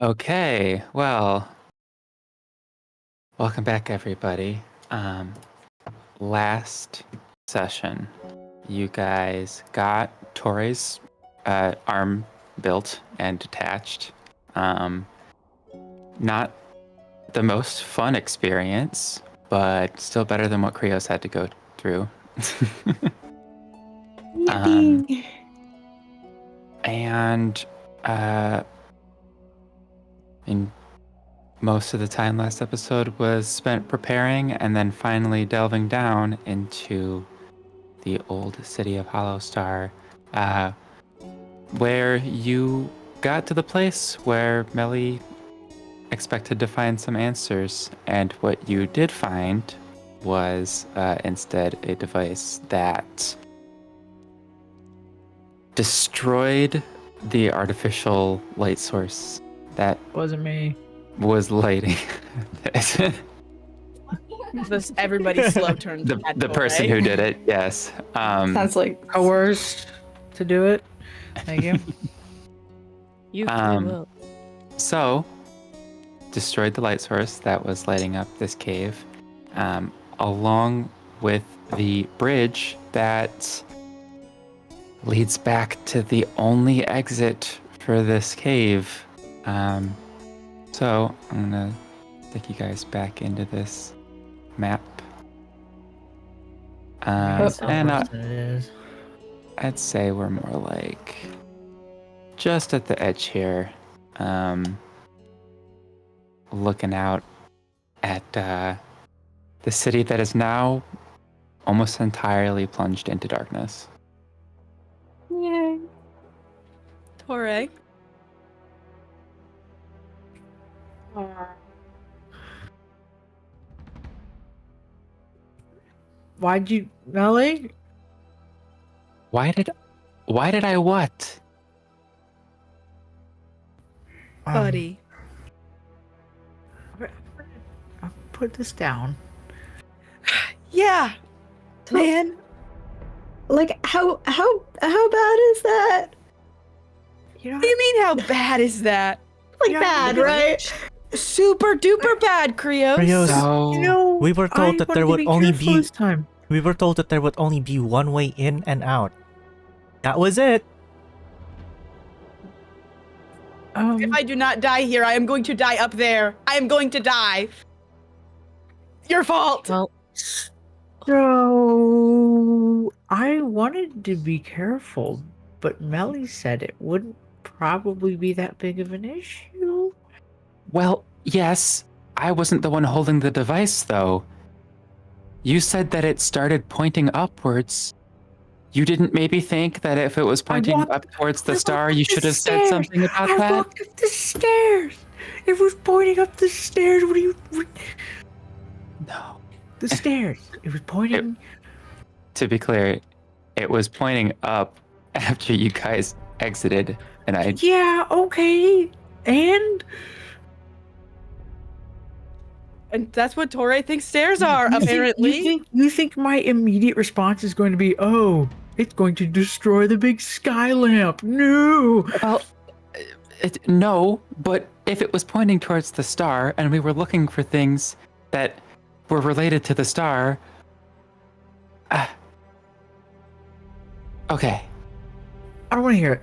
Okay, well, welcome back, everybody. Last session, you guys got Tauré's arm built and detached. Not the most fun experience, but still better than what Krios had to go through. Yippee! And most of the time last episode was spent preparing and then finally delving down into the old city of Hollowstar, where you got to the place where Melly expected to find some answers, and what you did find was instead a device that destroyed the artificial light source that Wasn't me. was lighting it. Everybody's slow turn. the person who did it, yes. Sounds like Coerced to do it. Thank you. You will. So, destroyed the light source that was lighting up this cave, along with the bridge that leads back to the only exit for this cave. So I'm gonna take you guys back into this map. And I'd say we're more like just at the edge here, looking out at the city that is now almost entirely plunged into darkness. yay. Tauré. Why'd you, Melly? Why did I what? Buddy. I'll put this down. Yeah. Man. Like how bad is that? You know, What do you mean, how bad is that? Like Yeah, bad, look at right? Super duper bad, Krios. Krios. So you know, We were told that there would only be this time. we were told that there would only be one way in and out. That was it. If I do not die here, I am going to die up there. I am going to die. Your fault. Well, so I wanted to be careful, but Melly said it wouldn't probably be that big of an issue. well, yes, I wasn't the one holding the device though. You said that it started pointing upwards. You didn't maybe think that if it was pointing walked- up towards I the walked star, up you the should have said stairs. something about I that? walked up the stairs. It was pointing up the stairs. What do you? No. The stairs. It was pointing. To be clear, it was pointing up after you guys exited, and I Yeah. Okay. And that's what Tauré thinks stairs are, apparently. You think my immediate response is going to be, oh, it's going to destroy the big sky lamp? No. Well, no, but if it was pointing towards the star and we were looking for things that were related to the star. Okay. I don't want to hear it.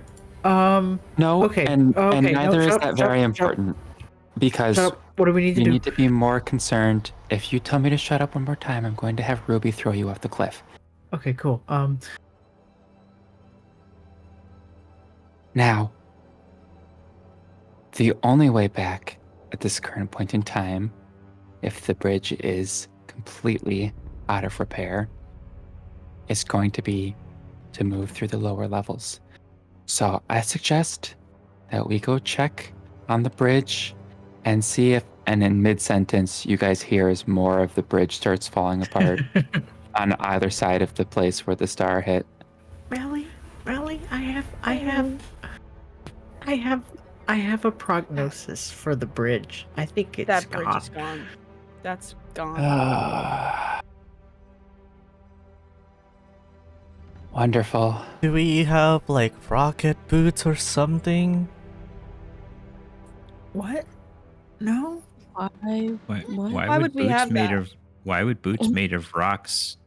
No, Okay, and okay, neither no, is shut that up, very shut up, shut up. important. Because Shut up. What do we need to you do? need to be more concerned. If you tell me to shut up one more time, I'm going to have Ruby throw you off the cliff. Okay, cool. Now, the only way back at this current point in time, if the bridge is completely out of repair, is going to be to move through the lower levels. So I suggest that we go check on the bridge and see if, and in mid-sentence, you guys hear as more of the bridge starts falling apart on either side of the place where the star hit. Melly, I have a prognosis for the bridge. I think it's That bridge gone. is gone. That's gone. Wonderful. Do we have like rocket boots or something? What? No. Why? Why, What? why Why would would we boots have made that? of why would boots made of rocks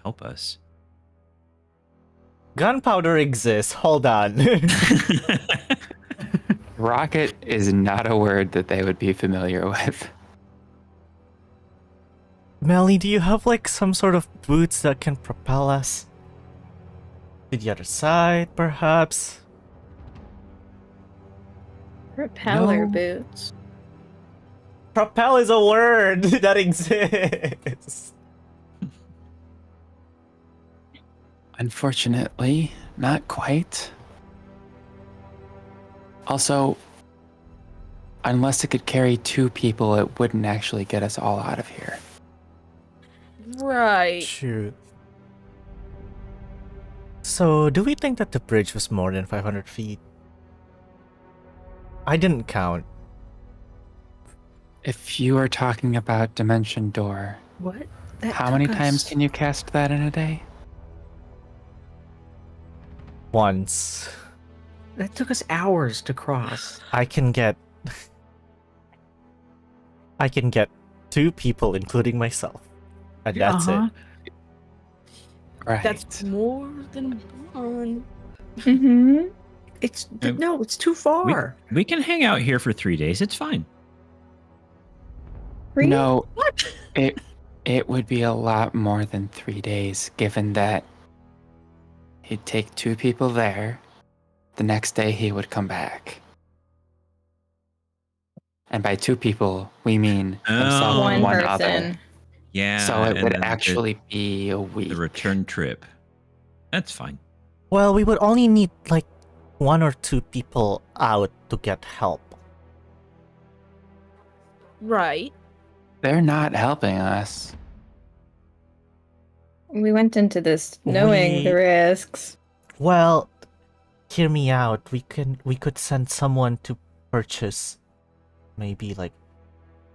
help us? Gunpowder exists. Hold on. Rocket is not a word that they would be familiar with. Melly, do you have like some sort of boots that can propel us to the other side, perhaps? Propeller No. boots. Propel is a word that exists. Unfortunately, not quite. Also, unless it could carry 2 people, it wouldn't actually get us all out of here. Right. Shoot. So, do we think that the bridge was more than 500 feet? I didn't count. If you are talking about Dimension Door, What? That how many took times us- can you cast that in a day? Once. That took us hours to cross. I can get 2 people, including myself. And that's Uh-huh. it. Right. That's more than one. Mm-hmm. It's Uh, no, it's too far. We can hang out here for 3 days. It's fine. No, What? it would be a lot more than 3 days, given that he'd take 2 people there. The next day he would come back. And by 2 people, we mean himself Oh. and One one other. person. Yeah. So it and would then actually be a week. the return trip. That's fine. Well, we would only need like 1 or 2 people out to get help. Right. They're not helping us. We went into this knowing the We- risks. Well, hear me out. We could send someone to purchase maybe like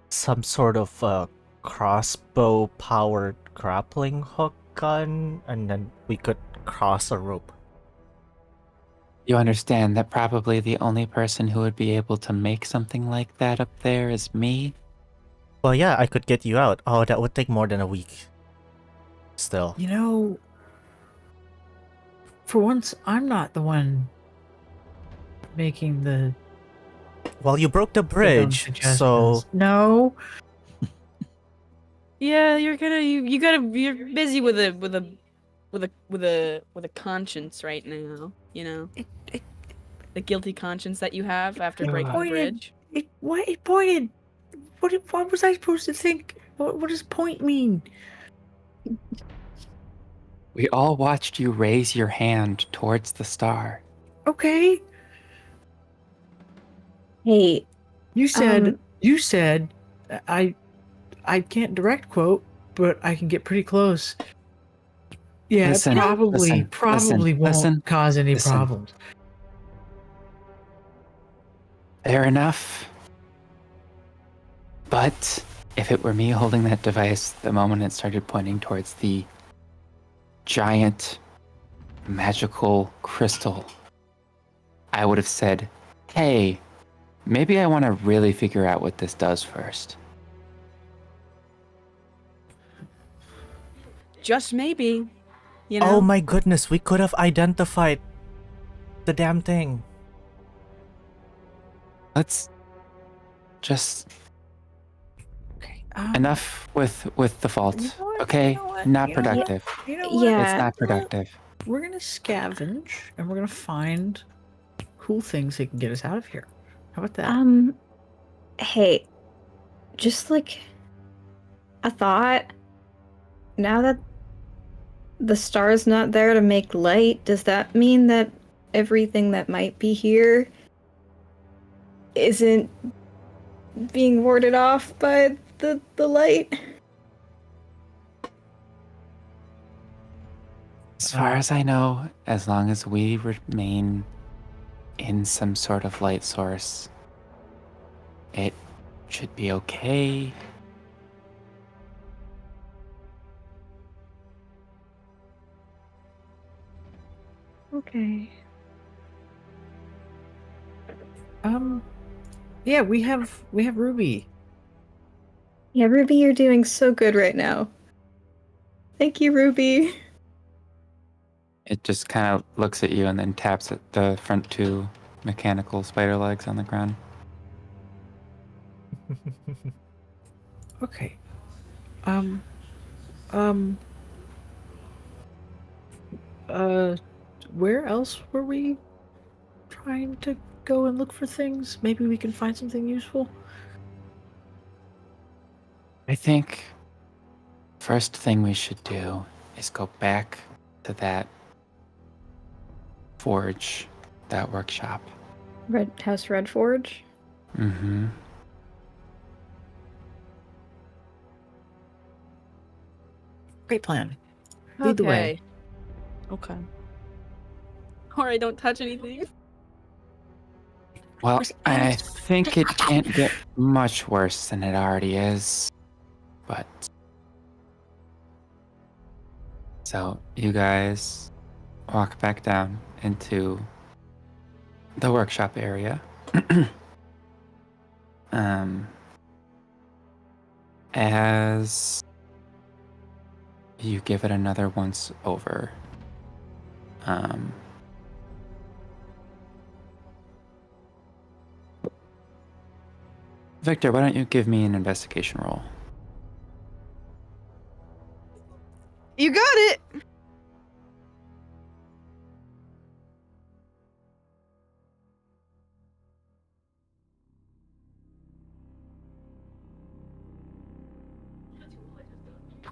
some sort of crossbow powered grappling hook gun, and then we could cross a rope. You understand that probably the only person who would be able to make something like that up there is me? Well, yeah, I could get you out. Oh, that would take more than a week. Still. You know, for once, I'm not the one making the Well, you broke the dumb bridge, suggestions. so No. Yeah, you're you're busy with a conscience right now. You know, It the guilty conscience that you have after Yeah. breaking the Pointed. bridge. It pointed. What was I supposed to think? What does point mean? We all watched you raise your hand towards the star. Okay. Hey, You said Um, you said I can't direct quote, but I can get pretty close. Yeah, Listen, it probably listen, won't listen, cause any listen. problems. Fair enough. But if it were me holding that device the moment it started pointing towards the giant magical crystal, I would have said, hey, maybe I want to really figure out what this does first. Just maybe. You know. oh my goodness, we could have identified the damn thing. Let's just Okay. enough with the fault. You know what? Okay, You know what? not You know what? productive. You know what? Yeah. It's not productive. We're gonna scavenge and we're gonna find cool things that can get us out of here. How about that? Hey, just like a thought. Now that the star's not there to make light, does that mean that everything that might be here isn't being warded off by the light? As far as I know, as long as we remain in some sort of light source, it should be okay. Okay. Yeah, we have Ruby. Yeah, Ruby, you're doing so good right now. Thank you, Ruby. It just kind of looks at you and then taps at the front two mechanical spider legs on the ground. Okay. Um. Um. Where else were we trying to go and look for things? Maybe we can find something useful. I think first thing we should do is go back to that forge, that workshop. Red Forge. Mm-hmm. Great plan. Lead the way. Okay. Alright, don't touch anything. Well, I think it can't get much worse than it already is. But so you guys walk back down into the workshop area. As you give it another once over, Victor, why don't you give me an investigation roll? You got it!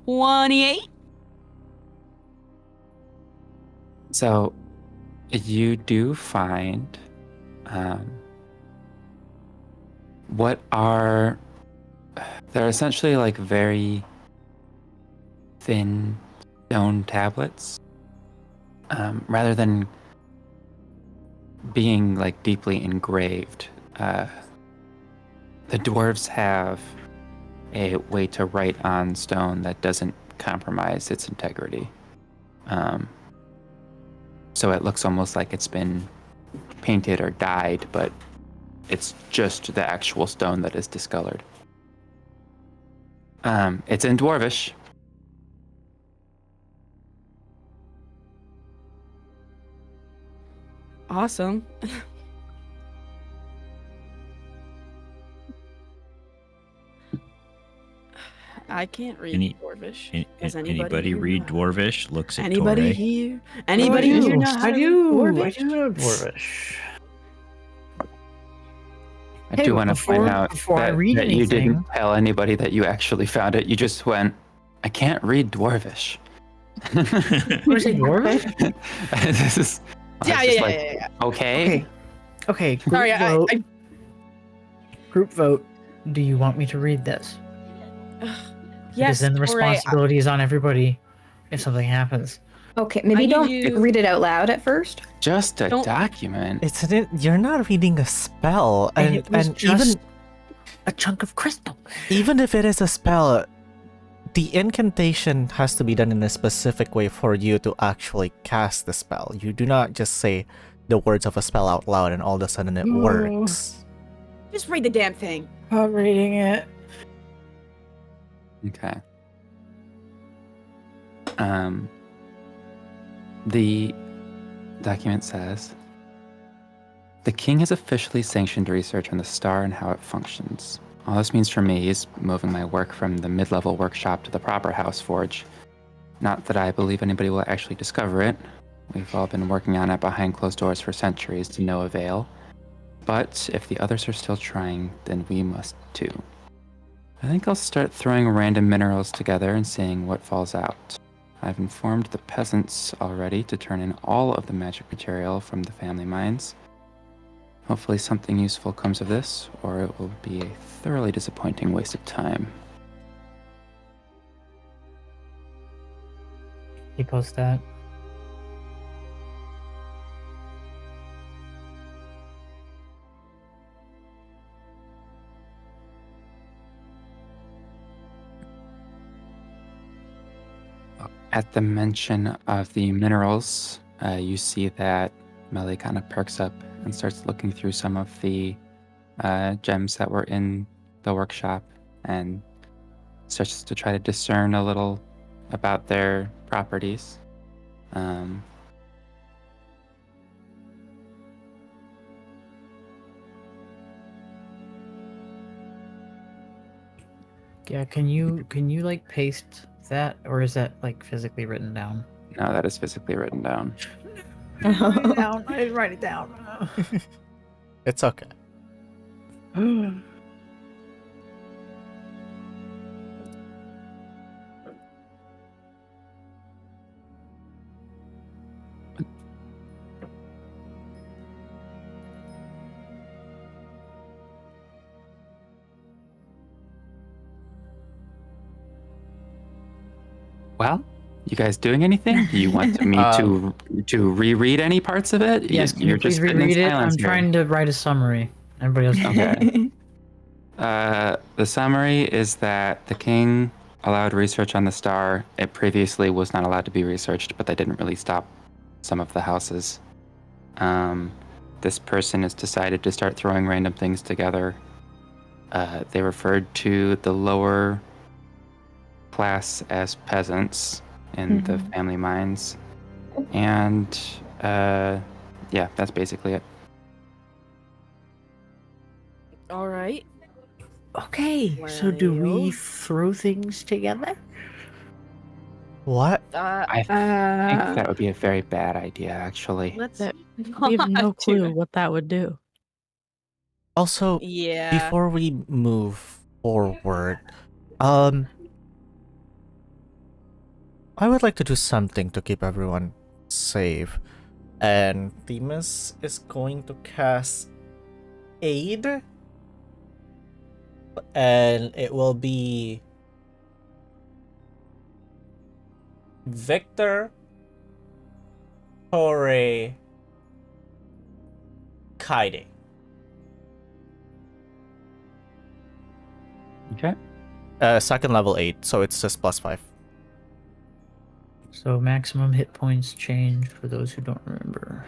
$28. So you do find they're essentially like very thin stone tablets, rather than being like deeply engraved. The dwarves have a way to write on stone that doesn't compromise its integrity. So it looks almost like it's been painted or dyed, but it's just the actual stone that is discolored. It's in Dwarvish. Awesome. I can't read Dwarvish. Does Anybody here read know? Dwarvish? Looks at Anybody Tauré. here? Anybody here know how I to do. read I Dwarvish? do know Dwarvish. I Hey, do want to point out before I that, read that you didn't anything- tell anybody that you actually found it. You just went, I can't read Dwarvish. What is it, Dwarvish? This is, I Yeah, was just yeah, like, yeah, yeah. Okay. Okay. Group Sorry, vote. I Group vote. Do you want me to read this? yes, Because then the Tauré, responsibility is on everybody if something happens. Okay, maybe need don't you- read it out loud at first. Just a Don't- document. You're not reading a spell, and it was even just a chunk of crystal. even if it is a spell, the incantation has to be done in a specific way for you to actually cast the spell. You do not just say the words of a spell out loud and all of a sudden it works. just read the damn thing. I'm reading it. Okay. The document says, the king has officially sanctioned research on the star and how it functions. All this means for me is moving my work from the mid-level workshop to the proper house forge. Not that I believe anybody will actually discover it. We've all been working on it behind closed doors for centuries to no avail. But if the others are still trying, then we must too. I think I'll start throwing random minerals together and seeing what falls out. I've informed the peasants already to turn in all of the magic material from the family mines. Hopefully something useful comes of this, or it will be a thoroughly disappointing waste of time. You post that. At the mention of the minerals, you see that Melly kind of perks up and starts looking through some of the gems that were in the workshop and starts to try to discern a little about their properties. Yeah, can you like paste that, or is that like physically written down? No, that is physically written down. Write it down. I didn't write it down. It's okay. Well, you guys doing anything? Do you want me to reread any parts of it? Yes, can you please sitting in reread it? silence I'm here. trying to write a summary. Everybody else. Okay. The summary is that the king allowed research on the star. It previously was not allowed to be researched, but they didn't really stop some of the houses. This person has decided to start throwing random things together. They referred to the lower class as peasants in the family mines. And yeah, that's basically it. All right. Okay, so do we Well. throw things together? What? I think that would be a very bad idea, actually. Let's. We have no not do clue it. what that would do. Also, Yeah. before we move forward, I would like to do something to keep everyone safe. And Themis is going to cast Aid. And it will be Victor, Tauré, Kaede. Okay. Second level 8, so it's just +5. So maximum hit points change for those who don't remember.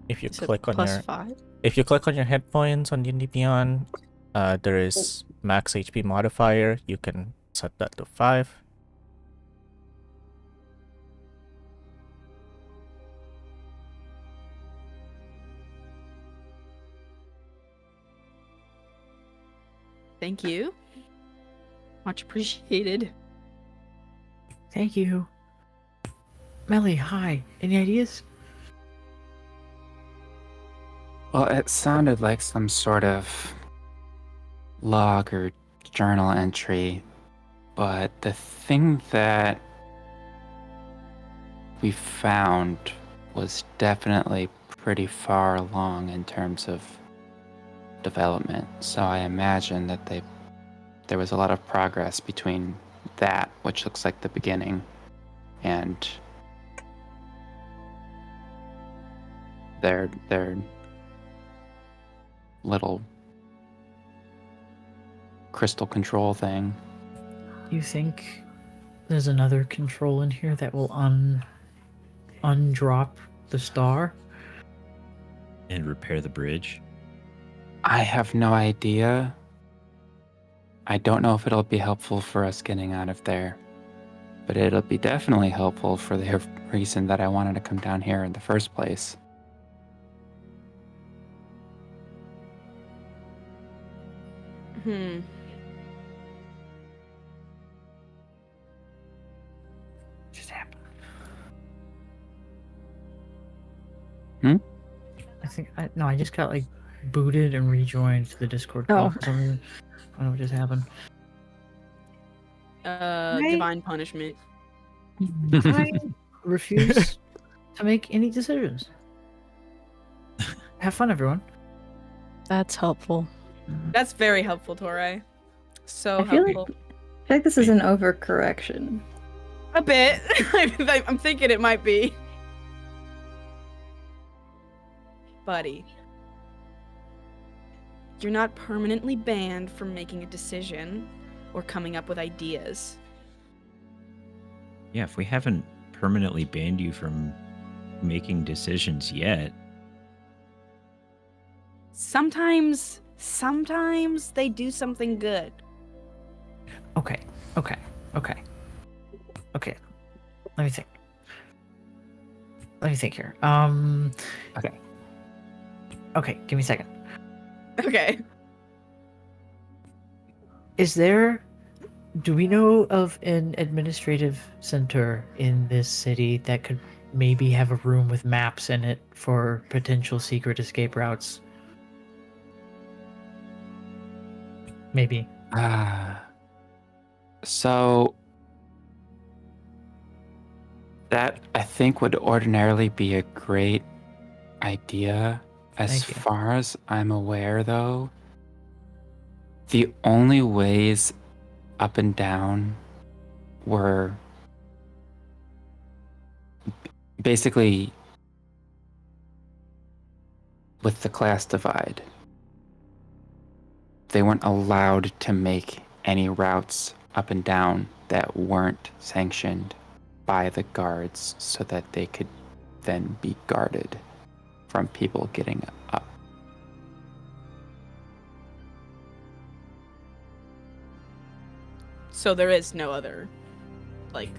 If you Is it click on your +5? If you click on your hit points on D&D Beyond, there is max HP modifier. You can set that to 5. Thank you. Much appreciated. Thank you. Melly, hi. Any ideas? Well, it sounded like some sort of log or journal entry, but the thing that we found was definitely pretty far along in terms of development. So I imagine that there was a lot of progress between that, which looks like the beginning, and their little crystal control thing. Do you think there's another control in here that will undrop the star? And repair the bridge. I have no idea. I don't know if it'll be helpful for us getting out of there, but it'll be definitely helpful for the reason that I wanted to come down here in the first place. Just happened. Hmm? I just got like booted and rejoined to the Discord call for some reason. I don't know what just happened. Divine punishment. I refuse to make any decisions. Have fun, everyone. That's helpful. That's very helpful, Tauré. So I feel helpful. I feel like this is an overcorrection. A bit. I'm thinking it might be. Buddy. You're not permanently banned from making a decision or coming up with ideas. Yeah, if we haven't permanently banned you from making decisions yet, sometimes they do something good. Okay. Let me think. Here. Okay, give me a second. Okay. Do we know of an administrative center in this city that could maybe have a room with maps in it for potential secret escape routes? Maybe. So that I think would ordinarily be a great idea. As Thank you. far as I'm aware, though, the only ways up and down were basically with the class divide. They weren't allowed to make any routes up and down that weren't sanctioned by the guards so that they could then be guarded from people getting up. So there is no other, like,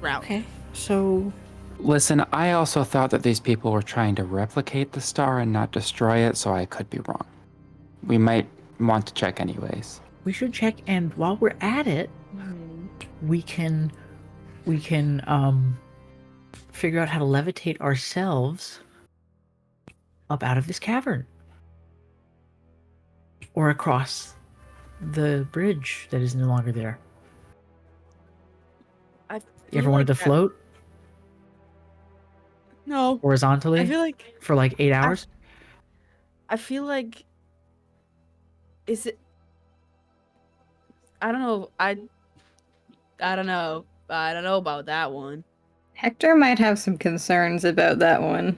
route. Okay. So Listen, I also thought that these people were trying to replicate the star and not destroy it, so I could be wrong. We might want to check anyways. we should check, and while we're at it, we can figure out how to levitate ourselves up out of this cavern or across the bridge that is no longer there. I You ever wanted to float No. horizontally I feel like for like 8 hours? I feel like is it I don't know. I don't know. I don't know about that one. Hector might have some concerns about that one.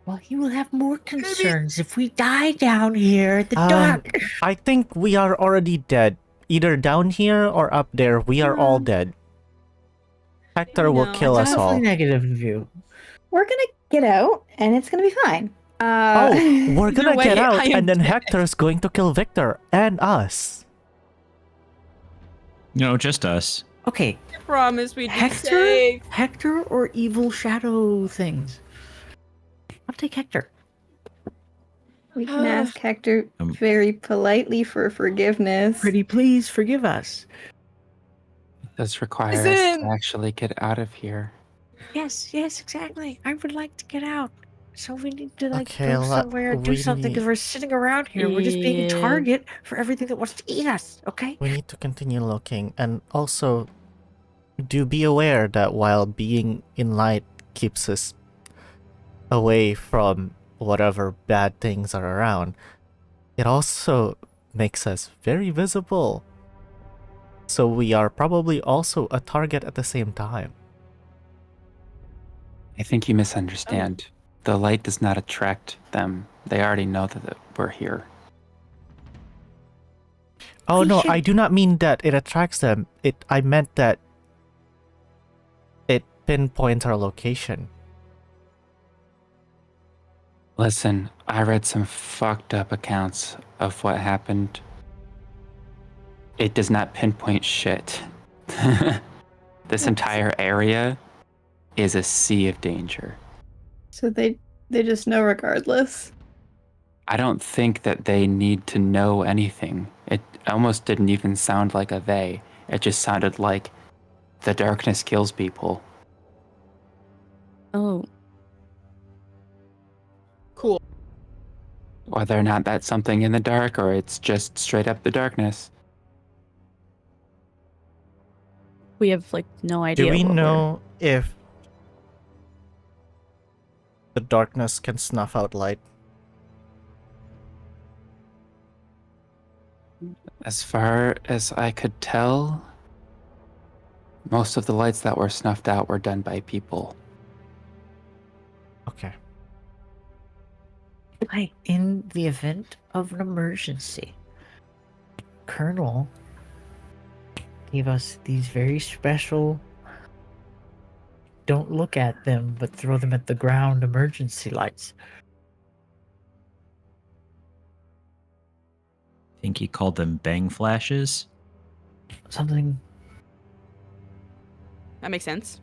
Well, he will have more concerns if we die down here at the dark. I think we are already dead. Either down here or up there, we are all dead. Hector will No, kill That's us awfully all. negative of you. We're gonna get out, and it's gonna be fine. Oh, we're Either gonna way, get I out, am and then dead. Hector's going to kill Victor and us. No, just us. Okay, Promise we'd be safe. Hector or evil shadow things? I'll take Hector. We can ask Hector very politely for forgiveness. Pretty please forgive us. It does require us Listen! to actually get out of here. Yes, exactly. I would like to get out. So we need to Okay, go somewhere and do we something because need- we're sitting around here. We're just being a Yeah. target for everything that wants to eat us, okay? We need to continue looking, and also do be aware that while being in light keeps us away from whatever bad things are around, it also makes us very visible. So we are probably also a target at the same time. I think you misunderstand. The light does not attract them. They already know that we're here. Oh We no, should- I do not mean that it attracts them. I meant that it pinpoints our location. Listen, I read some fucked up accounts of what happened. It does not pinpoint shit. This entire area is a sea of danger. So they just know regardless. I don't think that they need to know anything. It almost didn't even sound like a they. It just sounded like the darkness kills people. Oh, Cool. Whether or not that's something in the dark or it's just straight up the darkness. we have like no idea. Do we what we're- know if the darkness can snuff out light? As far as I could tell, most of the lights that were snuffed out were done by people. Okay. Like, in the event of an emergency, Colonel gave us these very special don't look at them but throw them at the ground emergency lights. think he called them bang flashes. Something. That makes sense.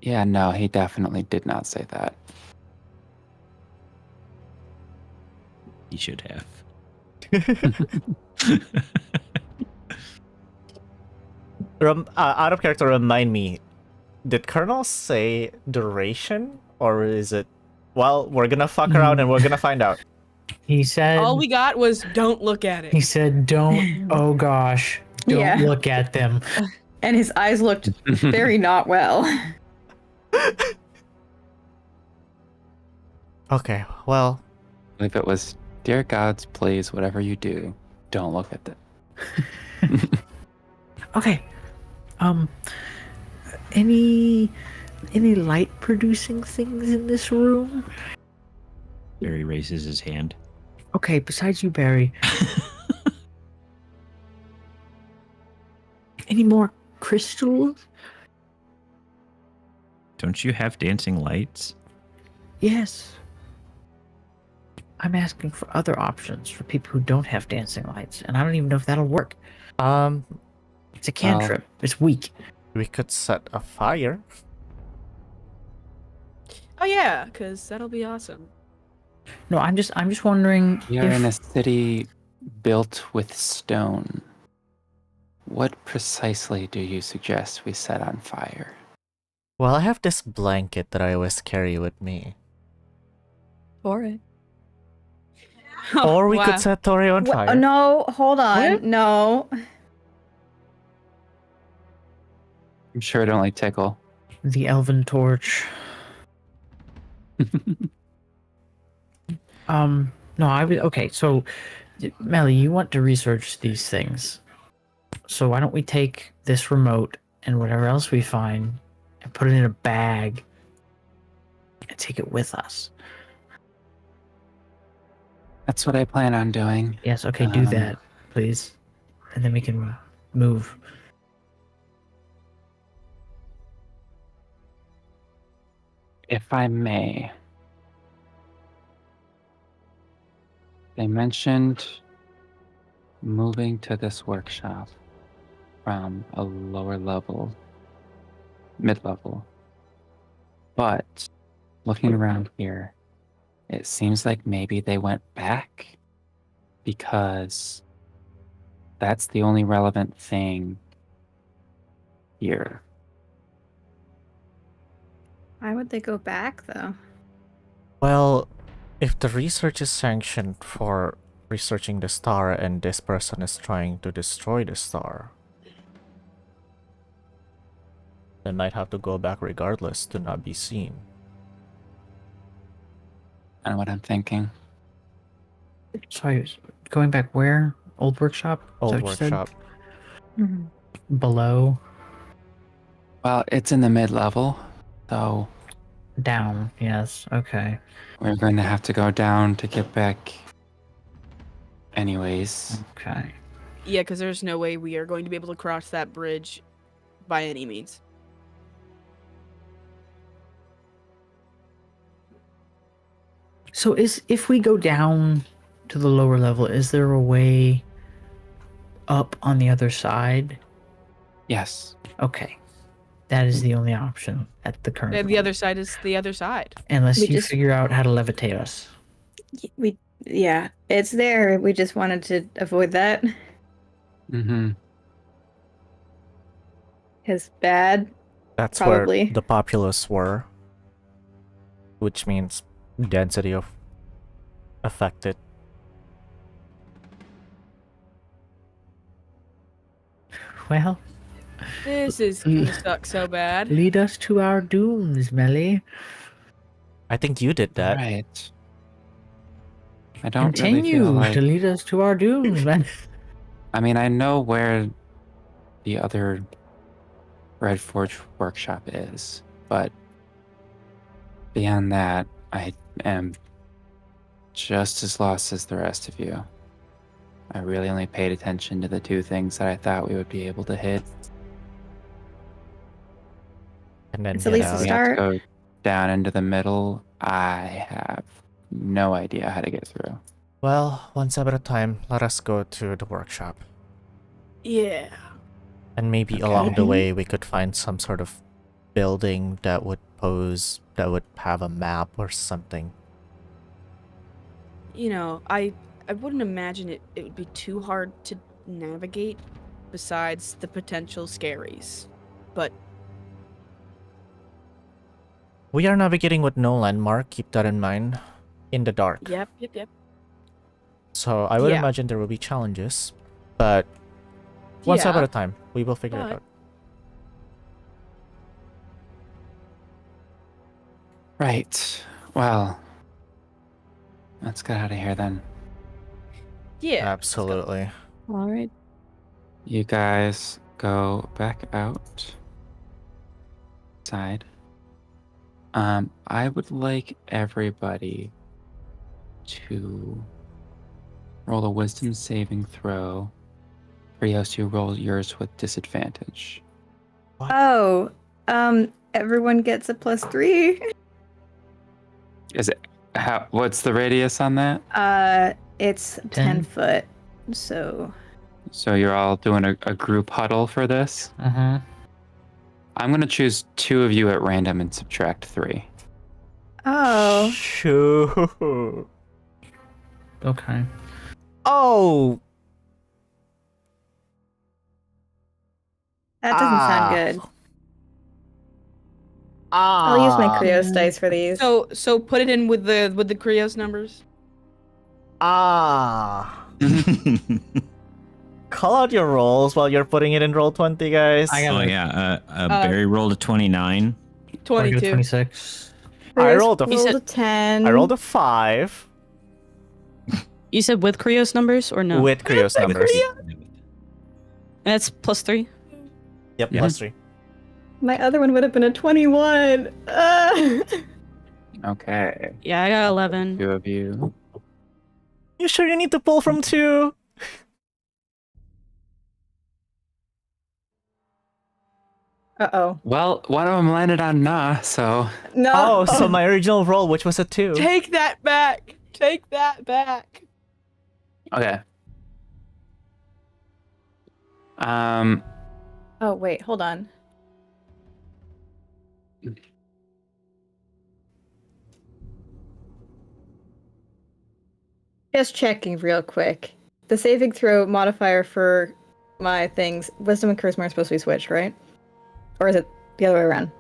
Yeah, no, he definitely did not say that. He should have. Out of character, remind me, did Colonel say duration? Or is it, well, we're gonna fuck around and we're gonna find out. He said. All we got was don't look at it. He said, "Don't. Oh gosh, don't Yeah. look at them." And his eyes looked very not well. Okay, well, If it was, dear gods, please, whatever you do, don't look at them. Okay. Any light producing things in this room? Barry raises his hand. Okay, besides you, Barry. Any more crystals? Don't you have dancing lights? Yes. I'm asking for other options for people who don't have dancing lights, and I don't even know if that'll work. It's a cantrip. It's weak. we could set a fire. Oh yeah, because that'll be awesome. No, I'm just wondering We are if in a city built with stone. What precisely do you suggest we set on fire? Well, I have this blanket that I always carry with me. Tauré. Or we Wow. could set Tauré on fire. No, hold on. No. I'm sure it only tickle. the elven torch. No, I would. Okay, so Melly, you want to research these things. So why don't we take this remote and whatever else we find and put it in a bag and take it with us? That's what I plan on doing. Yes, okay, do that, please. And then we can move. If I may. They mentioned moving to this workshop from a lower level, mid-level. But looking around here, it seems like maybe they went back because that's the only relevant thing here. Why would they go back, though? Well, if the research is sanctioned for researching the star and this person is trying to destroy the star, they might have to go back regardless to not be seen. I know what I'm thinking. Sorry, going back where? Old workshop? Is that Old what you said? workshop. Below? Well, it's in the mid-level, so Down, yes. Okay. we're going to have to go down to get back anyways. Okay. Yeah, because there's no way we are going to be able to cross that bridge by any means. So if we go down to the lower level, is there a way up on the other side? Yes. Okay. That is the only option at the current And the moment. other side is the other side. Unless We you just- figure out how to levitate us. Yeah, it's there. We just wanted to avoid that. Mm-hmm. Because bad. That's Probably. where the populace were, which means density of affected. Well, This is gonna suck so bad. lead us to our dooms, Melly. I think you did that. Right. I don't Continue really feel like... to lead us to our dooms, man. I mean, I know where the other Red Forge workshop is, but beyond that, I am just as lost as the rest of you. I really only paid attention to the two things that I thought we would be able to hit. And then It's at get least a out. We have to start. go down into the middle. I have no idea how to get through. Well, one step at a time. Let us go to the workshop. Yeah. And maybe Okay. along the way we could find some sort of building that would have a map or something. You know, I wouldn't imagine it would be too hard to navigate besides the potential scaries. But We are navigating with no landmark, keep that in mind. In the dark. yep. So I would Yeah. imagine there will be challenges, but one step at a time. We will figure it But- out. Right. Well, let's get out of here then. Yeah. Absolutely. All right. You guys go back outside. I would like everybody to roll a wisdom saving throw. Krios, you roll yours with disadvantage. Oh, everyone gets a +3. Is it what's the radius on that? It's 10 10? foot. So So you're all doing a group huddle for this? Uh-huh. I'm gonna choose 2 of you at random and subtract 3. oh, Shoo. Okay. Oh. that doesn't sound good. I'll use my Krios dice for these. So put it in with the Krios numbers. Call out your rolls while you're putting it in roll 20, guys. I got Oh yeah, Barry rolled a 29. 22. 26. I Krios rolled a rolled a 10. I rolled a 5 You said with Krios numbers or no? with Krios numbers. And that's +3. Yep, Yeah. +3. My other one would have been a 21. Okay. Yeah, I got 11. 2 of you. You sure you need to pull from 2? Uh-oh. Well, one of them landed on Nah, so No. Oh, so my original roll, which was a 2. Take that back. Take that back. okay. Oh, wait, hold on. Just checking real quick. The saving throw modifier for my things, wisdom and charisma are supposed to be switched, right? Or is it the other way around?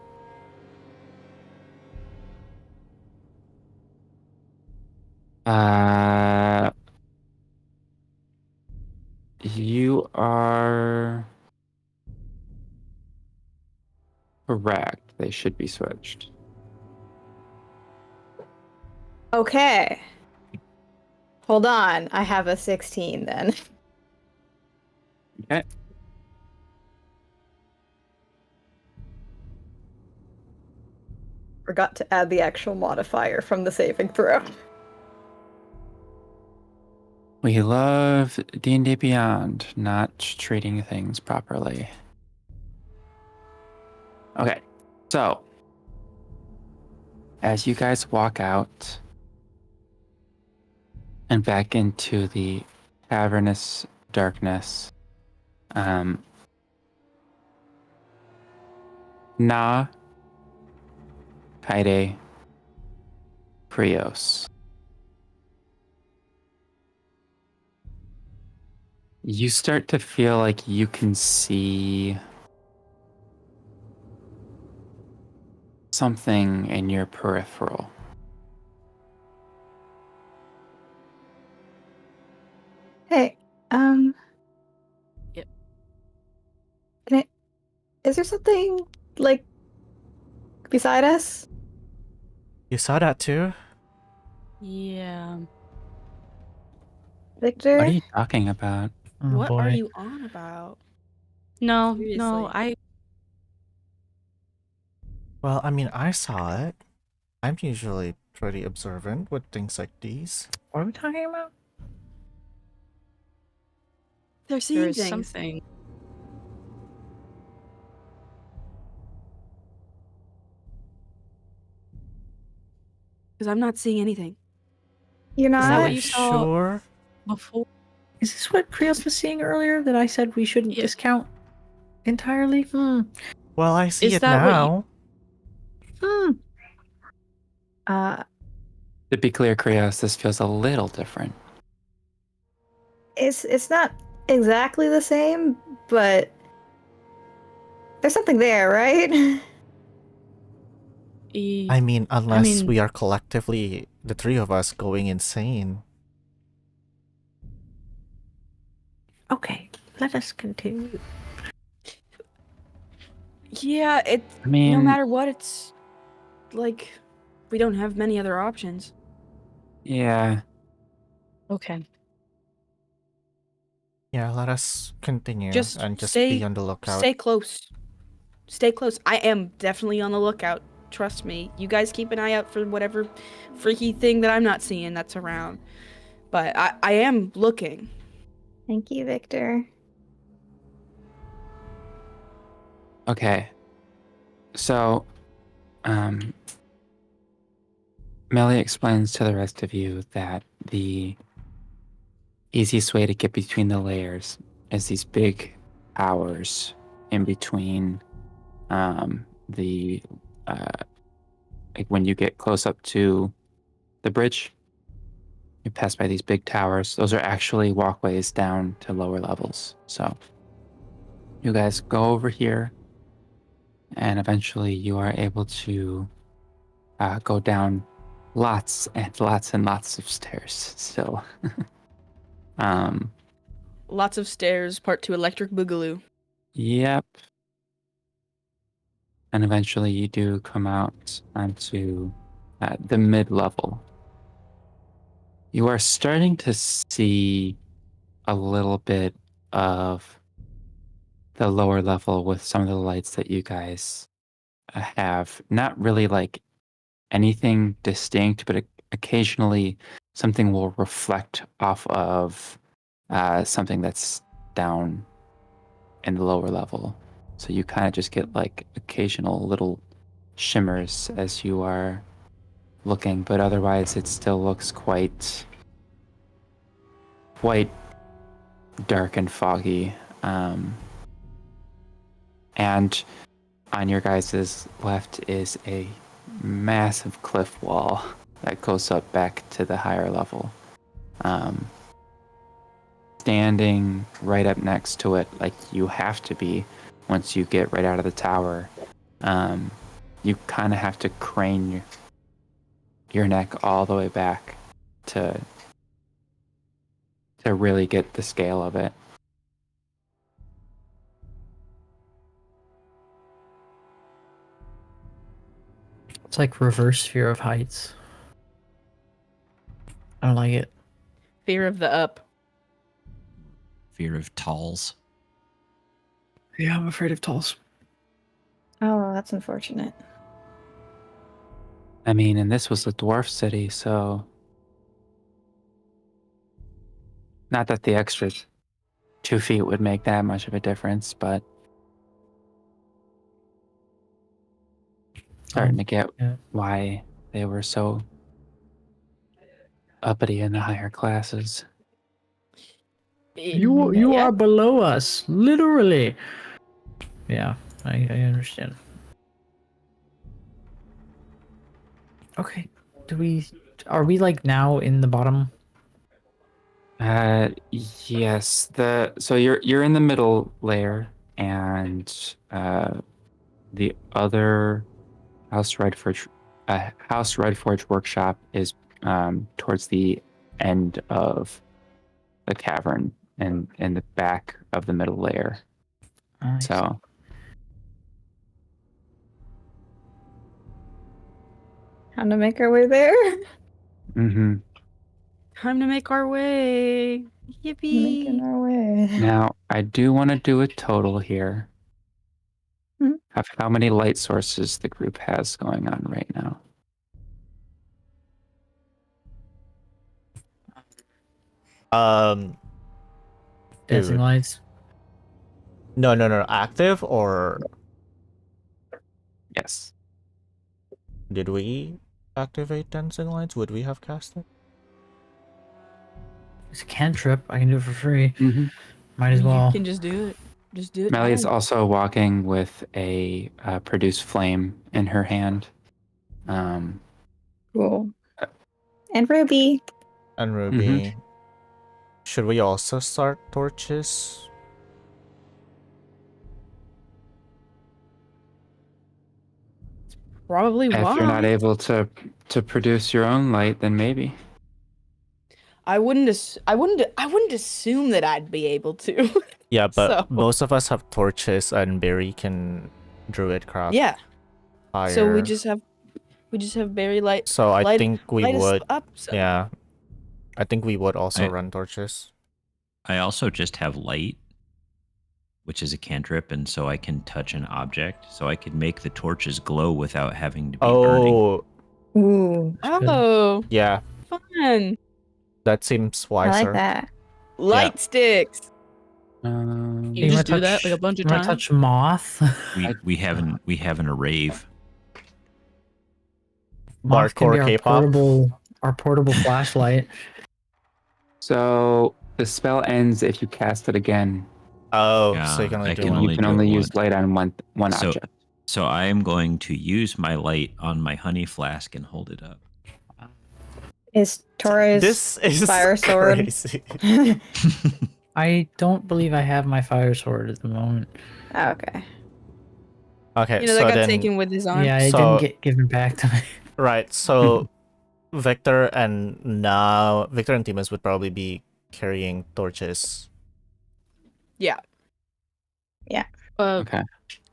You are correct. They should be switched. Okay. Hold on. I have a 16 then. Okay. Forgot to add the actual modifier from the saving throw. We love D&D Beyond not treating things properly. Okay, so as you guys walk out and back into the cavernous darkness, Na, Kaede, Krios. You start to feel like you can see something in your peripheral. Hey, Yep. Is there something, like, beside us? You saw that too? Yeah. Victor? What are you talking about? Oh, What boy. are you on about? No, Seriously. no, Well, I mean, I saw it. I'm usually pretty observant with things like these. What are we talking about? They're seeing there's things. something. Because I'm not seeing anything. You're Is that not? what you saw Sure. before? Is this what Krios was seeing earlier that I said we shouldn't Yeah. discount entirely? Well, I see Is it that what you- now. Uh, To be clear, Krios, this feels a little different. it's not exactly the same, but there's something there, right? I mean, unless mean- we are collectively, the three of us, going insane. Okay, let us continue. Yeah, it's I mean, no matter what, it's like we don't have many other options. yeah. Okay. Yeah, let us continue Just and just stay- be on the lookout. Stay close. Stay close. I am definitely on the lookout. Trust me. You guys keep an eye out for whatever freaky thing that I'm not seeing that's around. But I am looking. Thank you, Victor. Okay. So, Melly explains to the rest of you that the easiest way to get between the layers is these big towers in between like when you get close up to the bridge, you pass by these big towers. Those are actually walkways down to lower levels. So you guys go over here, and eventually you are able to go down lots and lots and lots of stairs still. Lots of stairs, part 2 electric boogaloo. Yep. And eventually you do come out onto the mid-level. You are starting to see a little bit of the lower level with some of the lights that you guys have. Not really like anything distinct, but occasionally something will reflect off of something that's down in the lower level. So you kind of just get like occasional little shimmers as you are looking, but otherwise it still looks quite dark and foggy. And on your guys' left is a massive cliff wall that goes up back to the higher level. Standing right up next to it, like you have to be once you get right out of the tower, you kind of have to crane your neck all the way back to really get the scale of it. It's like reverse fear of heights. I don't like it. Fear of the up. Fear of talls. Yeah, I'm afraid of talls. Oh, that's unfortunate. I mean, and this was a dwarf city, so not that the extra 2 feet would make that much of a difference, but starting to get yeah. why they were so uppity in the higher classes. You Yeah. are below us, literally. Yeah, I understand. Okay, are we like now in the bottom? Yes. So you're in the middle layer, and the other House Redforge workshop is towards the end of the cavern and in the back of the middle layer. I see. So Time to make our way there. mhm. Time to make our way. Yippee. Making our way. Now I do want to do a total here Hmm. of how many light sources the group has going on right now. Dancing Dude. lights. No. Active, or Yes. did we activate dancing lights? Would we have cast it? It's a cantrip. I can do it for free. Mm-hmm. Might as well. You can just do it. Just do it. Melly is now. also walking with a produce flame in her hand. Cool. And Ruby. And Ruby. Should we also start torches? Probably If why. you're not able to produce your own light, then maybe. I wouldn't assume that I'd be able to. Yeah, but So- most of us have torches, and Barry can druid craft Yeah. fire. So we just have Barry light. So I light- think we light us would. up. So. Yeah, I think we would also I- run torches. I also just have light, which is a cantrip, and so I can touch an object, so I could make the torches glow without having to be burning. Oh, Ooh. Oh, yeah, fun! that seems I wiser. like that. Light sticks. You wanna just do that like a bunch of you wanna times. touch moth? We haven't a rave. Moth can be Hardcore our K-pop. our portable flashlight. So the spell ends if you cast it again. Oh, Yeah, so you can only I do can one. You only can do only it use once. light on one So- object. So I am going to use my light on my honey flask and hold it up. Is Torres This is fire sword? crazy. I don't believe I have my fire sword at the moment. Okay. Okay, You know, so that got then taken with his arm. Yeah, it So- didn't get given back to me. right, so Victor and Themis would probably be carrying torches. Okay.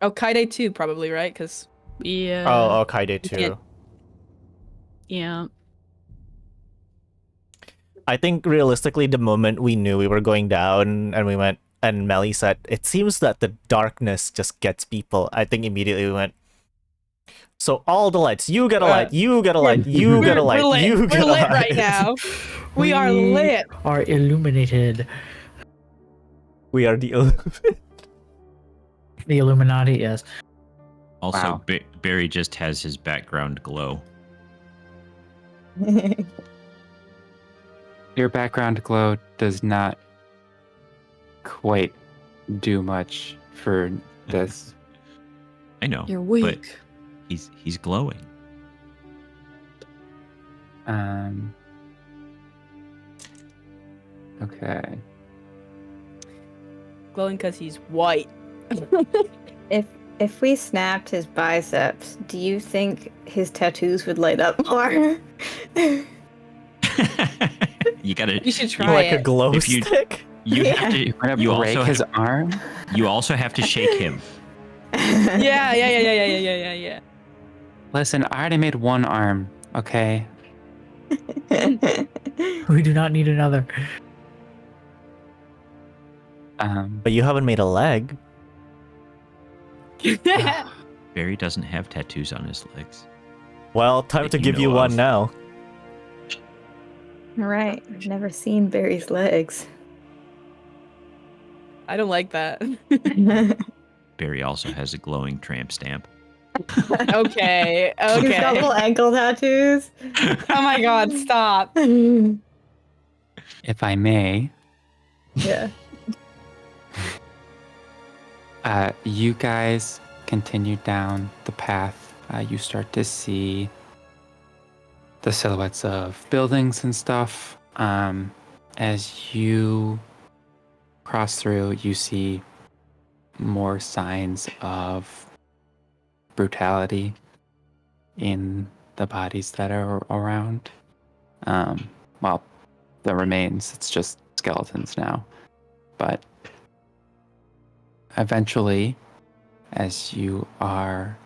Oh, Kaede too, probably, right? Because Yeah. Oh, Kaede you too. can't- Yeah. I think realistically, the moment we knew we were going down and we went, and Melly said, it seems that the darkness just gets people. I think immediately we went, so all the lights, you get a light, you get a light, you get a light, we're lit. you get We're a lit light. right now. We are lit. Are illuminated. We are the The Illuminati, yes. Also, Wow. Barry just has his background glow. Your background glow does not quite do much for this. I know. You're But weak. he's glowing. Okay. Glowing because he's white. If we snapped his biceps, do you think his tattoos would light up more? You gotta. You should try like a it. glow If you- stick. You have to. You're gonna You break also his have, arm? you also have to shake him. Yeah. Listen, I already made one arm, okay? We do not need another. But you haven't made a leg. Barry doesn't have tattoos on his legs. Well, time That to you give you know one of. now. All right. I've never seen Barry's legs. I don't like that. Barry also has a glowing tramp stamp. Okay. He's got little ankle tattoos. Oh my god, stop. If I may, Yeah. you guys continue down the path. You start to see the silhouettes of buildings and stuff. As you cross through, you see more signs of brutality in the bodies that are around. Well, the remains, it's just skeletons now. But eventually, as you are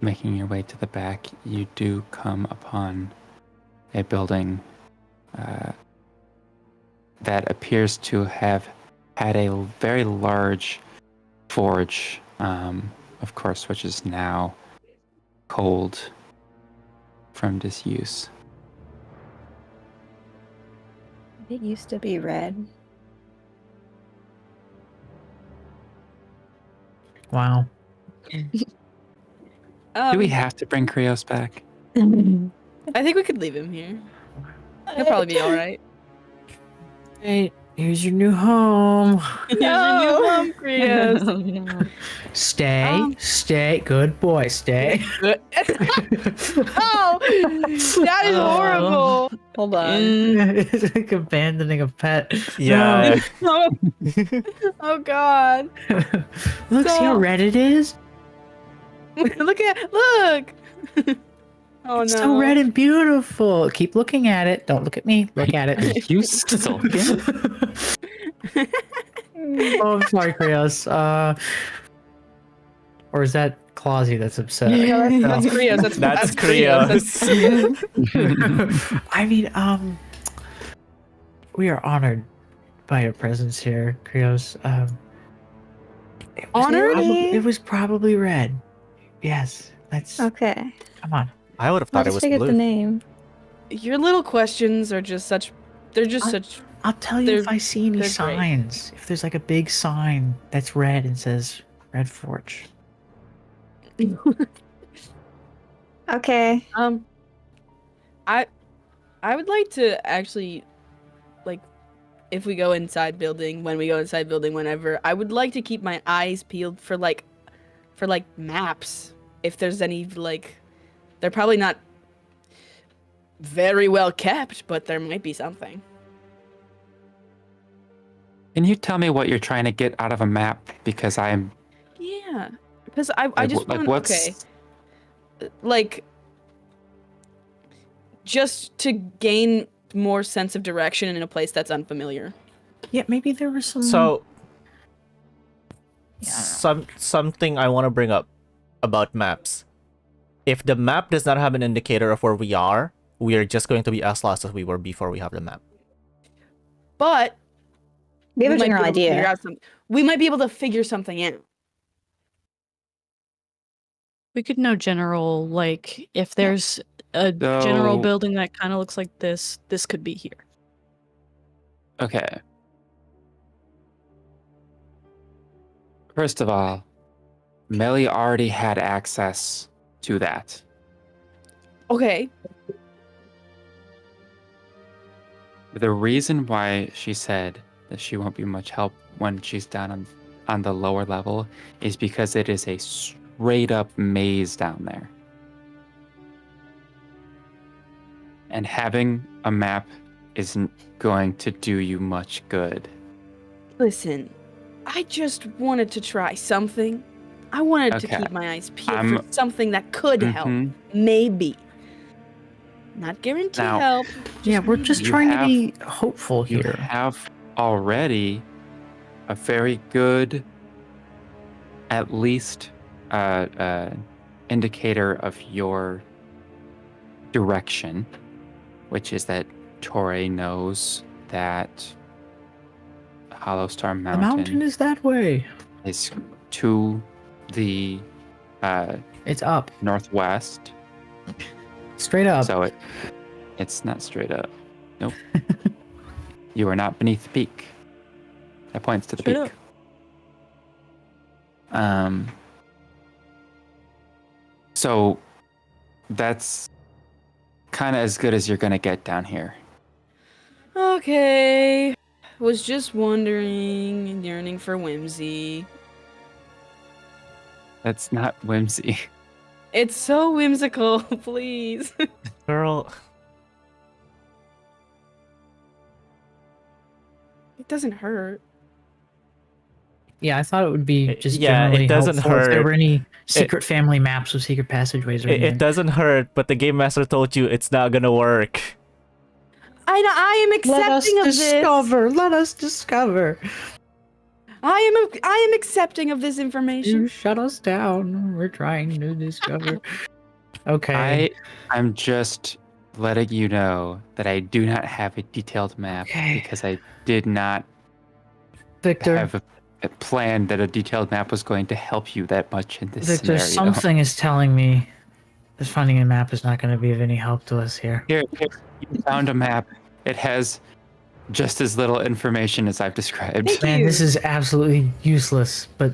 making your way to the back, you do come upon a building that appears to have had a very large forge, of course, which is now cold from disuse. It used to be red. Wow. Do we have to bring Krios back? I think we could leave him here. He'll probably be all right. Hey, here's your new home. Here's your new home, Krios. Oh, no. Stay. Good boy, stay. Oh, that is Oh. horrible. Hold on. It's like abandoning a pet. Yeah. Oh, oh God. Look, see how So- red it is? Look. Oh It's no. so red and beautiful. Keep looking at it. Don't look at me. Look at it. You sulking? Oh, I'm sorry, Krios. Or is that Clausie that's upset? Yeah, that's Krios. That's Krios. Krios. I mean, we are honored by your presence here, Krios. Honored? It was probably red. Yes, that's. Okay. Come on. I would have I'll thought it just was figure the blue. name. Your little questions are just such. They're just such. I'll tell you They're- if I see any they're great. signs. If there's like a big sign that's red and says Red Forge. Okay. I would like to actually, like, if we go inside building, when we go inside building, whenever, I would like to keep my eyes peeled for maps. If there's any, like, they're probably not very well kept, but there might be something. Can you tell me what you're trying to get out of a map? Because I'm. Yeah, because I like, just like want, what's okay, like, just to gain more sense of direction in a place that's unfamiliar. Yeah, maybe there was some. So Yeah. something I want to bring up about maps. If the map does not have an indicator of where we are just going to be as lost as we were before we have the map. But We have a might be general able to figure idea. out we might be able to figure something out. We could know general, like, if there's a general So- building that kind of looks like this could be here. Okay. First of all, Melly already had access to that. Okay. The reason why she said that she won't be much help when she's down on the lower level is because it is a straight up maze down there. And having a map isn't going to do you much good. Listen, I just wanted to try something. I wanted to Okay. keep my eyes peeled for something that could help. Mhm. Maybe. Not guarantee Now- help. Yeah, we're just You trying have- to be hopeful You here. have already a very good, at least, indicator of your direction, which is that Tauré knows that Hollow Star The mountain is that way. is to the It's up, northwest. straight up. So it's not straight up. Nope. You are not beneath the peak. That points to the Straight peak. So that's kind of as good as you're gonna get down here. Okay. Was just wondering and yearning for whimsy. That's not whimsy. It's so whimsical, please. Girl, It doesn't hurt. Yeah, I thought it would be just yeah, it generally doesn't helpful if there hurt. were any secret family maps with secret passageways or it anything. doesn't hurt, but the game master told you it's not gonna work. I am accepting of this. Let us discover. I am accepting of this information. You shut us down. We're trying to discover. Okay. I'm just letting you know that I do not have a detailed map Okay. because I did not Victor, have a plan that a detailed map was going to help you that much in this Victor, scenario. something is telling me that finding a map is not going to be of any help to us here. Here, you found a map. It has just as little information as I've described. Thank Man, you. this is absolutely useless, but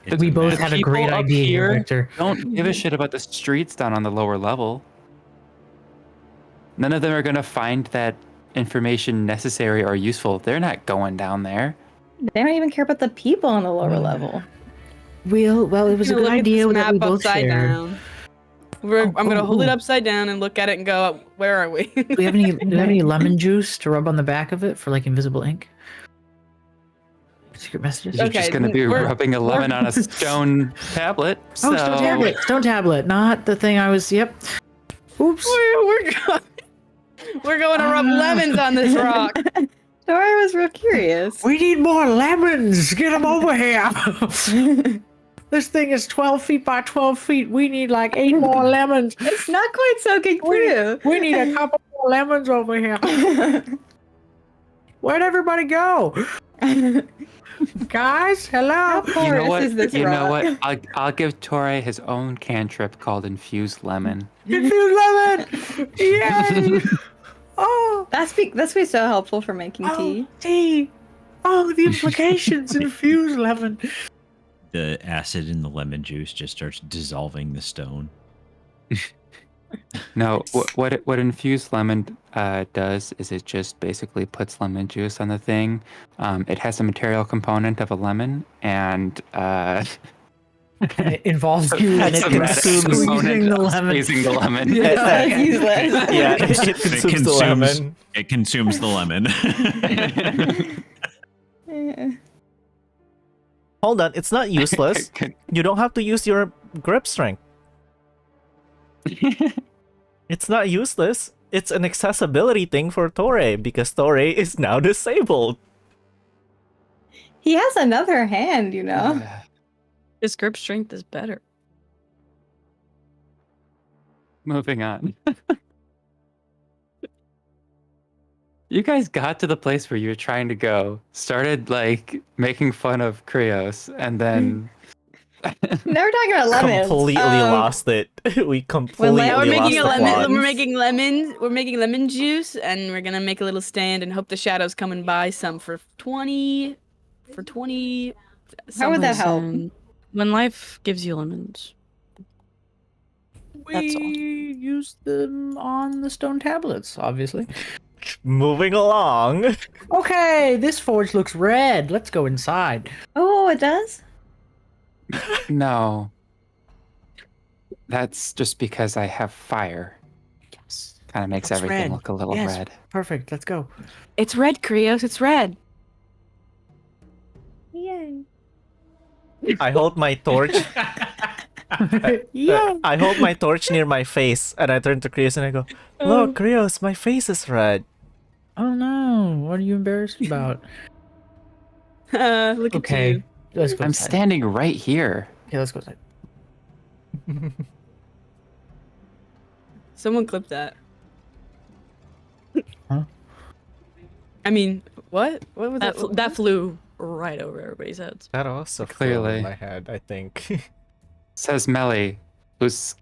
The- we both the had a people great up idea here, here Victor. don't give a shit about the streets down on the lower level. None of them are going to find that information necessary or useful, they're not going down there. They don't even care about the people on the lower level. Well, it was a I'm good gonna look at idea this that we map both upside shared. down. I'm gonna hold it upside down and look at it and go, where are we? Do we have any lemon juice to rub on the back of it for like invisible ink? Secret messages? You're Okay, just going to be we're- rubbing a lemon on a stone tablet. Oh, stone tablet. Stone tablet. Not the thing I was. Yep. Oops. We're going to rub lemons on this rock. Tauré was real curious. We need more lemons. Get them over here. This thing is 12 feet by 12 feet. We need like 8 more lemons. It's not quite soaking through. We need a couple more lemons over here. Where'd everybody go? Guys, hello. You know what? Is this You know rock? what? I'll give Tauré his own cantrip called Infused Lemon. Infused lemon. Yay. Oh, That's be so helpful for making tea. tea. Oh, the implications. Infused lemon. The acid in the lemon juice just starts dissolving the stone. No, what Infused Lemon does is it just basically puts lemon juice on the thing. It has a material component of a lemon, and It involves you and it consumes squeezing the lemon. Squeezing the lemon. That's useless. Yeah, it consumes the lemon. It consumes the lemon. Yeah. Hold on, it's not useless. You don't have to use your grip strength. It's not useless. It's an accessibility thing for Tauré because Tauré is now disabled. He has another hand, you know. His grip strength is better. Moving on. You guys got to the place where you were trying to go, started like making fun of Krios, and then Now we're talking about lemons. Completely lost it. We completely Now we're lost making the a lemon. plot. We're making lemons. We're making lemon juice, and we're gonna make a little stand and hope the shadows come and buy some for 20. For 20. How would that help? When life gives you lemons. That's all. We use them on the stone tablets, obviously. Moving along. Okay, this forge looks red. Let's go inside. Oh, it does? no. That's just because I have fire. Yes. Kind of makes Looks everything red. look a little Yes. red. Perfect. Let's go. It's red, Krios. It's red. Yay. I hold my torch. Yeah. I hold my torch near my face and I turn to Krios and I go, "Look, Krios, my face is red." Oh no! What are you embarrassed about? Look at Okay, you. let's go. I'm inside. standing right here. Okay, let's go inside. Someone clip that. Huh? I mean, what? What was that? That flew right over everybody's heads. That also Clearly. flew in my head, I think. Says Melly, who's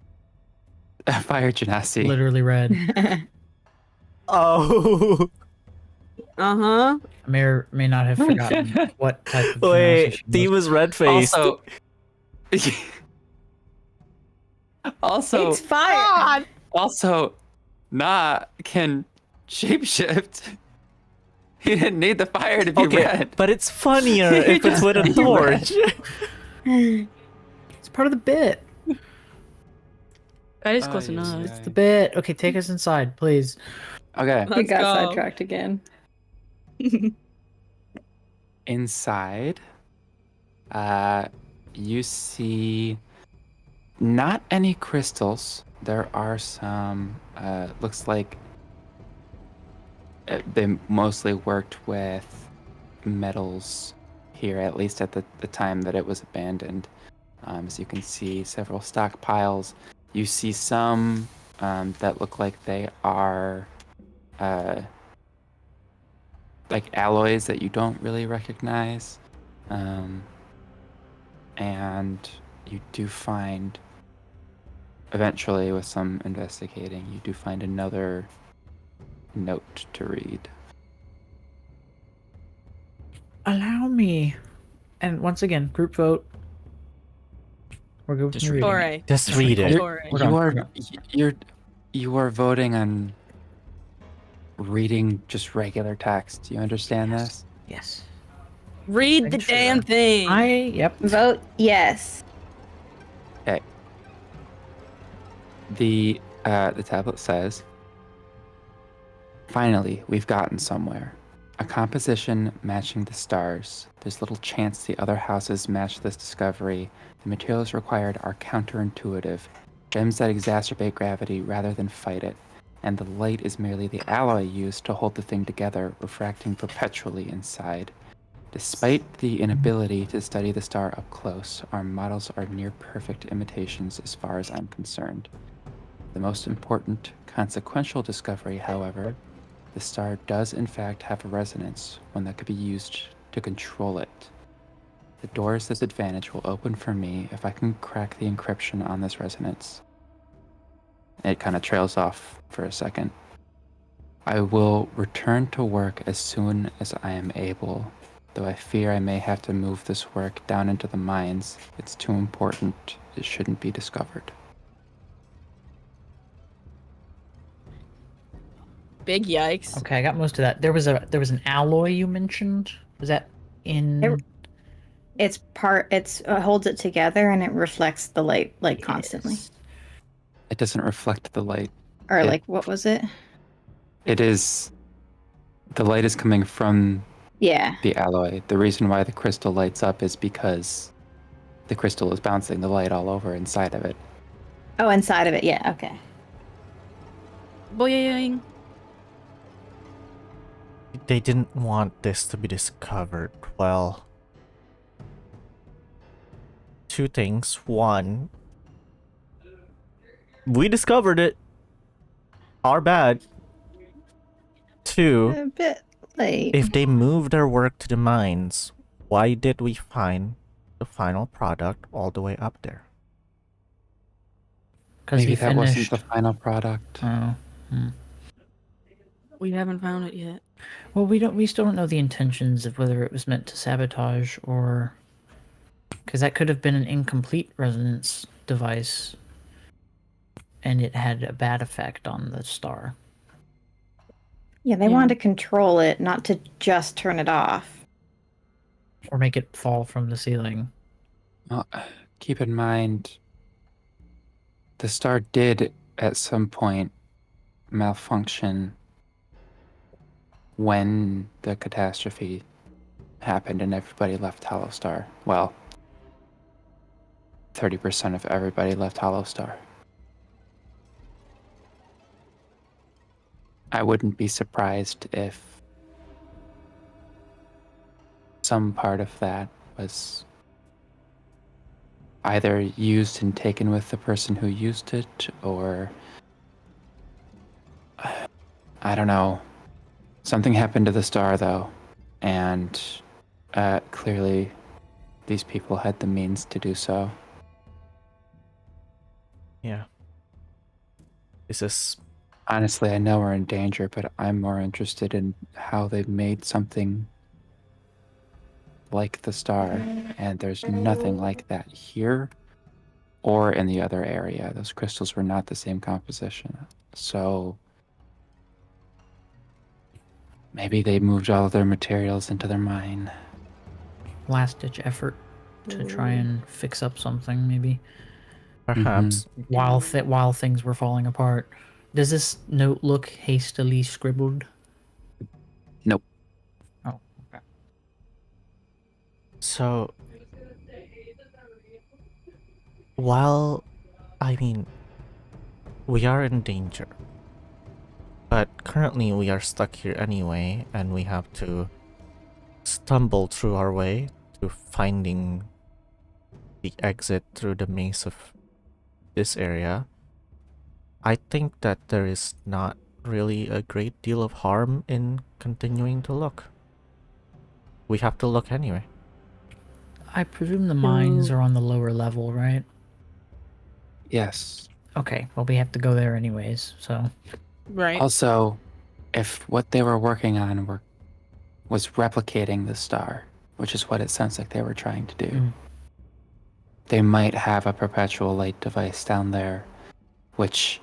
a fire genasi. Literally red. Oh, Uh-huh. I may or may not have forgotten what type of wait, genasi she T was. was red faced. Also, also, It's fire. also, can shapeshift. He didn't need the fire to be Okay, red. but it's funnier if it's with a Just torch. It's part of the bit. That is close Ay, enough. ay, It's the bit. Okay, take us inside, please. Okay, We Let's got go. sidetracked again. inside, you see not any crystals. There are some. Looks like they mostly worked with metals here, at least at the time that it was abandoned. As you can see, several stockpiles. You see some that look like they are like alloys that you don't really recognize. And you do find, eventually with some investigating, you do find another note to read. Allow me. And once again, group vote. We're good. Just with read reading. Alright. Just read it. Alright. We're done, we're You are voting on reading just regular text. Do you understand this? Yes. Read the Make sure. damn thing. Yep. Vote yes. Okay. The tablet says, "Finally, we've gotten somewhere. A composition matching the stars. There's little chance the other houses match this discovery. The materials required are counterintuitive, gems that exacerbate gravity rather than fight it. And the light is merely the alloy used to hold the thing together, refracting perpetually inside. Despite the inability to study the star up close, our models are near perfect imitations as far as I'm concerned. The most important, consequential discovery, however, the star does in fact have a resonance, one that could be used to control it. The door's disadvantage will open for me if I can crack the encryption on this resonance." It kind of trails off for a second. "I will return to work as soon as I am able, though I fear I may have to move this work down into the mines. It's too important. It shouldn't be discovered." Big yikes. Okay, I got most of that. There was an alloy you mentioned. Was that in? It's holds it together and it reflects the light like constantly. Yes. It doesn't reflect the light. Or It- like what was it? It is... The light is coming from Yeah. the alloy. The reason why the crystal lights up is because the crystal is bouncing the light all over inside of it. Oh, inside of it. Yeah. Okay. Boing. They didn't want this to be discovered. Well, two things. One, we discovered it. Our bad. Two, A bit late. if they moved their work to the mines, why did we find the final product all the way up there? Because Maybe he that finished. wasn't the final product. Oh. We haven't found it yet. Well, we still don't know the intentions of whether it was meant to sabotage or, because that could have been an incomplete resonance device, and it had a bad effect on the star. Yeah, they Yeah. wanted to control it, not to just turn it off. Or make it fall from the ceiling. Well, keep in mind, the star did at some point malfunction when the catastrophe happened and everybody left Hollow Star. Well, 30% of everybody left Hollow Star. I wouldn't be surprised if some part of that was either used and taken with the person who used it, or I don't know. Something happened to the star, though, and clearly these people had the means to do so. Yeah. This is Honestly, I know we're in danger, but I'm more interested in how they made something like the star, and there's nothing like that here or in the other area. Those crystals were not the same composition. So maybe they moved all of their materials into their mine. Last ditch effort to try and fix up something, maybe perhaps while things were falling apart. Does this note look hastily scribbled? Nope. Oh, okay. so. While, I mean, we are in danger, but currently we are stuck here anyway, and we have to stumble through our way to finding the exit through the maze of this area. I think that there is not really a great deal of harm in continuing to look. We have to look anyway. I presume the mines are on the lower level, right? Yes. Okay, well, we have to go there anyways, so... Right. Also, if what they were working on was replicating the star, which is what it sounds like they were trying to do, Mm. they might have a perpetual light device down there, which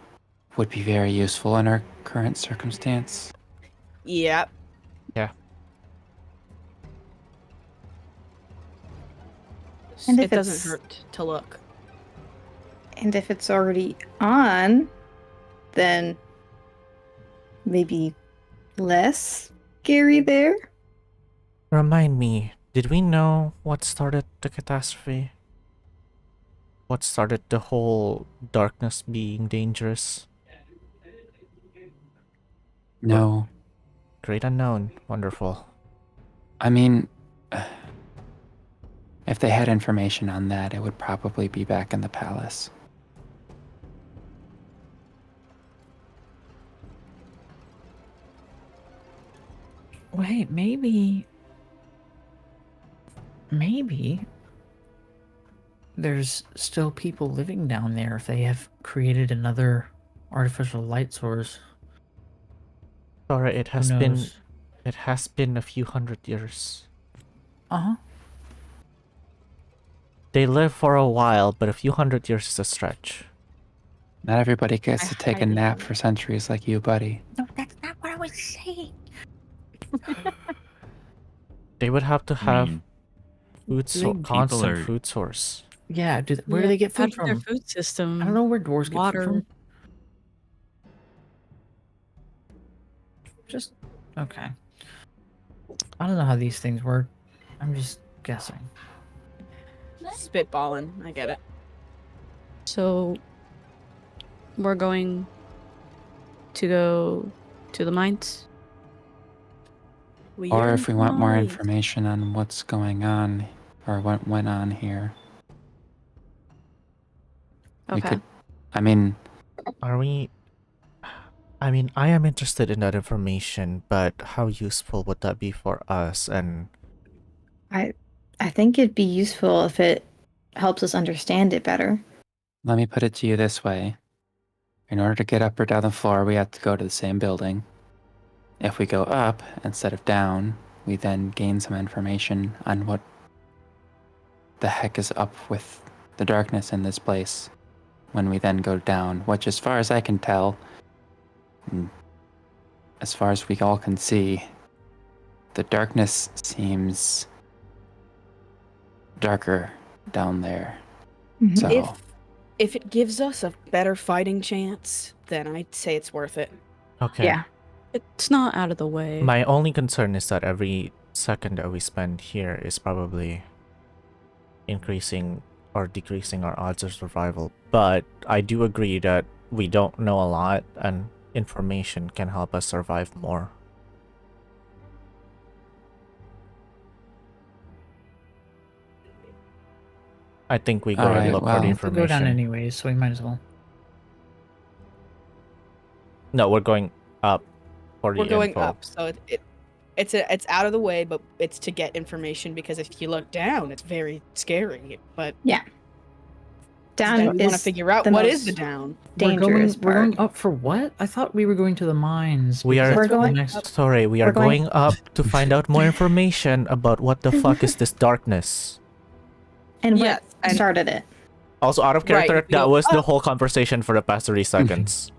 would be very useful in our current circumstance. Yep. Yeah. And if It doesn't it's- hurt to look. And if it's already on, then maybe less scary there? Remind me, did we know what started the catastrophe? What started the whole darkness being dangerous? No. Great unknown. Wonderful. I mean, if they had information on that, it would probably be back in the palace. Wait, maybe there's still people living down there if they have created another artificial light source. Tauré, it Who has been knows? a few hundred years. Uh-huh. They live for a while, but a few hundred years is a stretch. Not everybody gets I to take a highly nap doubt for centuries like you, buddy. No, that's not what I was saying. They would have to I have mean, food People constant are- food source. Yeah, where do Yeah, they get how food does their from? food system? I don't know where dwarves get Water. food from. Just okay. I don't know how these things work. I'm just guessing. Spitballing. I get it. So we're going to go to the mines. Or if we want more Nice. information on what's going on or what went on here, we Okay. could. I mean, Are we... I mean, I am interested in that information, but how useful would that be for us? And I think it'd be useful if it helps us understand it better. let me put it to you this way. In order to get up or down the floor, we have to go to the same building. If we go up instead of down, we then gain some information on what the heck is up with the darkness in this place when we then go down, which, as far as I can tell, and as far as we all can see, the darkness seems darker down there. Mhm. So, If it gives us a better fighting chance, then I'd say it's worth it. okay. Yeah. It's not out of the way. My only concern is that every second that we spend here is probably increasing or decreasing our odds of survival. But I do agree that we don't know a lot, and information can help us survive more. I think we go and Alright, look well, for the We have to go down information. anyways, so we might as well. No, we're going up for the We're going info. up, so it's out of the way, but it's to get information because if you look down, it's very scary. But Down then we want to is figure out the what is most the down. dangerous We're going part. up for what? I thought we were going to the mines. We because are- that's We're what the going next- Sorry, we are We're going- going up to find out more information about what the fuck is this darkness. And what Yes, and- started it. Also, out of character, Right, we that go was the up. whole conversation for the past 30 seconds.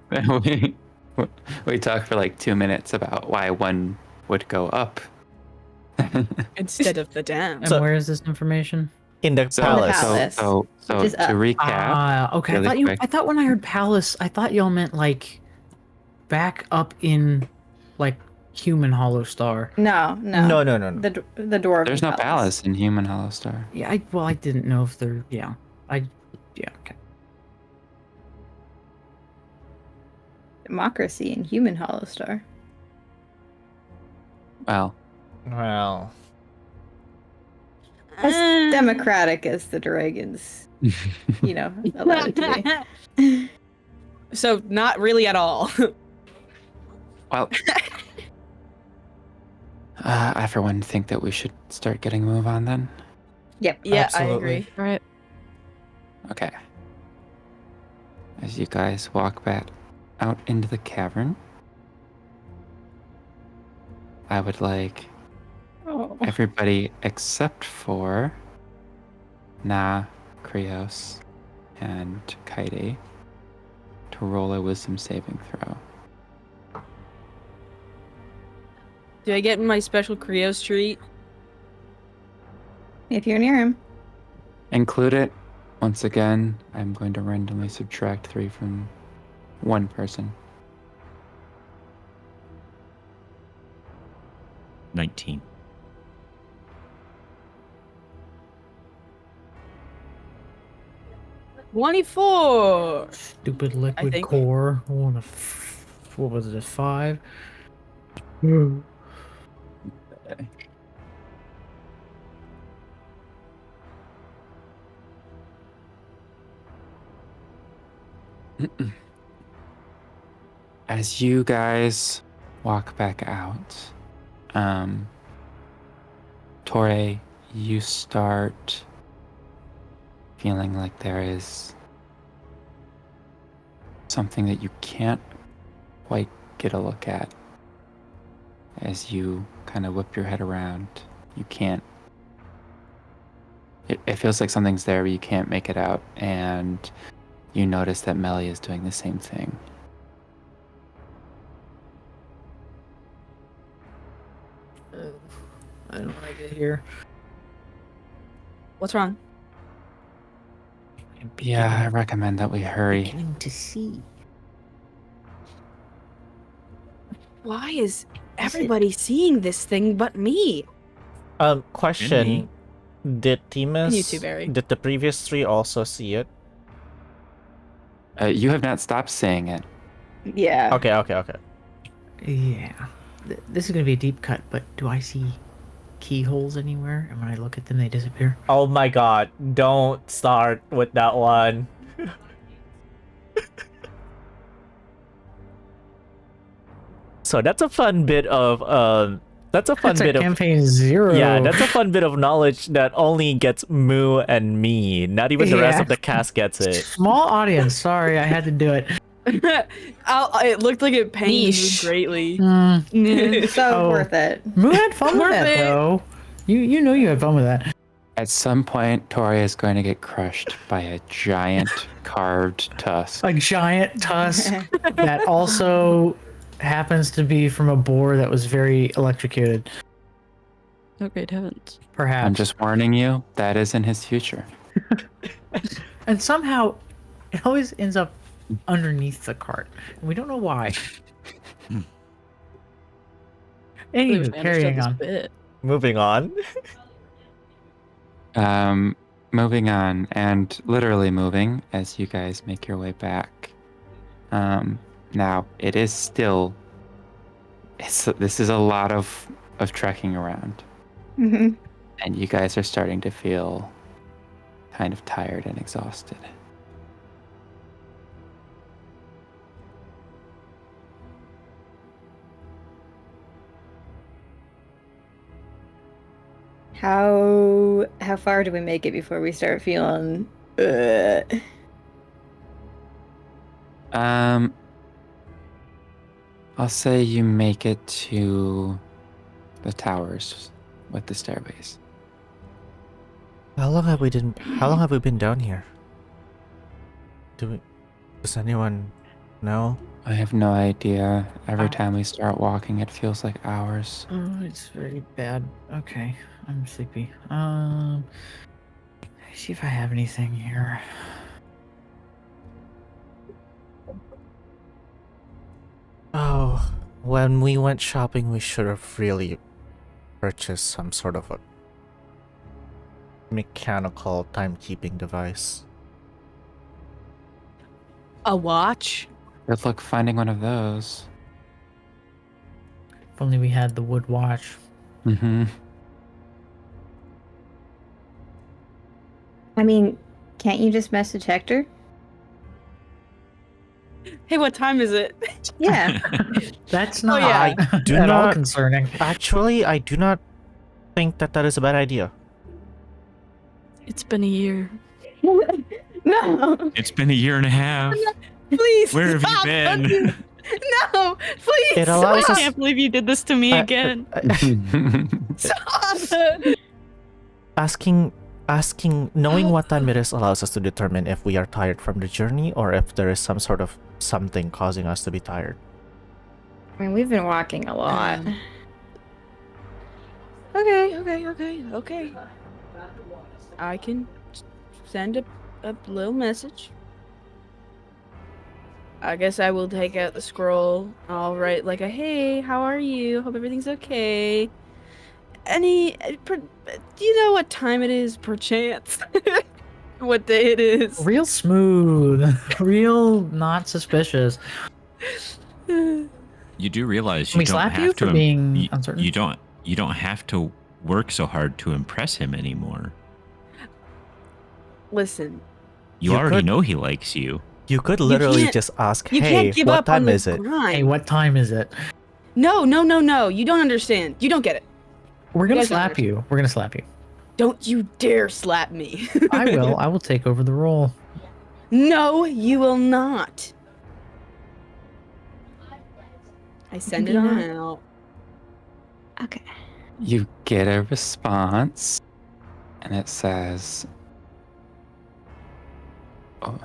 we talked for like 2 minutes about why one would go up. Instead of the down. And So- where is this information? In the So, palace. palace. so Which is to up. recap, Okay. really quick. I thought when I heard palace, I thought y'all meant like back up in like human Hollow Star. No. No. The dwarven there's no palace in Human Hollow Star. Yeah. I didn't know if there. Yeah. Okay. Democracy in human Hollow Star. Well, Well, As democratic as the dragons, allowed it to be. So not really at all. well. I for one think that we should start getting a move on then. Yep. Yeah, Absolutely. I agree. All right. Okay. As you guys walk back out into the cavern, I would like Oh. everybody except for Krios, and Kaede to roll a wisdom saving throw. Do I get my special Krios treat? If you're near him. Include it. Once again, I'm going to randomly subtract 3 from one person. 19. $24. Stupid liquid think. core. What was it? 5. As you guys walk back out, Tauré, you start feeling like there is something that you can't quite get a look at. As you kind of whip your head around, you can't. It feels like something's there, but you can't make it out, and you notice that Melly is doing the same thing. I don't like it here. What's wrong? Yeah, I recommend that we hurry. Beginning to see. Why is everybody seeing this thing but me? Question. Did Themis, You too, Barry. did the previous 3 also see it? You have not stopped saying it. Yeah. Okay. Yeah. This is going to be a deep cut, but do I see keyholes anywhere? And when I look at them, they disappear? Oh my god, don't start with that one. So that's a fun bit of campaign 0. yeah, that's a fun bit of knowledge that only gets Moo and me. Not even the rest Yeah. of the cast gets it. Small audience. Sorry, I had to do it. It looked like it pained me Niche. greatly. So Oh. worth it. Moo had fun with Worth that, it. though. You know you had fun with that. At some point, Tauré is going to get crushed by a giant carved tusk. A giant tusk that also happens to be from a boar that was very electrocuted. Oh, great heavens. Perhaps. I'm just warning you, that is in his future. And somehow, it always ends up underneath the cart. And we don't know why. Anyway, carrying on. Moving on. Moving on, and literally moving as you guys make your way back. Now, it is still... this is a lot of trekking around. Mhm. And you guys are starting to feel kind of tired and exhausted. How far do we make it before we start feeling? I'll say you make it to the towers with the stairways. How long have we been down here? Does anyone know? I have no idea. Every time we start walking, it feels like hours. Oh, it's very bad. Okay, I'm sleepy. See if I have anything here. Oh, when we went shopping, we should have really purchased some sort of a mechanical timekeeping device. A watch? Good luck finding one of those. If only we had the wood watch. Mm-hmm. I mean, can't you just message Hector? Hey, what time is it? Yeah. That's not yeah. I do at all not- concerning. Actually, I do not think that is a bad idea. It's been a year. No. It's been a year and a half. Please. Where have you stop. been? No, please. It allows I us- can't believe you did this to me again. Stop. Asking, knowing what time it is allows us to determine if we are tired from the journey or if there is some sort of something causing us to be tired. I mean, we've been walking a lot. Okay. I can send a little message. I guess I will take out the scroll. I'll write like a, hey, how are you? Hope everything's okay. Do you know what time it is, perchance? What day it is? Real smooth. Real not suspicious. You do realize Can you we don't slap have you to for being uncertain? You don't have to work so hard to impress him anymore. Listen, You You already could- know he likes you. You could literally can't- just ask, you hey, can't give what up on time the is it? grind. Hey, what time is it? No. You don't understand. You don't get it. We're gonna guys don't slap you. We're gonna slap you. Don't you dare slap me. I will. I will take over the role. No, you will not. I send it Maybe on not. out. Okay. You get a response, and it says, oh,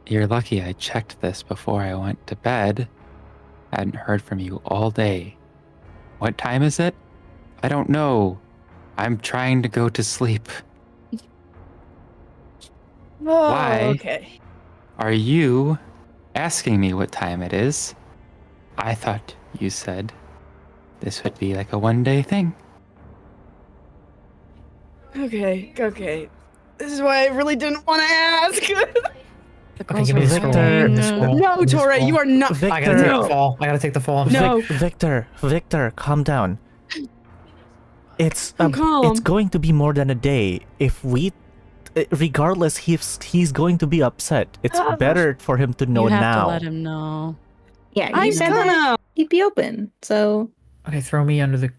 "You're lucky I checked this before I went to bed. I hadn't heard from you all day. What time is it? I don't know. I'm trying to go to sleep. Oh, Why? okay. Are you asking me what time it is? I thought you said this would be like a one-day thing." Okay. This is why I really didn't want to ask. Okay, give me the scroll. Victor. Give me the scroll. No, Give me the Tauré, scroll. you are not. I gotta take Victor. the fall. I gotta take the fall. I'm No. Victor, calm down. It's I'm calm. it's going to be more than a day. If we, regardless, he's going to be upset. It's better for him to know you have now. to let him know. Yeah, I'm you said that gonna. he'd be open, so Okay, throw me under the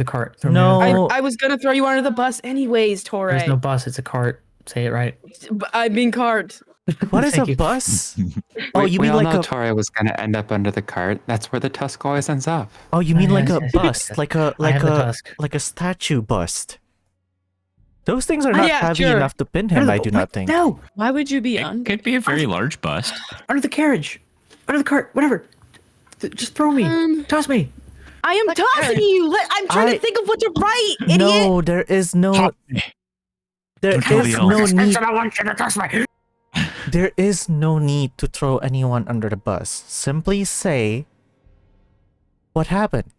cart. Throw me No. under the cart. I was gonna throw you under the bus anyways, Tauré. There's no bus. It's a cart. Say it right. I'm being cart. What is Thank a you. bus? Oh, We- you we mean all like know a? Tauré was going to end up under the cart. That's where the tusk always ends up. Oh, you mean like Yes, a yes, bust, yes. like a I have the like a tusk. like a statue bust. Those things are not Yeah, heavy sure. enough to pin him. I do not think. No, Why would you be It could be a very large bust. under the carriage, under the cart, whatever. Just throw me. Toss me. I am tossing you. I'm trying to think of what to write, idiot. No, there is no. There Control is the no elves. need. I want you to toss me. There is no need to throw anyone under the bus. Simply say what happened.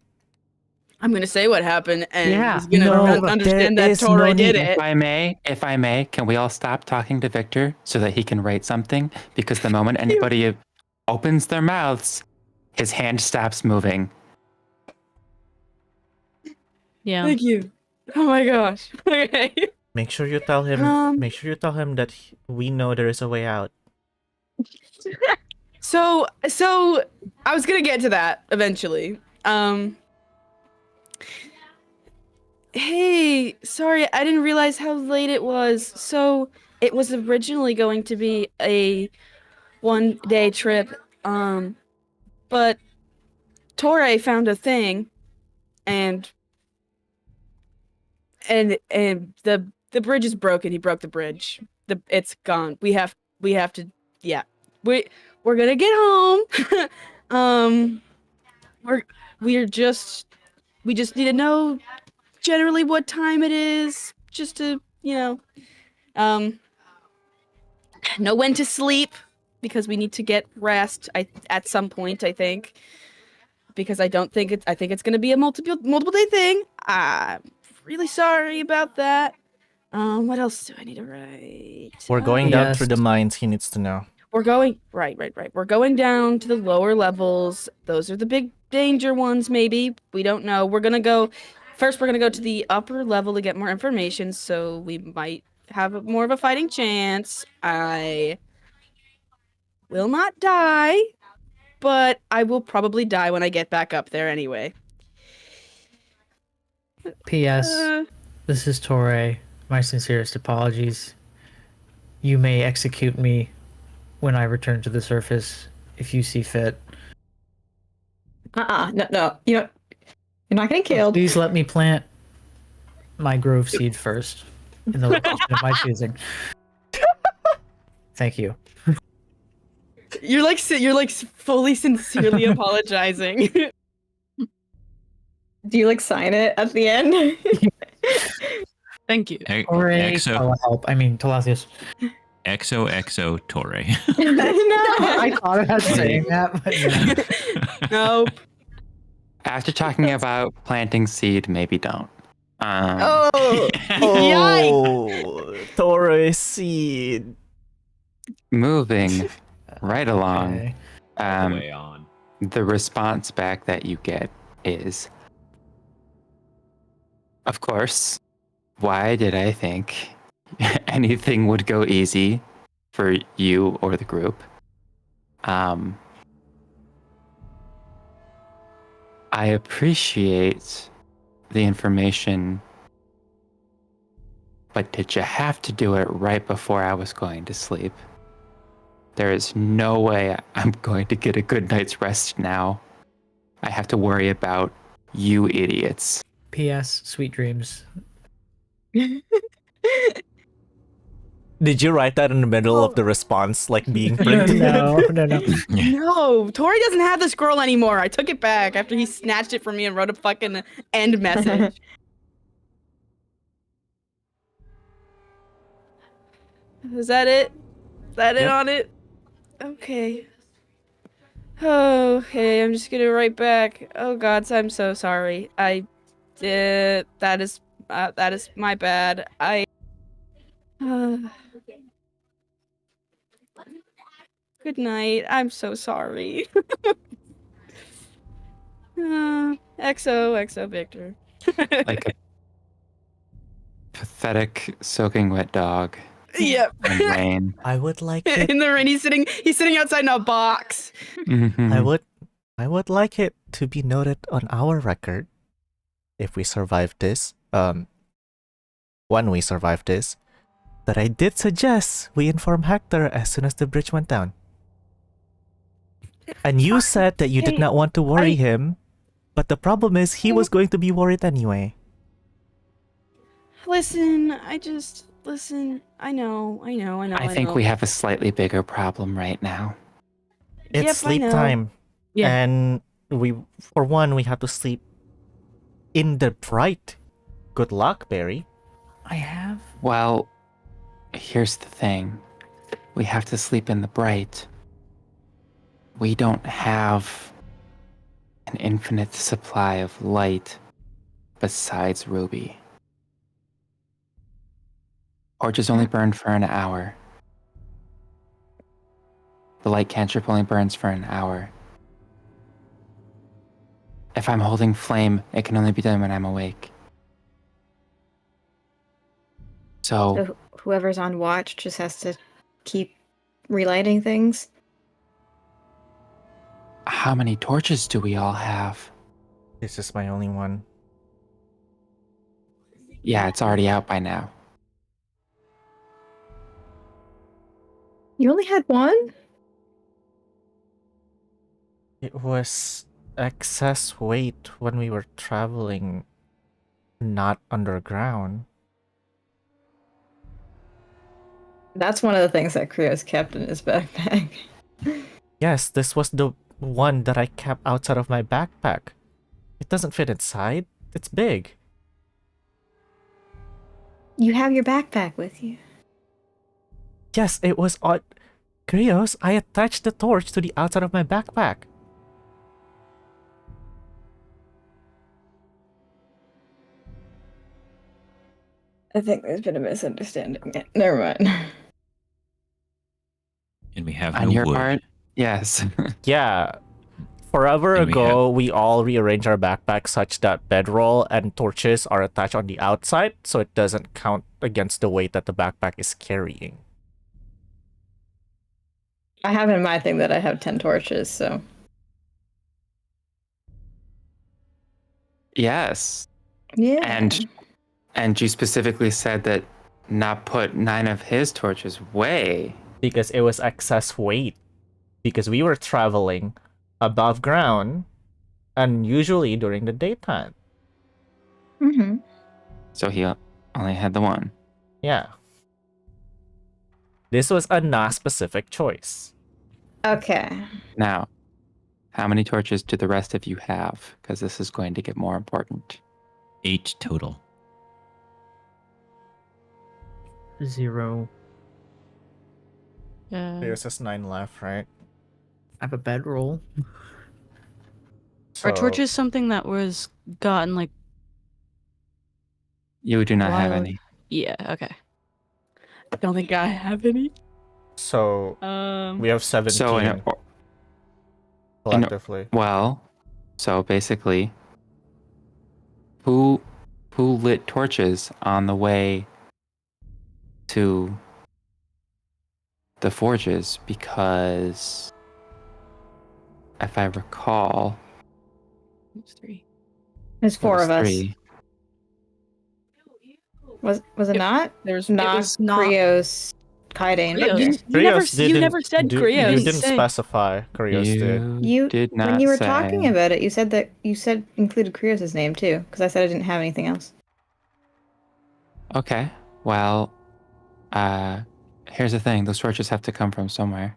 I'm gonna say what happened, and Yeah, he's gonna no, understand there that is no Tauré did need. it. If I may, can we all stop talking to Victor so that he can write something? Because the moment anybody opens their mouths, his hand stops moving. Yeah. Thank you. Oh my gosh. Okay. Make sure you tell him. Make sure you tell him that we know there is a way out. So I was gonna get to that eventually. Hey, sorry, I didn't realize how late it was. So it was originally going to be a one-day trip, but Tauré found a thing, and the bridge is broken. He broke the bridge. It's gone. We have to. Yeah, we're gonna get home. We just need to know generally what time it is, just to know when to sleep, because we need to get rest. At some point, I think, because I think it's gonna be a multiple day thing. I'm really sorry about that. What else do I need to write? We're going down Yes. through the mines. He needs to know. We're going right. We're going down to the lower levels. Those are the big danger ones. Maybe we don't know. We're gonna go to the upper level to get more information, so we might have more of a fighting chance. I will not die, but I will probably die when I get back up there anyway. P.S. Uh, This is Tauré. My sincerest apologies. You may execute me when I return to the surface if you see fit. No. You're not getting killed. Please let me plant my grove seed first in the location of my choosing. Thank you. you're like fully sincerely apologizing. Do you like sign it at the end? Thank you. Tauré, Exo telehelp. I mean, Telasius. XOXO Tauré. I thought about saying that, but no. Nope. After talking about planting seed, maybe don't. Oh, yikes! Oh, Tauré seed. Moving right along. Okay. All the way on. The response back that you get is, of course, why did I think anything would go easy for you or the group? I appreciate the information, but did you have to do it right before I was going to sleep? There is no way I'm going to get a good night's rest now. I have to worry about you idiots. P.S. Sweet dreams. Did you write that in the middle of the response, like being printed? No. No, Tori doesn't have the scroll anymore. I took it back after he snatched it from me and wrote a fucking end message. Is that it? Is that it Yep. on it? Okay. Oh, okay, I'm just gonna write back. Oh gods, I'm so sorry. I did. That is my bad. Good night. I'm so sorry. XO Victor. Like a pathetic, soaking wet dog Yep. in rain. I would like it. In the rain, he's sitting outside in a box. Mhm. I would like it to be noted on our record, if we survive this, when we survive this, that I did suggest we inform Hector as soon as the bridge went down. And you said that you did not want to worry him, but the problem is he was going to be worried anyway. Listen, I know. I think we have a slightly bigger problem right now. It's Yep, I sleep know. time. Yeah. And we have to sleep in the bright. Good luck, Barry. I have. Well, here's the thing. We have to sleep in the bright. We don't have an infinite supply of light besides Ruby. Torches only burn for an hour. The light cantrip only burns for an hour. If I'm holding flame, it can only be done when I'm awake. So, Whoever's on watch just has to keep relighting things. how many torches do we all have? This is my only one. Yeah, it's already out by now. You only had one? It was excess weight when we were traveling, not underground. That's one of the things that Krios kept in his backpack. Yes, this was the one that I kept outside of my backpack. It doesn't fit inside. It's big. You have your backpack with you. Yes, it was on... Krios, I attached the torch to the outside of my backpack. I think there's been a misunderstanding. Never mind. And we have On no your wood. part, yes. Yeah. Forever And we ago, we all rearranged our backpacks such that bedroll and torches are attached on the outside, so it doesn't count against the weight that the backpack is carrying. I have in my thing that I have 10 torches, so. Yes. Yeah. And you specifically said that not put 9 of his torches way. Because it was excess weight. Because we were traveling above ground, and usually during the daytime. Mm-hmm. So he only had the one. Yeah. This was a not specific choice. Okay. Now, How many torches do the rest of you have? Because this is going to get more important. 8 total. 0. There's just 9 left, right? I have a bedroll. Are So, torches something that was gotten like You do not have wild? any. Yeah, okay. I don't think I have any. So we have 17 So, collectively. so basically, who lit torches on the way to the forges? Because if I recall, It's 3. There's it 4 was of us. 3. Was it not? There's Not it was not Krios, Kaede, and Krios. Victor. You never said You Krios. didn't specify. Krios did. You did not when you were say. talking about it, you said included Krios' name too, because I said I didn't have anything else. Okay, well, here's the thing. Those torches have to come from somewhere.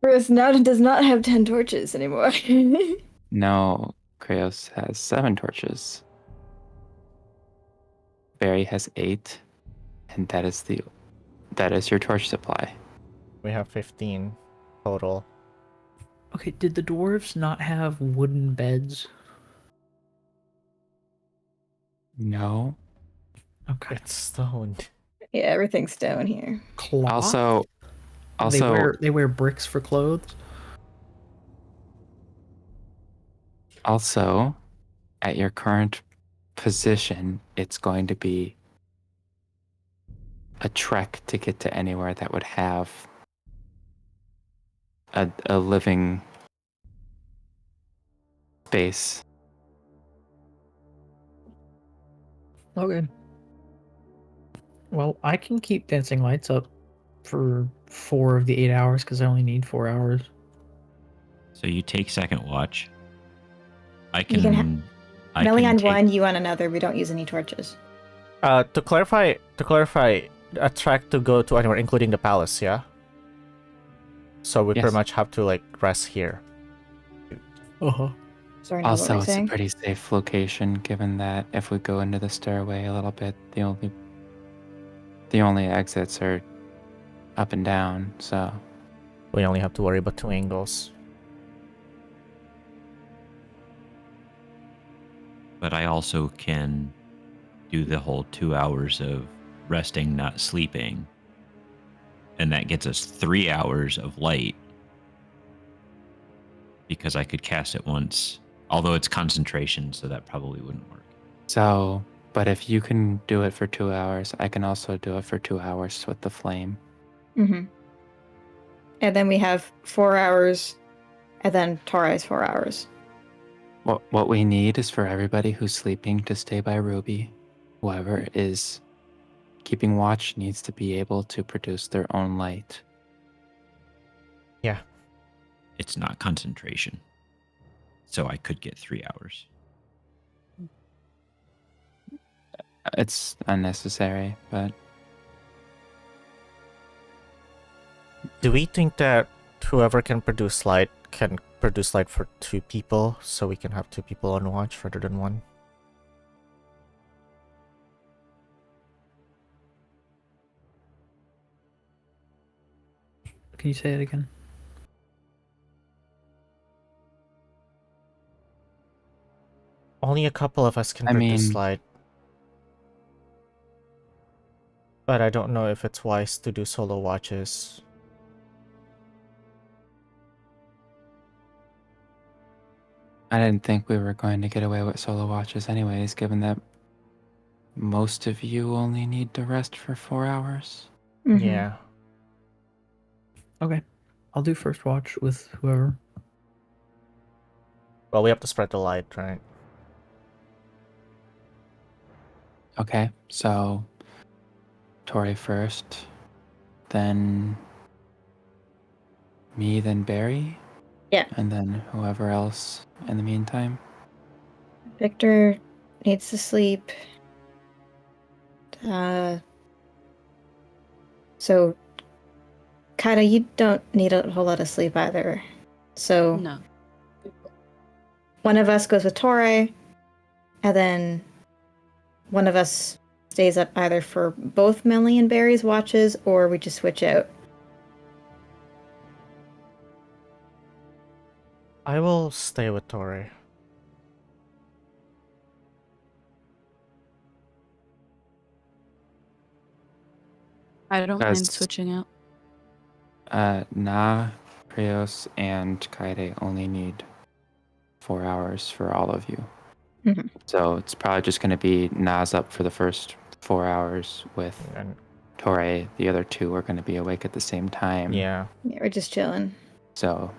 Krios now does not have 10 torches anymore. No, Krios has 7 torches. Barry has 8, and that is your torch supply. We have 15 total. Okay, did the dwarves not have wooden beds? No. Okay. It's stone. Yeah, everything's stone here. Cloth? Also, they wear bricks for clothes. Also, at your current position, it's going to be a trek to get to anywhere that would have a living space. Okay. Well, I can keep dancing lights up for 4 of the 8 hours because I only need 4 hours. So you take second watch. I You can. can I Melly can on take, one, you on another. We don't use any torches. To clarify, a track to go to anywhere, including the palace, yeah? So we Yes. pretty much have to, like, rest here. Uh-huh. Sorry, no, what Also, were you it's a saying? pretty safe location, given that if we go into the stairway a little bit, the only exits are up and down. So We only have to worry about 2 angles. but I also can do the whole 2 hours of resting, not sleeping, and that gets us 3 hours of light because I could cast it once. Although it's concentration, so that probably wouldn't work. but if you can do it for 2 hours, I can also do it for 2 hours with the flame. Mm-hmm. And then we have 4 hours, and then Tauré's 4 hours. What we need is for everybody who's sleeping to stay by Ruby. Whoever is keeping watch needs to be able to produce their own light. Yeah. It's not concentration, so I could get 3 hours. It's unnecessary, but Do we think that whoever can produce light can produce light for 2 people, so we can have 2 people on watch rather than 1? Can you say it again? Only a couple of us can I produce mean- light. But I don't know if it's wise to do solo watches. I didn't think we were going to get away with solo watches anyways, given that most of you only need to rest for 4 hours. Mhm. Yeah. Okay. I'll do first watch with whoever. Well, we have to spread the light, right? Okay, so Tauré first, then me, then Barry. Yeah. And then whoever else in the meantime. Victor needs to sleep. So, Kaede, you don't need a whole lot of sleep either. So No. one of us goes with Tauré, and then one of us stays up either for both Melly and Barry's watches, or we just switch out. I will stay with Tauré. I don't Guys, mind switching out. Krios, and Kaede only need 4 hours for all of you. Mhm. So it's probably just going to be Na's up for the first 4 hours with And Tauré. The other 2 are going to be awake at the same time. yeah. Yeah, we're just chilling. So,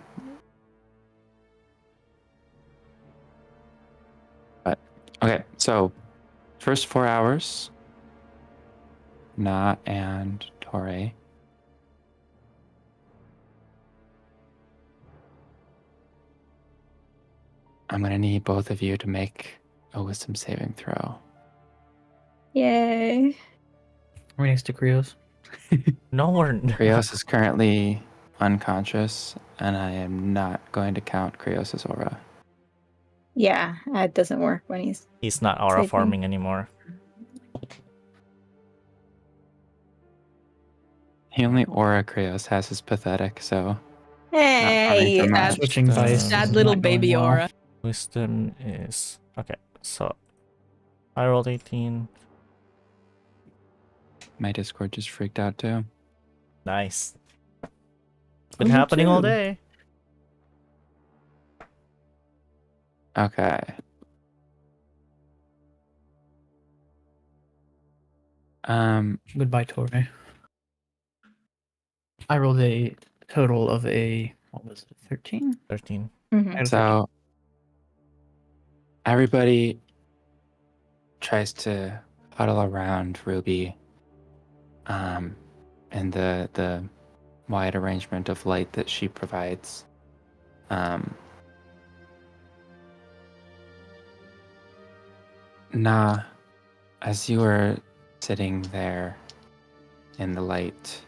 but okay. So, first 4 hours, Na and Tauré. I'm gonna need both of you to make a wisdom saving throw. Yay. Are we next to Krios? No, we're Krios is currently unconscious, and I am not going to count Krios' aura. Yeah, it doesn't work when he's... He's not aura Sleeping. forming anymore. The only aura Krios has is pathetic, so Hey! from Sad, Switching dice. sad is little not going baby well. aura. Wisdom is okay. So I rolled 18. my Discord just freaked out too. Nice. It's been Me happening all too. day. Okay. Goodbye, Tauré. I rolled a total of what was it, 13? 13. Mhm. So everybody tries to huddle around Ruby, and the wide arrangement of light that she provides. Nah, as you were sitting there in the light,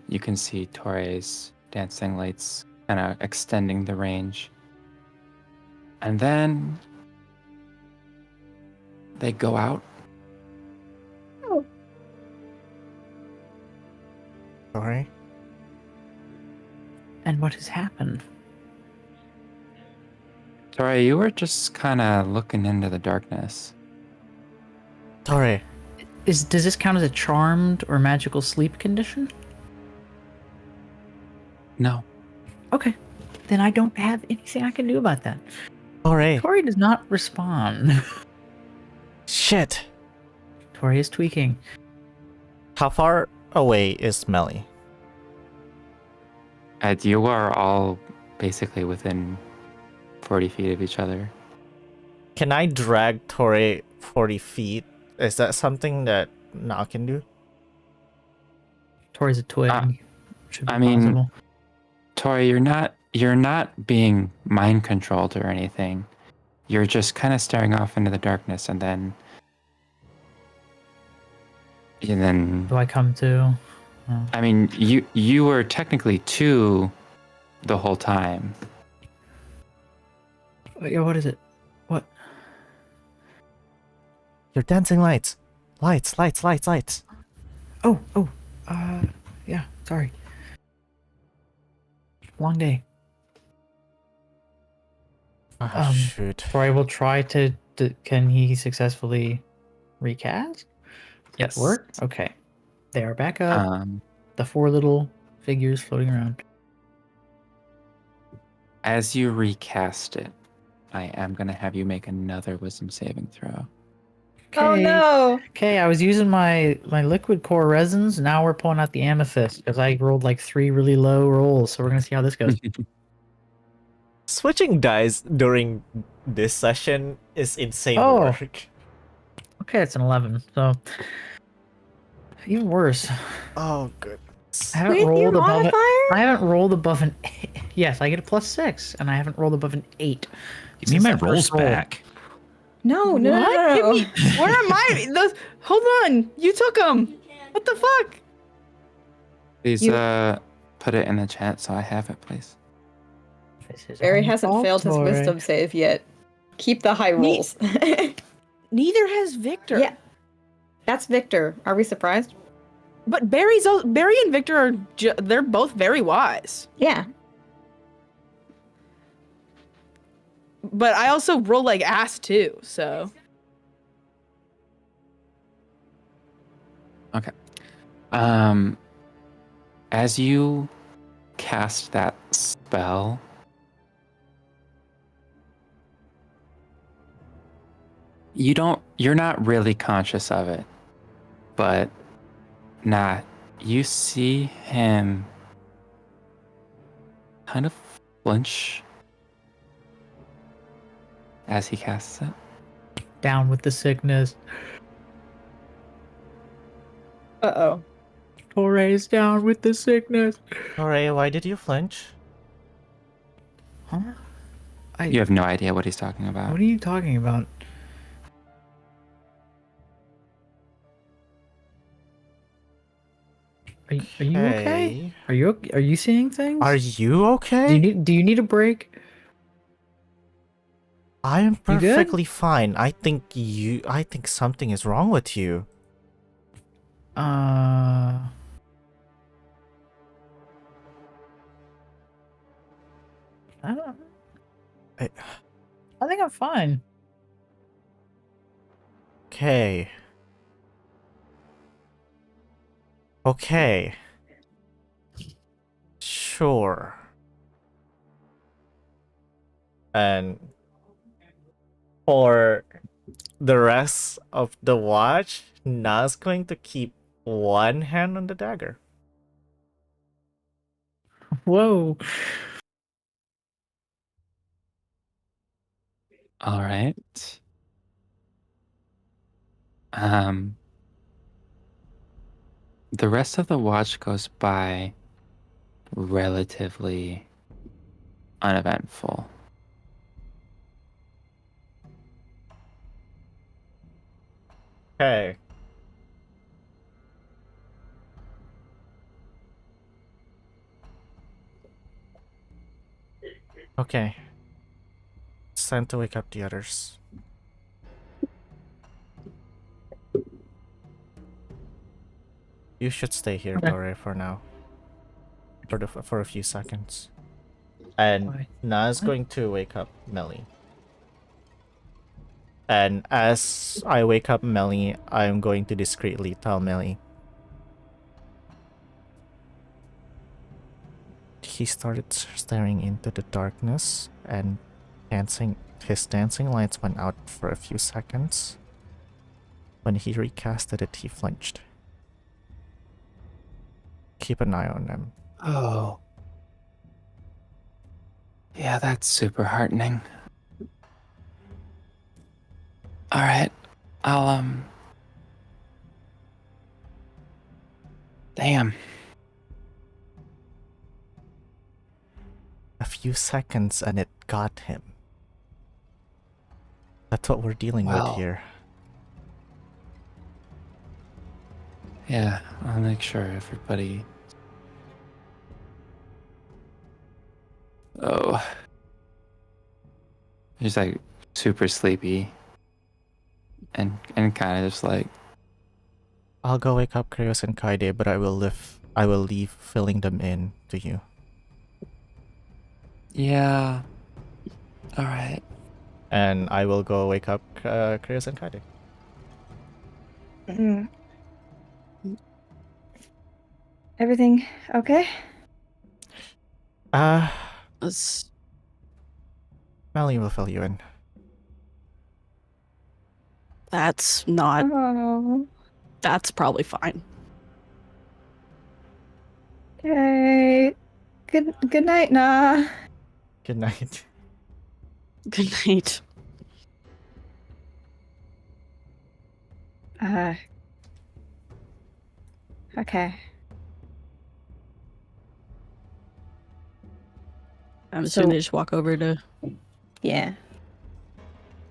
you can see Tauré's dancing lights kind of extending the range. And then they go out. Sorry. And what has happened? Tauré, you were just kind of looking into the darkness. Tauré. Does this count as a charmed or magical sleep condition? No. Okay. Then I don't have anything I can do about that. Tauré. Tauré does not respond. Shit. Tauré is tweaking. How far away is Melly? You are all basically within 40 feet of each other. Can I drag Tauré 40 feet? Is that something that Na can do? Tauré's a twig. Should be I mean, possible. Tauré, you're not being mind controlled or anything. You're just kind of staring off into the darkness, and then Do I come to? Oh. I mean, you were technically 2 the whole time. Yeah, what is it? What? Your dancing lights. Lights. Oh, yeah, sorry. Long day. Oh, shoot. Tauré will try to can he successfully recast? Yes. Work? Okay. They are back up. The 4 little figures floating around. As you recast it, I am going to have you make another wisdom saving throw. Oh no! Okay, I was using my liquid core resins. Now we're pulling out the amethyst because I rolled like 3 really low rolls. So we're gonna see how this goes. Switching dice during this session is insane Oh. work. Okay, it's an 11. So even worse. Oh, good. I haven't Wait, your rolled above modifier? it. I haven't rolled above an 8. Yes, I get a +6, and I haven't rolled above an 8. Give me Since my that rolls first roll. back. No, no, What? no, Give no. me- Where are my? Those, hold on, you took them. What the fuck? Please You- put it in the chat so I have it, please. This is Barry our hasn't fault, failed his Tauré. wisdom save yet. Keep the high Me- rolls. Neither has Victor. Yeah. That's Victor. Are we surprised? But Barry and Victor are they're both very wise. Yeah. But I also roll like ass too, so. Okay. As you cast that spell, you're not really conscious of it, but you see him kind of flinch as he casts it. Down with the sickness. Uh-oh. Tauré's down with the sickness. Tauré, why did you flinch? Huh? You have no idea what he's talking about. What are you talking about? Are you okay? Are you seeing things? Are you okay? Do you need a break? I am You good? perfectly fine. I think something is wrong with you. I don't. I- I think I'm fine. Okay. Okay. Sure. And for the rest of the watch, Na's going to keep one hand on the dagger. Whoa. All right. The rest of the watch goes by relatively uneventful. Okay. Okay. It's time to wake up the others. You should stay here, Okay. Tauré, for now. For a few seconds. And Why? Na's What? going to wake up Melly. And as I wake up Melly, I'm going to discreetly tell Melly. He started staring into the darkness and his dancing lights went out for a few seconds. When he recasted it, he flinched. Keep an eye on him. Oh. Yeah, that's super heartening. All right. I'll, Damn. A few seconds and it got him. That's what we're dealing with Wow. here. Yeah, I'll make sure everybody... Oh. He's like super sleepy. And kind of just like... I'll go wake up Krios and Kaede, but I will leave filling them in to you. Yeah. All right. And I will go wake up Krios and Kaede. Mm. Everything okay? Let's- Melly will fill you in. That's not. Oh. That's probably fine. Okay. Good night, Nah. Good night. Good night. Okay. I'm So- assuming they just walk over to Yeah.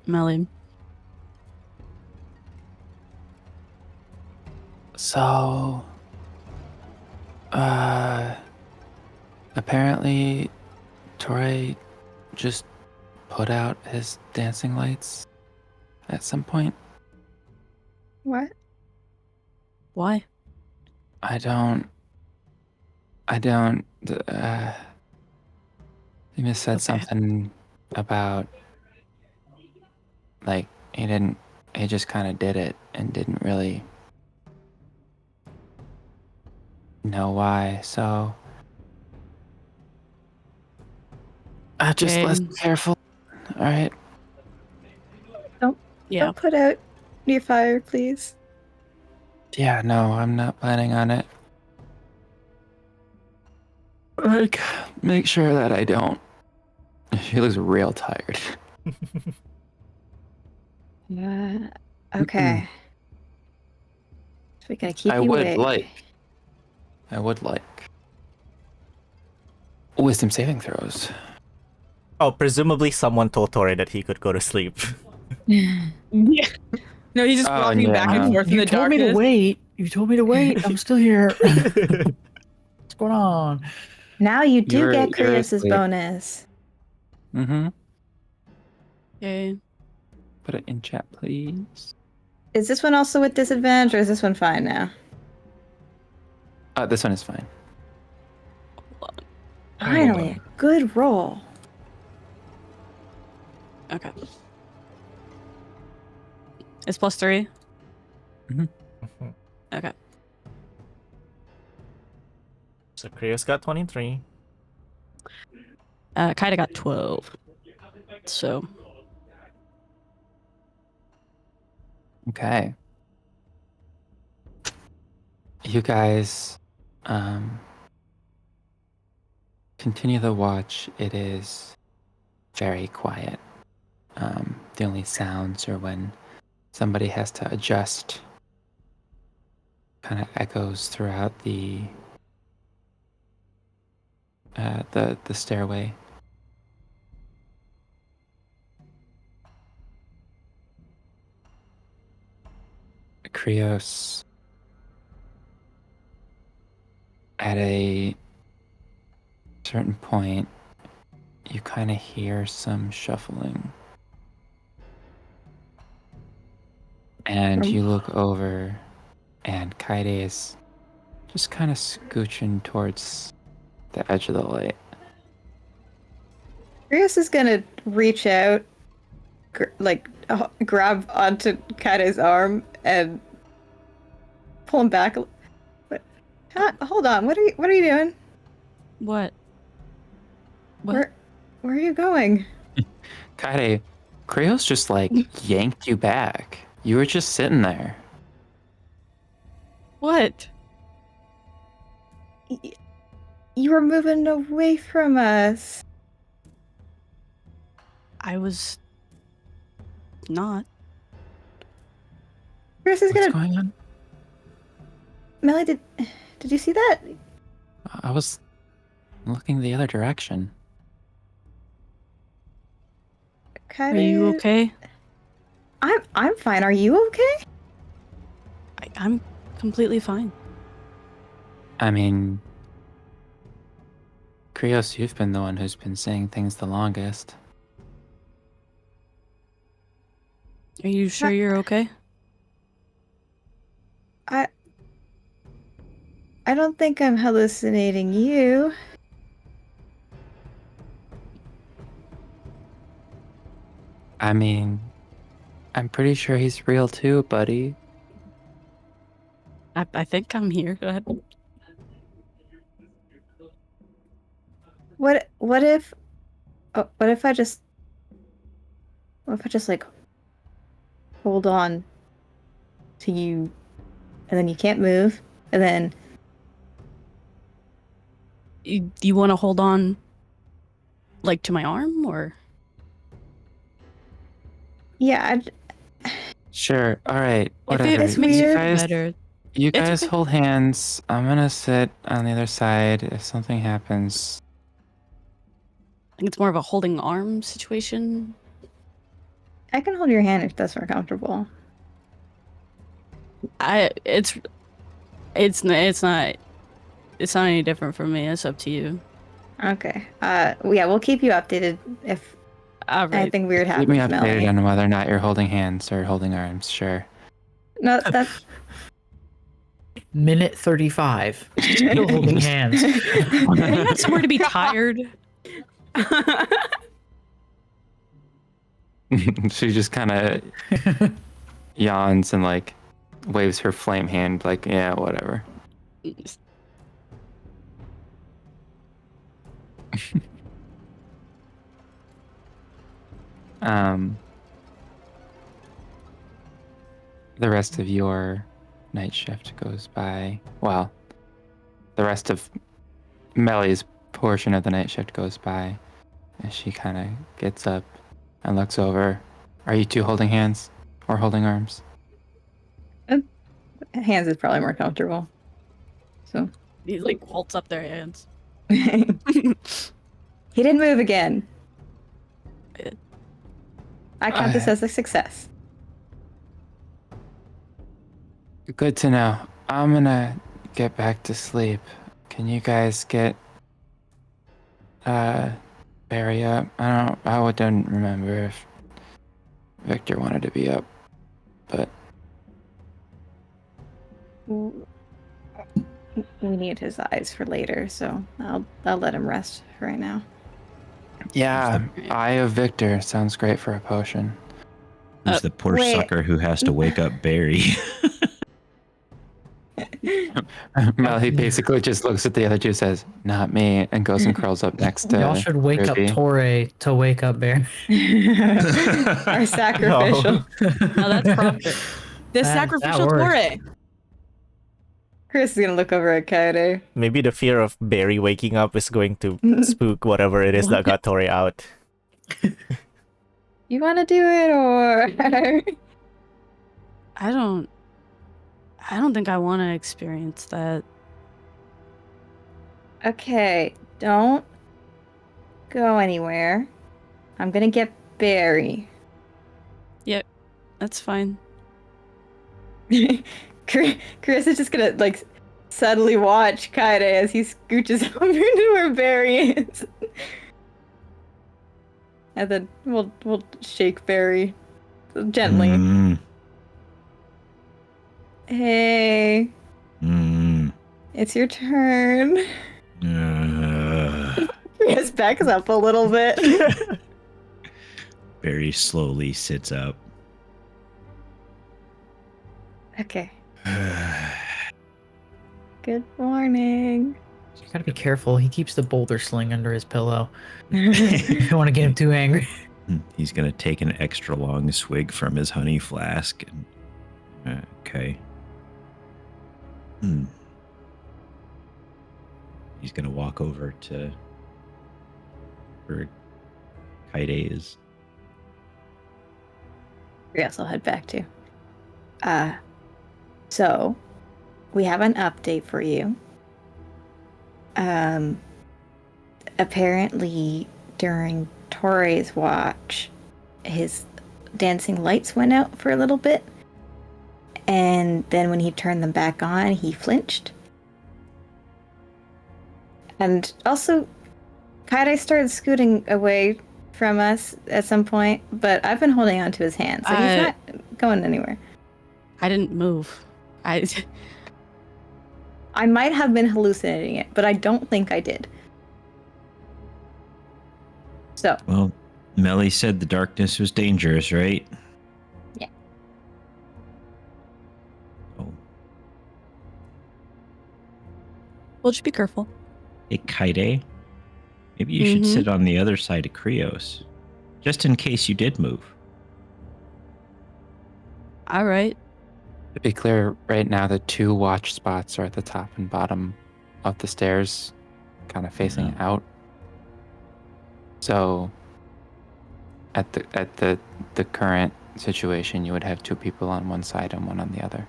Melly. So... apparently, Tauré just put out his dancing lights at some point? What? Why? I don't. Themis said Okay. something about like he just kind of did it and didn't really know why. So just let's be careful. All right. Yeah. Don't put out your fire, please. Yeah, no, I'm not planning on it. Like, make sure that I don't. She looks real tired. Okay. So we gotta keep I you would awake. like wisdom saving throws. Oh, presumably someone told Tauré that he could go to sleep. Yeah. No, he's just Oh, walking back yeah. and forth in You the told me darkness. to wait. You told me to wait. I'm still here. What's going on? Now you do You're get Krios' asleep. bonus. Mm-hmm. Okay. Put it in chat, please. Is this one also with disadvantage, or is this one fine now? This one is fine. Finally, a good roll. Okay. It's +3. Okay. So Krios got 23. Kaede got 12. So Okay. You guys continue the watch. It is very quiet. The only sounds are when somebody has to adjust. Kind of echoes throughout the stairway. Krios, at a certain point, you kind of hear some shuffling. And you look over, and Kaede is just kind of scooching towards the edge of the light. Krios is gonna reach out, grab onto Kaede's arm and pull him back. But hold on, what are you doing? what? Where are you going? Kaede, Krios just like yanked you back. You were just sitting there. What? You were moving away from us. I was not. Krios is What's gonna. going on? Melly, did you see that? I was looking the other direction. Kaede, Are you okay? I'm fine. Are you okay? I'm completely fine. I mean, Krios, you've been the one who's been saying things the longest. Are you sure you're okay? I don't think I'm hallucinating you. I mean, I'm pretty sure he's real too, buddy. I think I'm here. Go ahead. What if I just like hold on to you and then you can't move and then You want to hold on, like, to my arm, or? yeah, Sure. All right. If Whatever. it makes you weird. feel better. You It's guys okay. hold hands. I'm gonna sit on the other side. If something happens, I think it's more of a holding arm situation. I can hold your hand if that's more comfortable. It's not any different for me. It's up to you. Okay. Yeah, we'll keep you updated if All right. anything weird Keep me happens, updated Melanie. on whether or not you're holding hands or holding arms. Sure. No, that's Minute 35. Still holding hands. I had somewhere to be tired. She just kind of yawns and like waves her flame hand, like, yeah, whatever. The rest of your night shift goes by. Well, the rest of Melly's portion of the night shift goes by as she kind of gets up and looks over. Are you two holding hands or holding arms? hands is probably more comfortable. So He like holds up their hands. he didn't move again. I count this as a success. Good to know. I'm gonna get back to sleep. Can you guys get Barry up? I don't remember if Victor wanted to be up, but We need his eyes for later, so I'll let him rest for right now. yeah, Eye of Victor sounds great for a potion. Who's the poor wait. sucker who has to wake up Barry? Melly basically just looks at the other two, says, "Not me," and goes and curls up next to. Y'all should wake up Ruby. Tauré to wake up Bear. Our sacrificial. Now that's profit. The That sacrificial works. Tauré. Chris is gonna look over at Kaede. Maybe the fear of Barry waking up is going to spook whatever it is that got Tauré out. You want to do it or? I don't think I want to experience that. Okay, don't go anywhere. I'm gonna get Barry. That's fine. Chris is just gonna like subtly watch Kaede as he scooches over to where Barry is, and then we'll shake Barry gently. Mm, Hey, mm, it's your turn. Chris backs up a little bit. Barry slowly sits up. Okay. Good morning. You gotta be careful. He keeps the boulder sling under his pillow. You don't want to get him too angry. He's gonna take an extra long swig from his honey flask. And, okay. He's gonna walk over to where Kaede is. Yes, I'll head back too. So we have an update for you. Apparently during Tauré's watch, his dancing lights went out for a little bit. And then when he turned them back on, he flinched. And also, Kaede started scooting away from us at some point, but I've been holding on to his hand, so he's not going anywhere. I didn't move. I might have been hallucinating it, but I don't think I did. So, Well, Melly said the darkness was dangerous, right? Yeah. Oh. Well, just be careful. Hey, Kaede, maybe you should sit on the other side of Krios, just in case you did move. All right. To be clear, right now the two watch spots are at the top and bottom of the stairs, kind of facing out. So, at the current situation, you would have two people on one side and one on the other.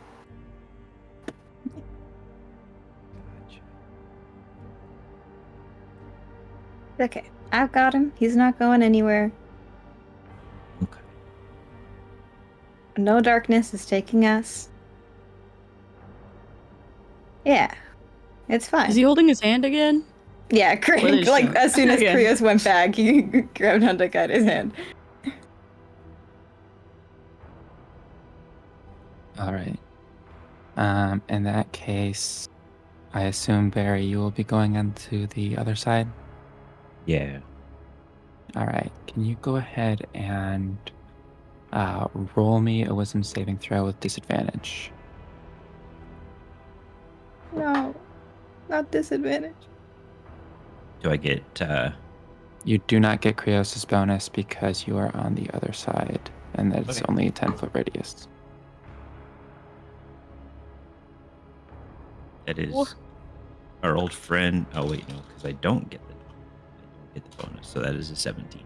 okay. I've got him. He's not going anywhere. Okay. No darkness is taking us. Yeah. It's fine. Is he holding his hand again? Yeah, What Craig, is like, shown? as soon as Okay. Krios went back, he grabbed onto Kaede's hand. All right. In that case, I assume, Barry, you will be going onto the other side? Yeah. All right. Can you go ahead and roll me a wisdom saving throw with disadvantage? No, not disadvantage. Do I get You do not get Krios' bonus because you are on the other side, and that it's Okay. only a 10-foot radius. that is our old friend? Oh wait, no, because I don't get the bonus. So that is a 17.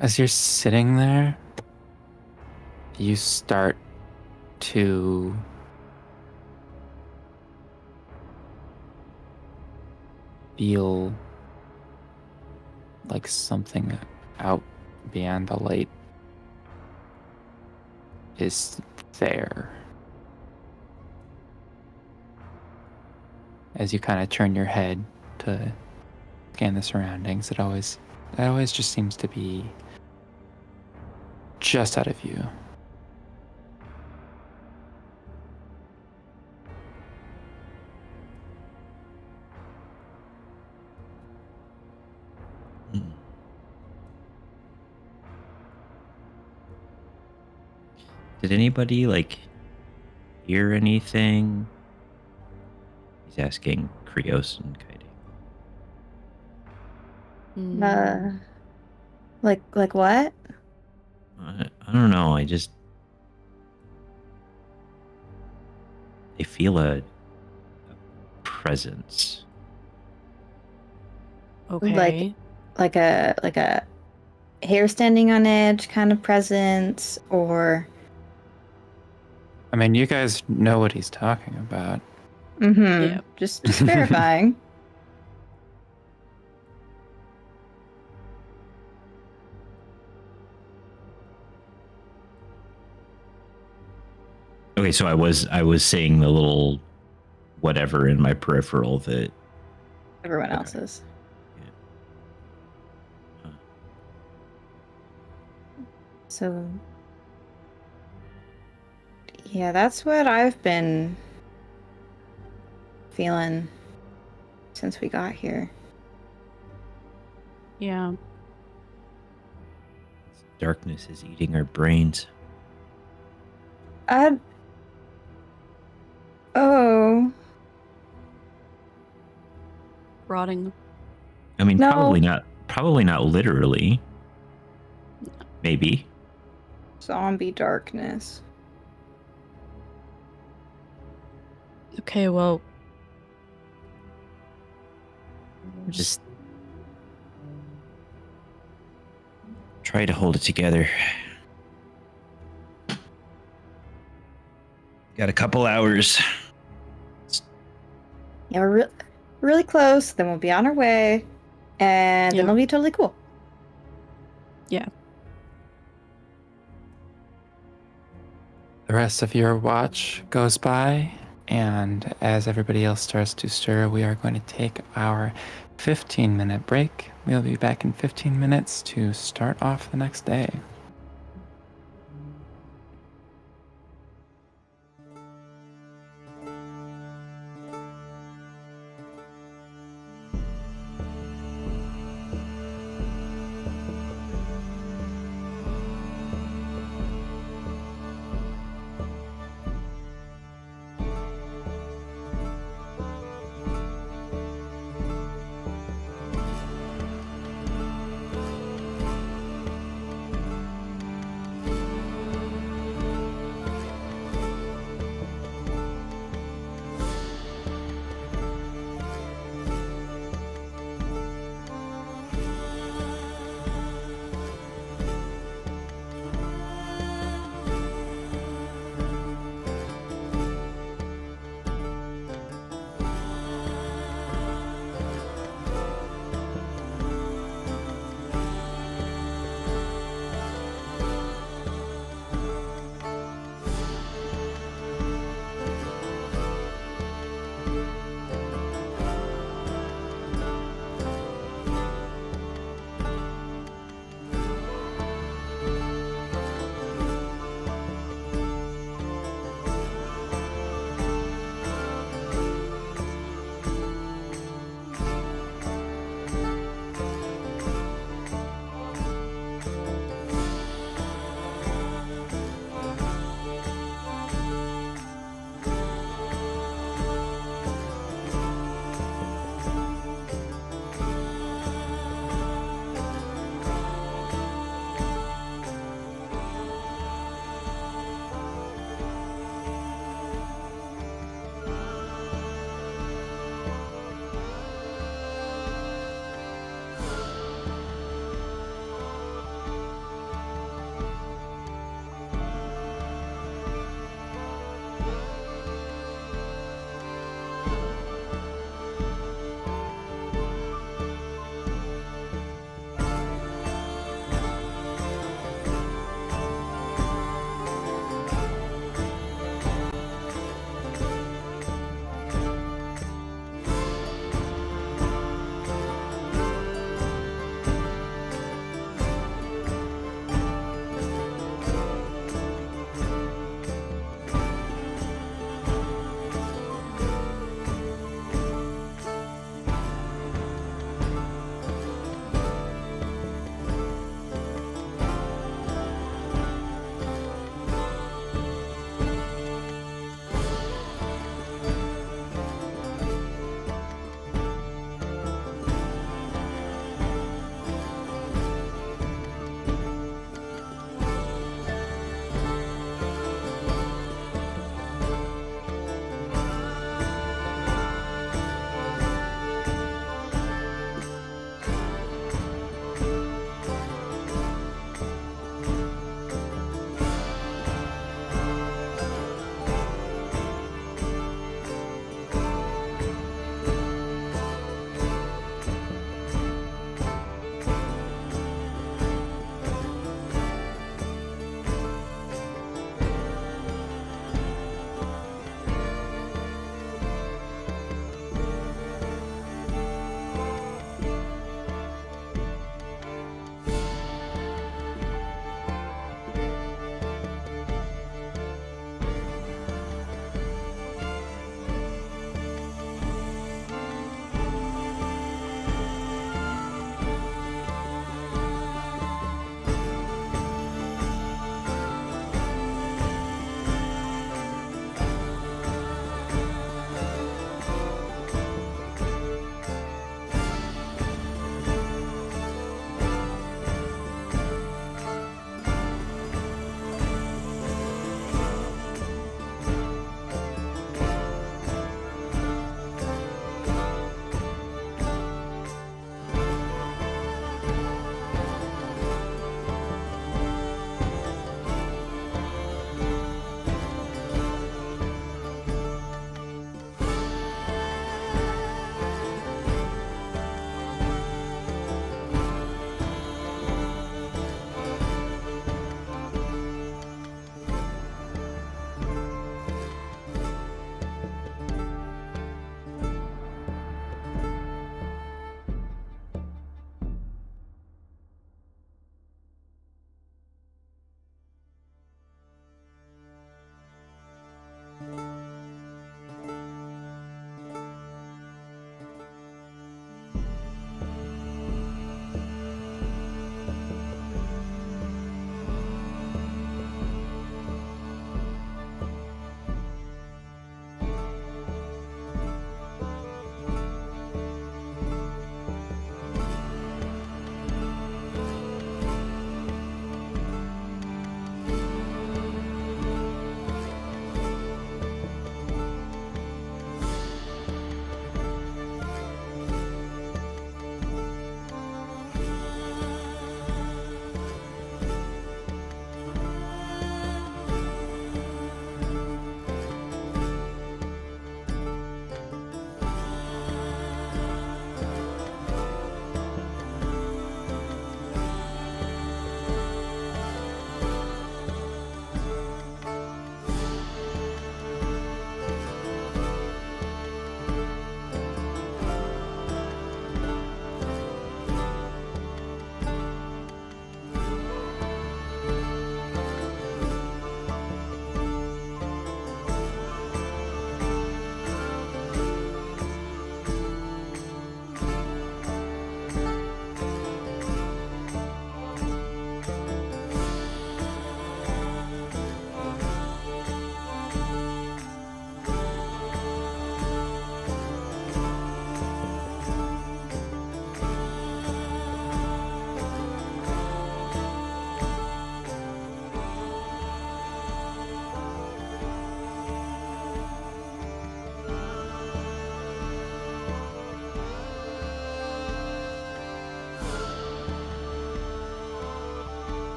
As you're sitting there, you start to feel like something out beyond the light is there. As you kind of turn your head to scan the surroundings, it always just seems to be just out of view. Hmm. Did anybody like hear anything? He's asking Krios and Kaede. Mm. Like what? I don't know. I feel a presence. Okay. Like a hair standing on edge kind of presence, or I mean, you guys know what he's talking about. Yeah. just verifying. Okay, so I was saying the little whatever in my peripheral that Everyone Okay. else's. Huh. So yeah, that's what I've been feeling since we got here. Yeah. darkness is eating our brains. Oh. Rotting. I mean, No. probably not literally. Maybe. Zombie darkness. Okay, well, Just try to hold it together. Got a couple hours. Yeah, we're really close. Then we'll be on our way, and Yep. then it'll be totally cool. The rest of your watch goes by, and as everybody else starts to stir, we are going to take our 15-minute break. We'll be back in 15 minutes to start off the next day.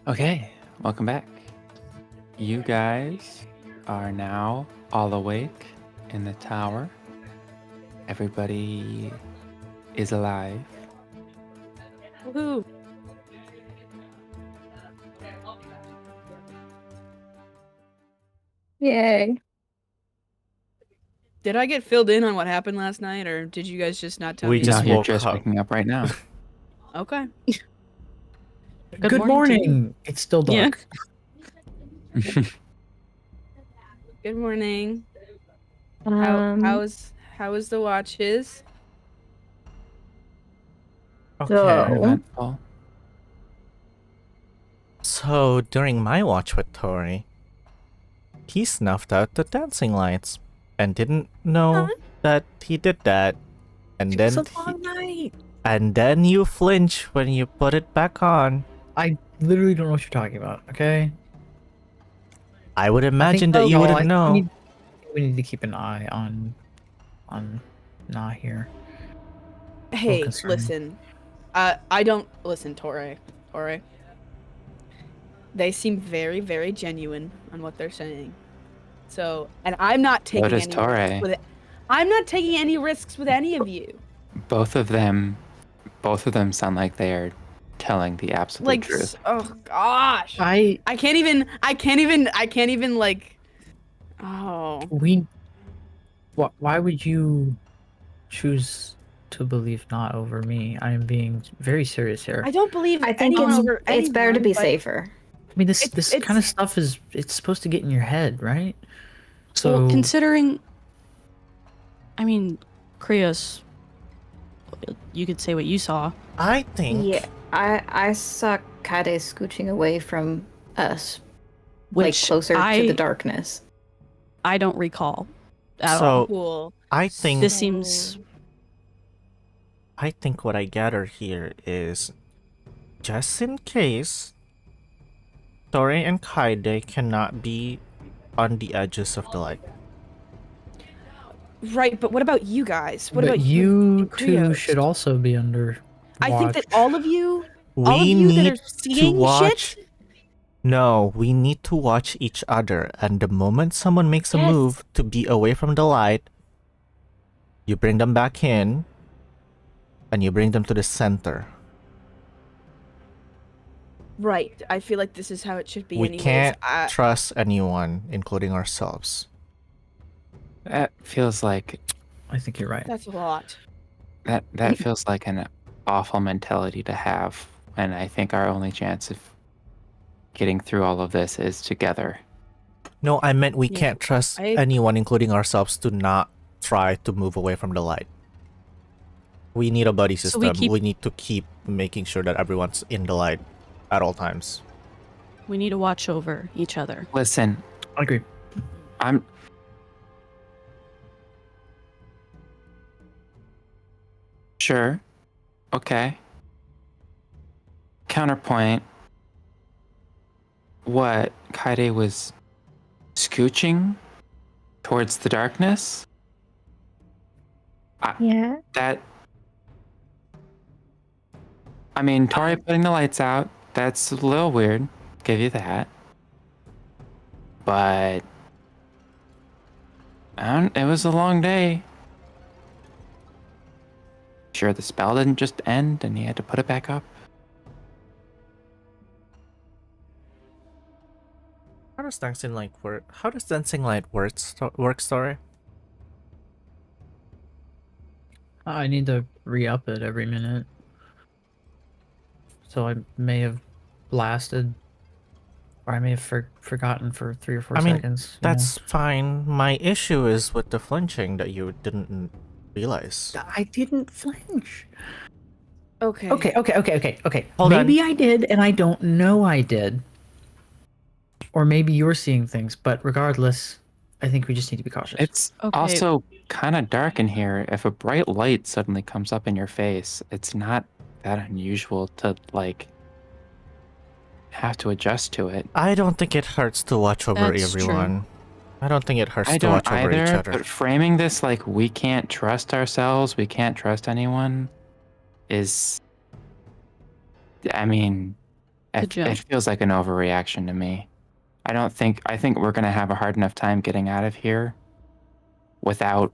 Okay, welcome back. You guys are now all awake in the tower. Everybody is alive. Woohoo! Yay. Did I get filled in on what happened last night, or did you guys just not tell We me? just No, you're woke just up. waking up right now. Okay. Good morning. It's still Yeah. dark. Good morning. How is the watches? Okay. So- Uneventful. So during my watch with Tauré, he snuffed out the dancing lights and didn't know that he did that. And It's then a long night. and then you flinch when you put it back on. I literally don't know what you're talking about. Okay. I would I think- imagine that you no, wouldn't know. We need to keep an eye on Nah here. Hey, concerning. listen. I don't listen, Tauré. They seem very, very genuine on what they're saying. So, and I'm not taking does any Tauré. risks with it. I'm not taking any risks with any of you. Both of them sound like they are telling the absolute Like, truth. oh gosh, I can't even like. Oh, why would you choose to believe not over me? I am being very serious here. I don't believe I think anyone over it's better to anyone, be but safer. I mean, this It's- kind of stuff it's supposed to get in your head, right? So Well, considering, I mean, Krios, you could say what you saw. I think Yeah, I saw Kaede scooching away from us, like Which closer I, to the darkness. I don't recall at So- all. cool. I think This seems I think what I gather here is just in case Tauré and Kaede cannot be on the edges of the light. Right, but what about you guys? What but about you and two Krios? should also be under I think that watch. all of you We that need are to seeing watch. shit. No, we need to watch each other, and the moment someone makes a Yes. move to be away from the light, you bring them back in, and you bring them to the center. Right. I feel like this is how it should be. We anyways. can't trust anyone, including ourselves. That feels like I think you're right. That's a lot. that feels like an awful mentality to have, and I think our only chance of getting through all of this is together. No, I meant we Yeah, can't trust I- anyone, including ourselves, to not try to move away from the light. We need a buddy So system. we We, keep- need to keep making sure that everyone's in the light at all times. we need to watch over each other. Listen, I agree. I'm sure. Okay. Counterpoint. What? Kaede was scooching towards the darkness? Yeah. I mean, Tauré putting the lights out, that's a little weird. Give you that. But it was a long day. Sure, the spell didn't just end and he had to put it back up. How does dancing light work? How does dancing light work, Story? I need to re-up it every minute. So I may have blasted, or I may have forgotten for 3 or 4 I mean, seconds. you know? That's fine. My issue is with the flinching that you didn't realize. I didn't flinch. Okay. Okay. Hold on. Maybe I did, and I don't know I did. Or maybe you're seeing things, but regardless, I think we just need to be cautious. It's Okay. also kind of dark in here. If a bright light suddenly comes up in your face, it's not that unusual to, like, have to adjust to it. I don't think it hurts to watch over That's true. everyone. I don't think it hurts I to don't watch over each either, other. but framing this like we can't trust ourselves, we can't trust anyone, is I mean, Good job. it feels like an overreaction to me. I think we're going to have a hard enough time getting out of here without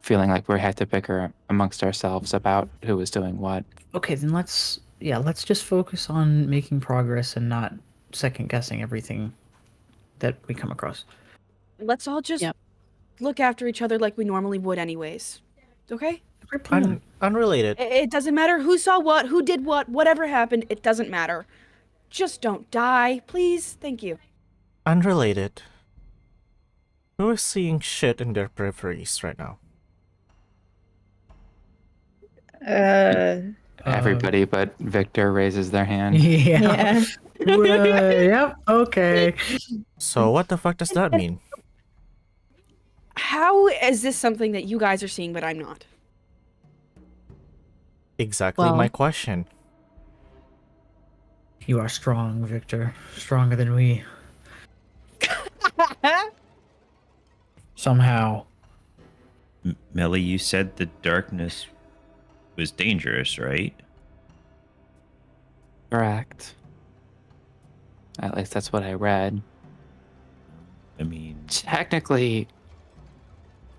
feeling like we had to bicker amongst ourselves about who was doing what. Okay, then let's just focus on making progress and not second guessing everything that we come across. Let's all just Yep. look after each other like we normally would, anyways. Okay? Great plan. Unrelated. It doesn't matter who saw what, who did what, whatever happened. It doesn't matter. Just don't die, please. Thank you. Unrelated. Who is seeing shit in their peripheries right now? Everybody but Victor raises their hand. Yeah. Yeah. Yep. Okay. So what the fuck does that mean? How is this something that you guys are seeing but I'm not? Exactly Well- my question. You are strong, Victor. Stronger than we. Somehow. Melly, you said the darkness was dangerous, right? Correct. At least that's what I read. I mean, Technically,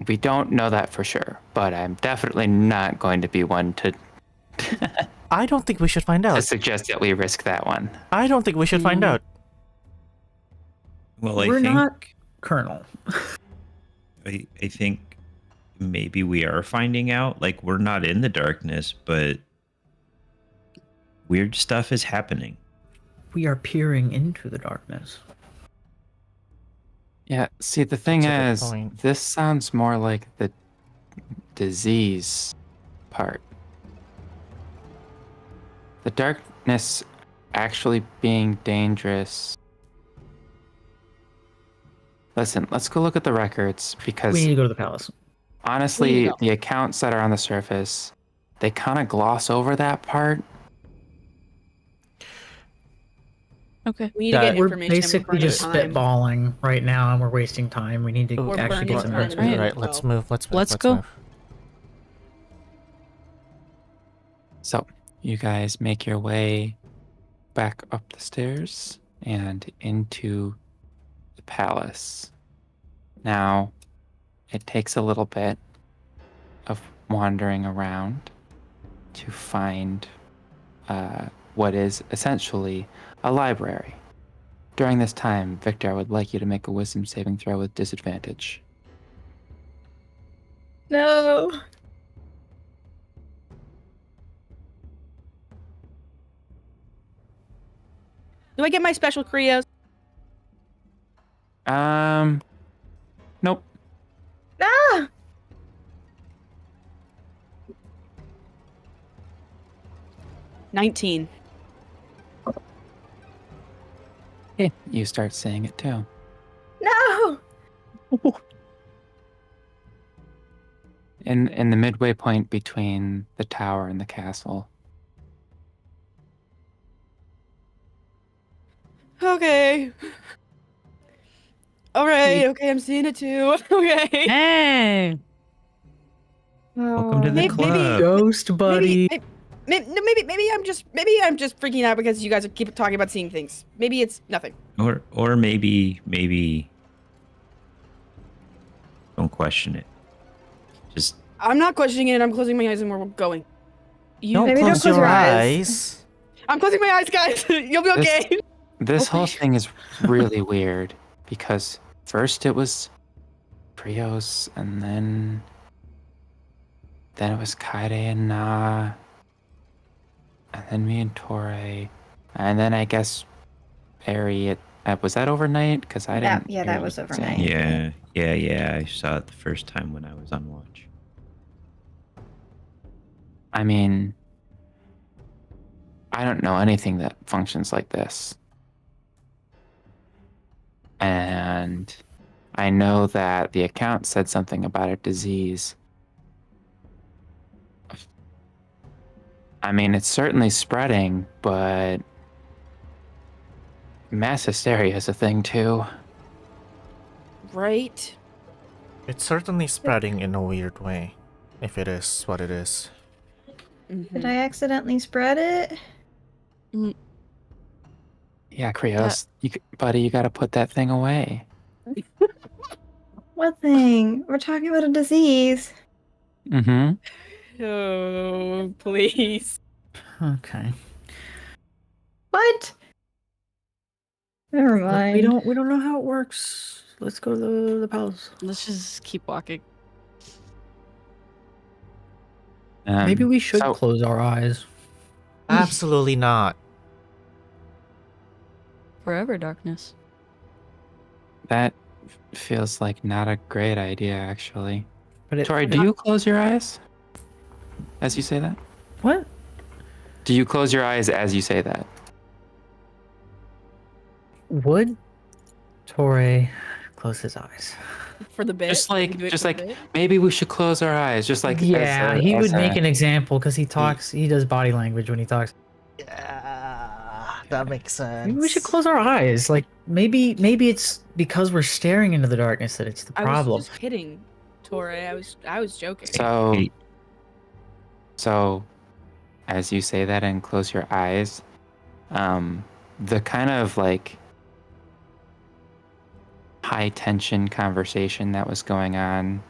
we don't know that for sure, but I'm definitely not going to be one to I don't think we should find out. suggest that we risk that one. I don't think we should find out. well, I We're think not Colonel. I think maybe we are finding out. Like, we're not in the darkness, but weird stuff is happening. We are peering into the darkness. Yeah, see, the thing That's a is, good point. this sounds more like the disease part. The darkness actually being dangerous. Listen, let's go look at the records because We need to go to the palace. honestly, go. the accounts that are on the surface, they kind of gloss over that part. Okay. We need to That- get We're information. basically just spitballing right now, and we're wasting time. We need to We're actually burning get some time. answers. Right. Right, let's move. Let's move. Let's go. move. So, you guys make your way back up the stairs and into the palace. Now, it takes a little bit of wandering around to find what is essentially a library. During this time, Victor, I would like you to make a wisdom saving throw with disadvantage. No. Do I get my special Krios? Nope. Ah! 19. Okay, you start saying it too. No. In the midway point between the tower and the castle. Okay. All right. Okay, I'm seeing it too. Okay. Hey. Welcome to the Maybe- club. Ghost buddy. Maybe I'm just freaking out because you guys keep talking about seeing things. Maybe it's nothing. Or maybe don't question it. Just I'm not questioning it. I'm closing my eyes and we're going. Don't Maybe don't close close your your eyes. eyes. I'm closing my eyes, guys. You'll be okay. This whole Okay. thing is really weird because first it was Krios and then it was Kaede and Na, and then me and Tauré, and then I guess Barry. Was that overnight? Because I That- didn't. yeah, hear that was you overnight. saying it. yeah. I saw it the first time when I was on watch. I mean, I don't know anything that functions like this. And I know that the account said something about a disease. I mean, it's certainly spreading, but mass hysteria is a thing too. Right. It's certainly spreading in a weird way, if it is what it is. Mhm. Did I accidentally spread it? Yeah, Krios, buddy, you got to put that thing away. What thing? We're talking about a disease. Mm-hmm. Oh, please. Okay. What? Never Look, mind. we don't know how it works. Let's go to the palace. Let's just keep walking. Maybe we should so- close our eyes. Absolutely not. Forever darkness. That feels like not a great idea, actually. But Tauré, do you close your eyes as you say that? What? Do you close your eyes as you say that? Would Tauré close his eyes? For the bit. Just We do it just for like the bit? maybe we should close our eyes, just like Yeah, he would make an example because he Mm. talks. He does body language when he talks. Yeah, that makes sense. Maybe we should close our eyes. Like maybe it's because we're staring into the darkness that it's the I problem. was just kidding, Tauré. I was joking. So, as you say that and close your eyes, the kind of like high tension conversation that was going on,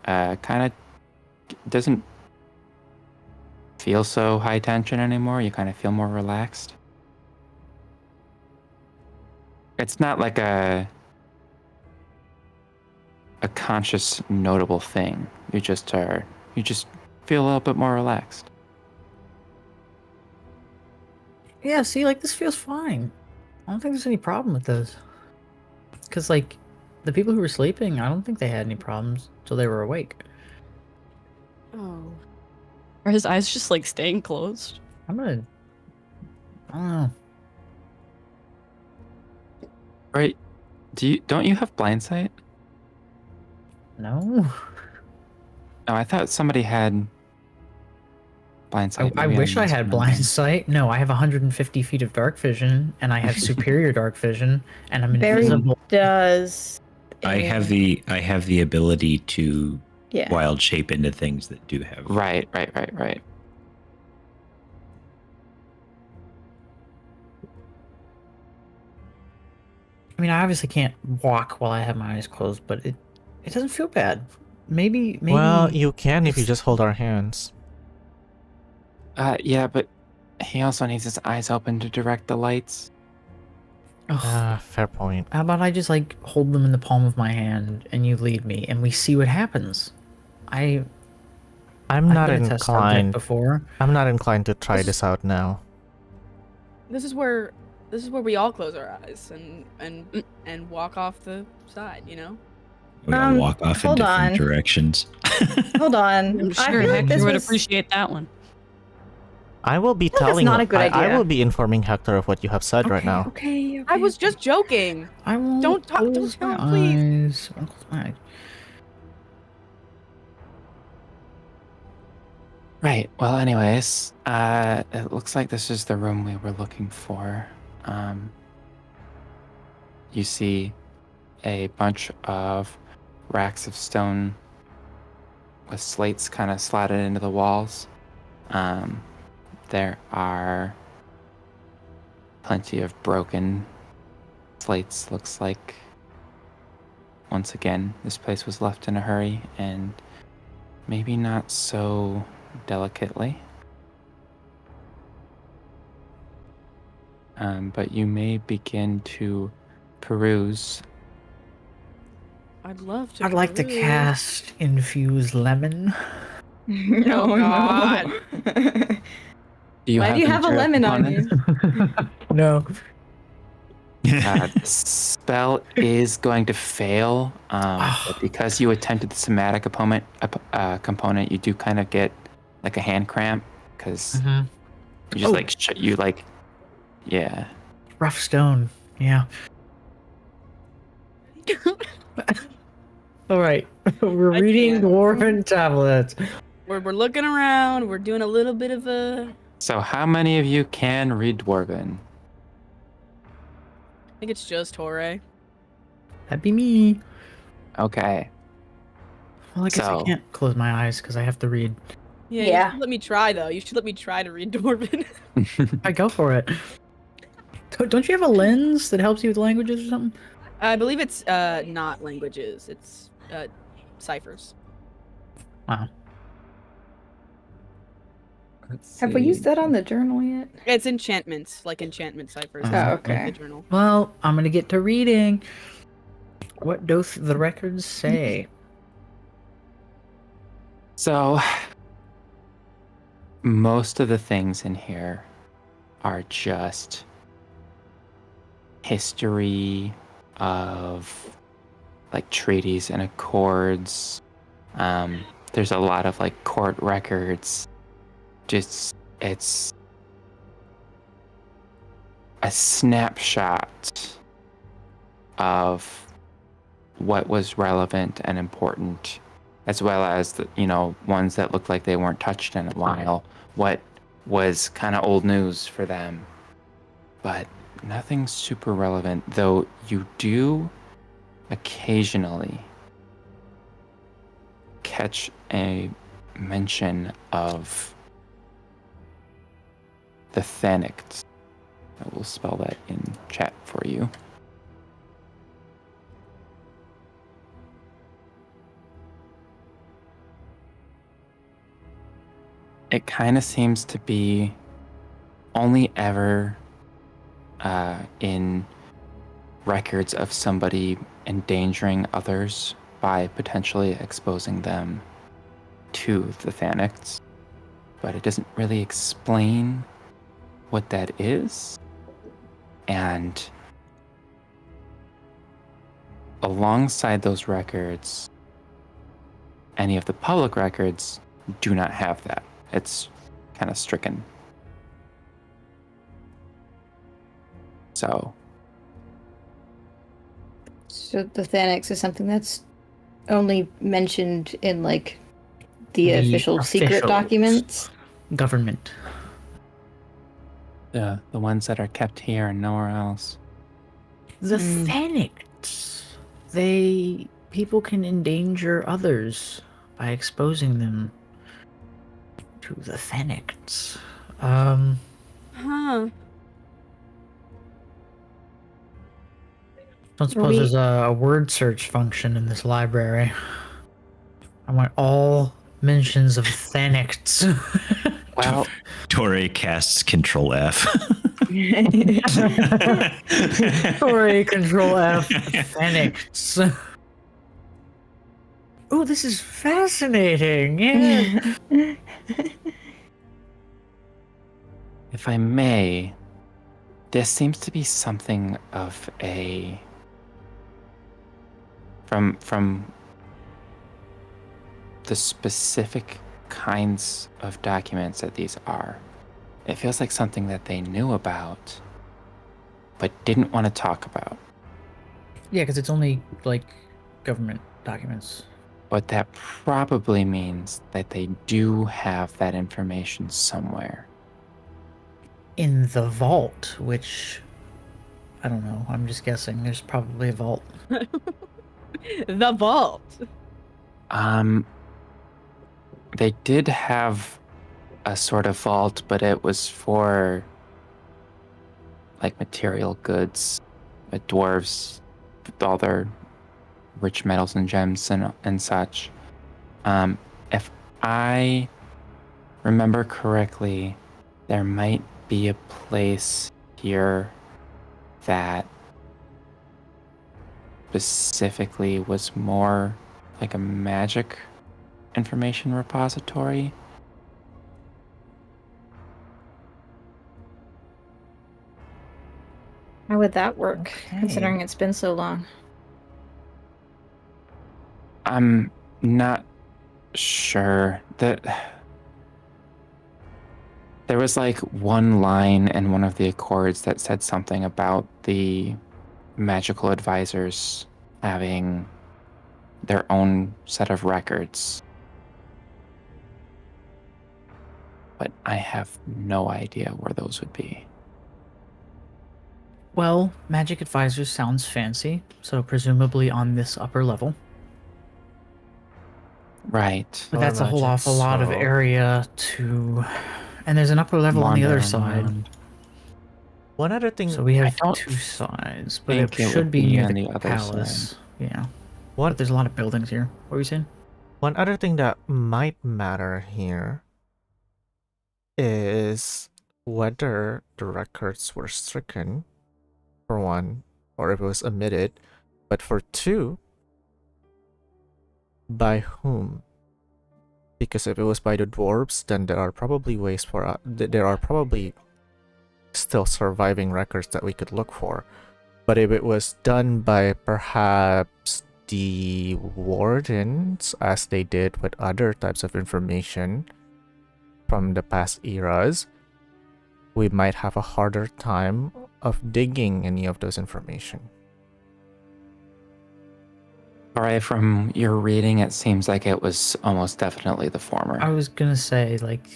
kind of doesn't feel so high tension anymore. You kind of feel more relaxed. It's not like a conscious, notable thing. You just feel a little bit more relaxed. Yeah, see, like this feels fine. I don't think there's any problem with this. Because like the people who were sleeping, I don't think they had any problems until they were awake. Oh. Are his eyes just like staying closed? I don't know. Right? Don't you have blind sight? No. No, I thought somebody had blind sight. I Maybe wish I had blind misremembering. sight. No, I have 150 feet of dark vision, and I have superior dark vision, and I'm Barry invisible. does. I have the ability to Yeah. wild shape into things that do have. Right. I mean, I obviously can't walk while I have my eyes closed, but it doesn't feel bad. Maybe. Well, you can if you it's- just hold our hands. Yeah, but he also needs his eyes open to direct the lights. Ugh. Fair point. How about I just like hold them in the palm of my hand and you lead me and we see what happens? I'm I've not been a test subject inclined. before. I'm not inclined to try this out now. This is where we all close our eyes and walk off the side, you know? We all walk off in hold different on. directions. Hold on. I'm I sure feel like Hector this would was... appreciate that one. I will be feel like that's telling. not a good I idea. will be informing Hector of what you have said right now. Okay. I was just joking. I won't Don't talk- don't close tell my him, eyes. I'll close my eyes. Right. Well, anyways, it looks like this is the room we were looking for. You see a bunch of racks of stone with slates kind of slotted into the walls. There are plenty of broken slates. Looks like, once again, this place was left in a hurry and maybe not so delicately. But you may begin to peruse. I'd love to. I'd like to peruse. cast Infuse Lemon. No, Oh, God. no. Do you Why do you have a material lemon on you? components? No. The spell is going to fail, but because you attempted the somatic component, you do kind of get like a hand cramp because you just yeah. Rough stone. Yeah. All right. We're I reading can't. Dwarven tablets. We're looking around. We're doing a little bit of a. So how many of you can read Dwarven? I think it's just Tauré. That'd be me. Okay. Well, I guess I So- can't close my eyes because I have to read Yeah, Yeah. you should let me try though. You should let me try to read Dwarven. I go for it. Don't you have a lens that helps you with languages or something? I believe it's not languages. It's ciphers. Wow. Let's Have we used see. that on the journal yet? It's enchantments, like enchantment ciphers. Oh, It's not okay. the journal. Well, I'm gonna get to reading. What doth the records say? So, most of the things in here are just history of like treaties and accords. There's a lot of like court records. Just it's a snapshot of what was relevant and important, as well as the, ones that looked like they weren't touched in a while. What was kind of old news for them, but nothing super relevant. Though you do occasionally catch a mention of the Thanics. I will spell that in chat for you. It kind of seems to be only ever in records of somebody endangering others by potentially exposing them to the Thanics, but it doesn't really explain what that is. And alongside those records, any of the public records do not have that. It's kind of stricken. So the Thanics is something that's only mentioned in like the The official secret officials. documents. Government. the ones that are kept here and nowhere else. The Thanics. People can endanger others by exposing them to the Thanics. Huh. Don't suppose there's a word search function in this library. I want all mentions of Thanics. Well, Tauré casts Control F. Tauré, Control F, Thanics. Oh, this is fascinating. Yeah. if I may, this seems to be something of a from the specific kinds of documents that these are. It feels like something that they knew about, but didn't want to talk about. Yeah, because it's only like government documents. But that probably means that they do have that information somewhere. In the vault, which I don't know. I'm just guessing. There's probably a vault. The vault. They did have a sort of vault, but it was for like material goods, dwarves, with all their rich metals and gems and such. If I remember correctly, there might be a place here that specifically was more like a magic information repository. How would that work, Okay. considering it's been so long? I'm not sure that there was like one line in one of the accords that said something about the magical advisors having their own set of records. But I have no idea where those would be. Well, magic advisors sounds fancy, so presumably on this upper level. Right. But that's a whole imagine awful lot of so. area to, and there's an upper level on the Wander other side. around. One other thing. So we have don't two sides, but it think it should would be be near on the the other palace. side. Yeah. One But there's a lot of buildings here. What were you saying? One other thing that might matter here is whether the records were stricken, for one, or if it was omitted, but for two, by whom? Because if it was by the dwarves, then there are probably ways for there are probably still surviving records that we could look for. But if it was done by perhaps the wardens, as they did with other types of information from the past eras, we might have a harder time of digging any of those information. Alright, from your reading, it seems like it was almost definitely the former. I was gonna say, like,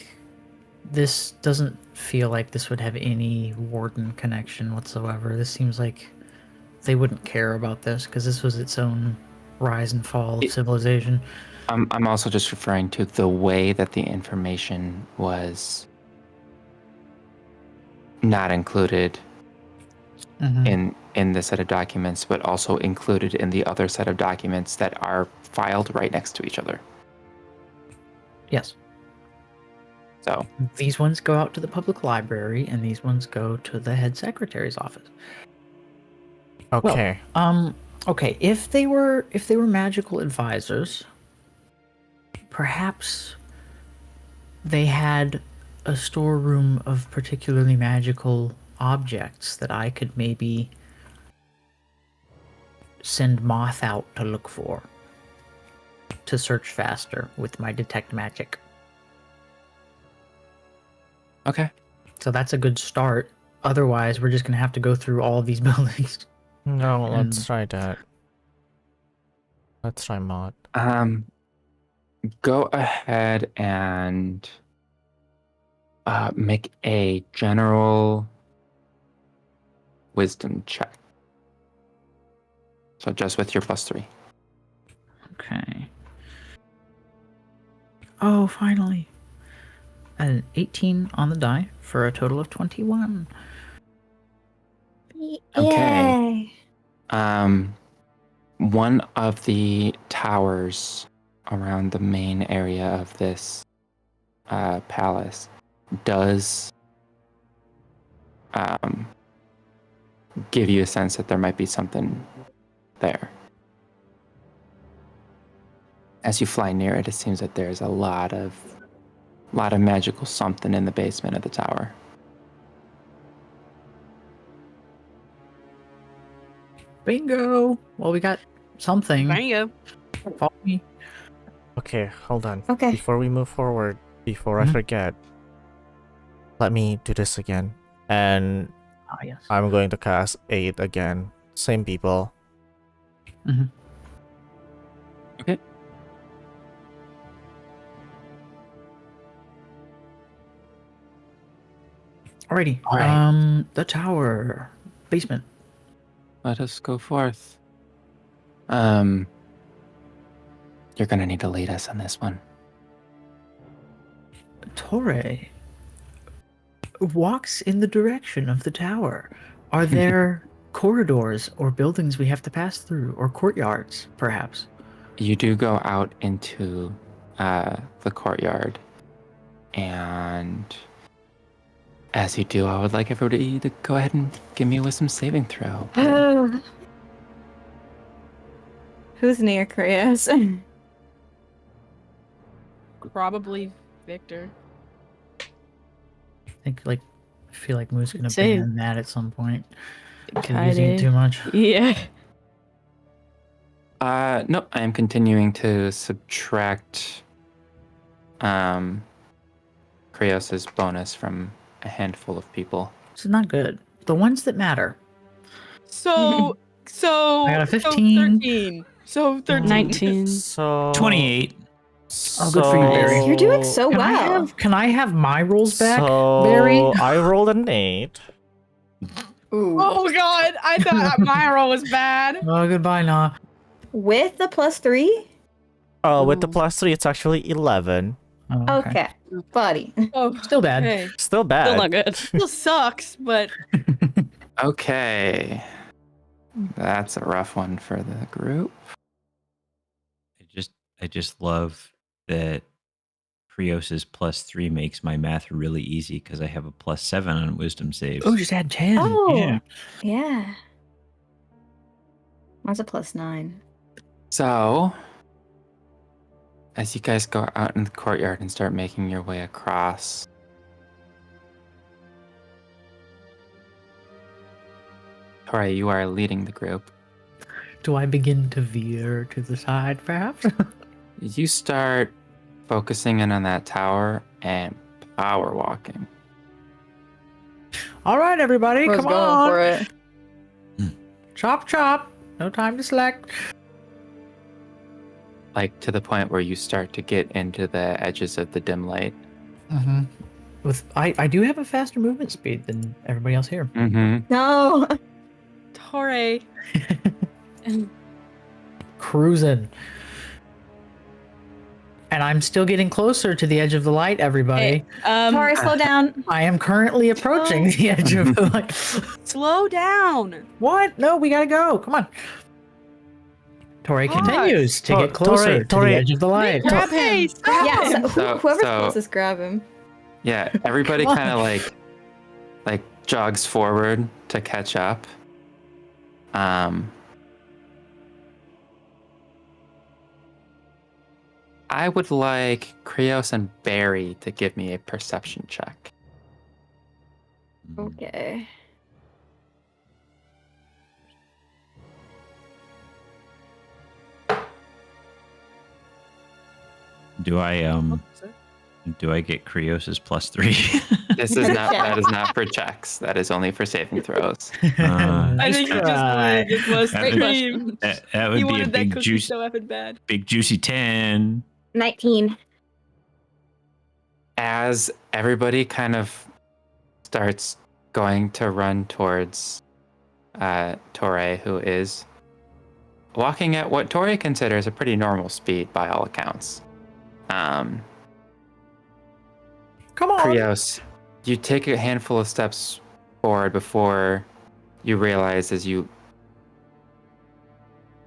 this doesn't feel like this would have any warden connection whatsoever. This seems like they wouldn't care about this because this was its own rise and fall of civilization. I'm also just referring to the way that the information was not included Mhm. in the set of documents, but also included in the other set of documents that are filed right next to each other. Yes. So These ones go out to the public library, and these ones go to the head secretary's office. Okay. Okay. If they were magical advisors, perhaps they had a storeroom of particularly magical objects that I could maybe send Moth out to look for, to search faster with my detect magic. okay. So that's a good start. Otherwise, we're just gonna have to go through all of these buildings. No, let's And- try that. Let's try mod. Go ahead and make a general wisdom check. So just with your +3. Okay. Oh, finally. An 18 on the die for a total of 21. Okay. Yay. One of the towers around the main area of this palace does give you a sense that there might be something there. As you fly near it, it seems that there's a lot of magical something in the basement of the tower. Bingo! Well, we got something. There you go. Follow me. Okay, hold on. Okay. Before we move forward, before I Mhm. forget, let me do this again. And Ah, yes. I'm going to cast 8 again. Same people. Okay. Alrighty. All right. The tower. Basement. Let us go forth. You're gonna need to lead us on this one. Tauré walks in the direction of the tower. Are there corridors or buildings we have to pass through, or courtyards, perhaps? You do go out into the courtyard, and as you do, I would like everybody to go ahead and give me a wisdom saving throw. Oh. Who's near Krios? Probably Victor. I feel like Moo's gonna Say- ban that at some point. Using it Kaede. too much. Yeah. No, I am continuing to subtract Krios's bonus from a handful of people. This is not good. The ones that matter. So I got a so 15. 13. So 13. 19. So 28. Oh, good for you, Barry. You're doing so Can well. I have my rolls back, So Barry? I rolled an 8. Oh god, I thought my roll was bad. Oh, goodbye, Nah. With the +3? With the Oh. +3, it's actually 11. Oh, Okay, buddy. Oh, Still bad. okay. Still bad. Still not good. Still sucks, but Okay. That's a rough one for the group. I just love that Krios's +3 makes my math really easy because I have a +7 on wisdom saves. Oh, just add 10. Oh, Yeah. yeah. Mine's a +9. So, as you guys go out in the courtyard and start making your way across, Tauré, you are leading the group. Do I begin to veer to the side, perhaps? You start focusing in on that tower and power walking. All right, everybody, I was come going on. for it. Chop, chop. No time to slack. Like to the point where you start to get into the edges of the dim light. Mm-hmm. I do have a faster movement speed than everybody else here. Mm-hmm. No. Tauré. Cruising. And I'm still getting closer to the edge of the light, everybody. Tauré, slow down. I am currently approaching the edge of the light. slow down. What? No, we gotta go. Come on. Tauré Gosh. continues to get Tauré, closer to the Tauré. edge of the light. Grab him. Grab Yeah, him. whoever's So- closest, grab him. Yeah, everybody Come on. kind of like jogs forward to catch up. I would like Krios and Barry to give me a perception check. Okay. Do I get Krios's +3? This is not that is not for checks. That is only for saving throws. Uh, Nice I think he just try. wanted to get plus That cream. that would He be a wanted that big cookie juice, so effing bad. big juicy 10. 19. As everybody kind of starts going to run towards Tauré, who is walking at what Tauré considers a pretty normal speed by all accounts. Come on. Krios, you take a handful of steps forward before you realize as you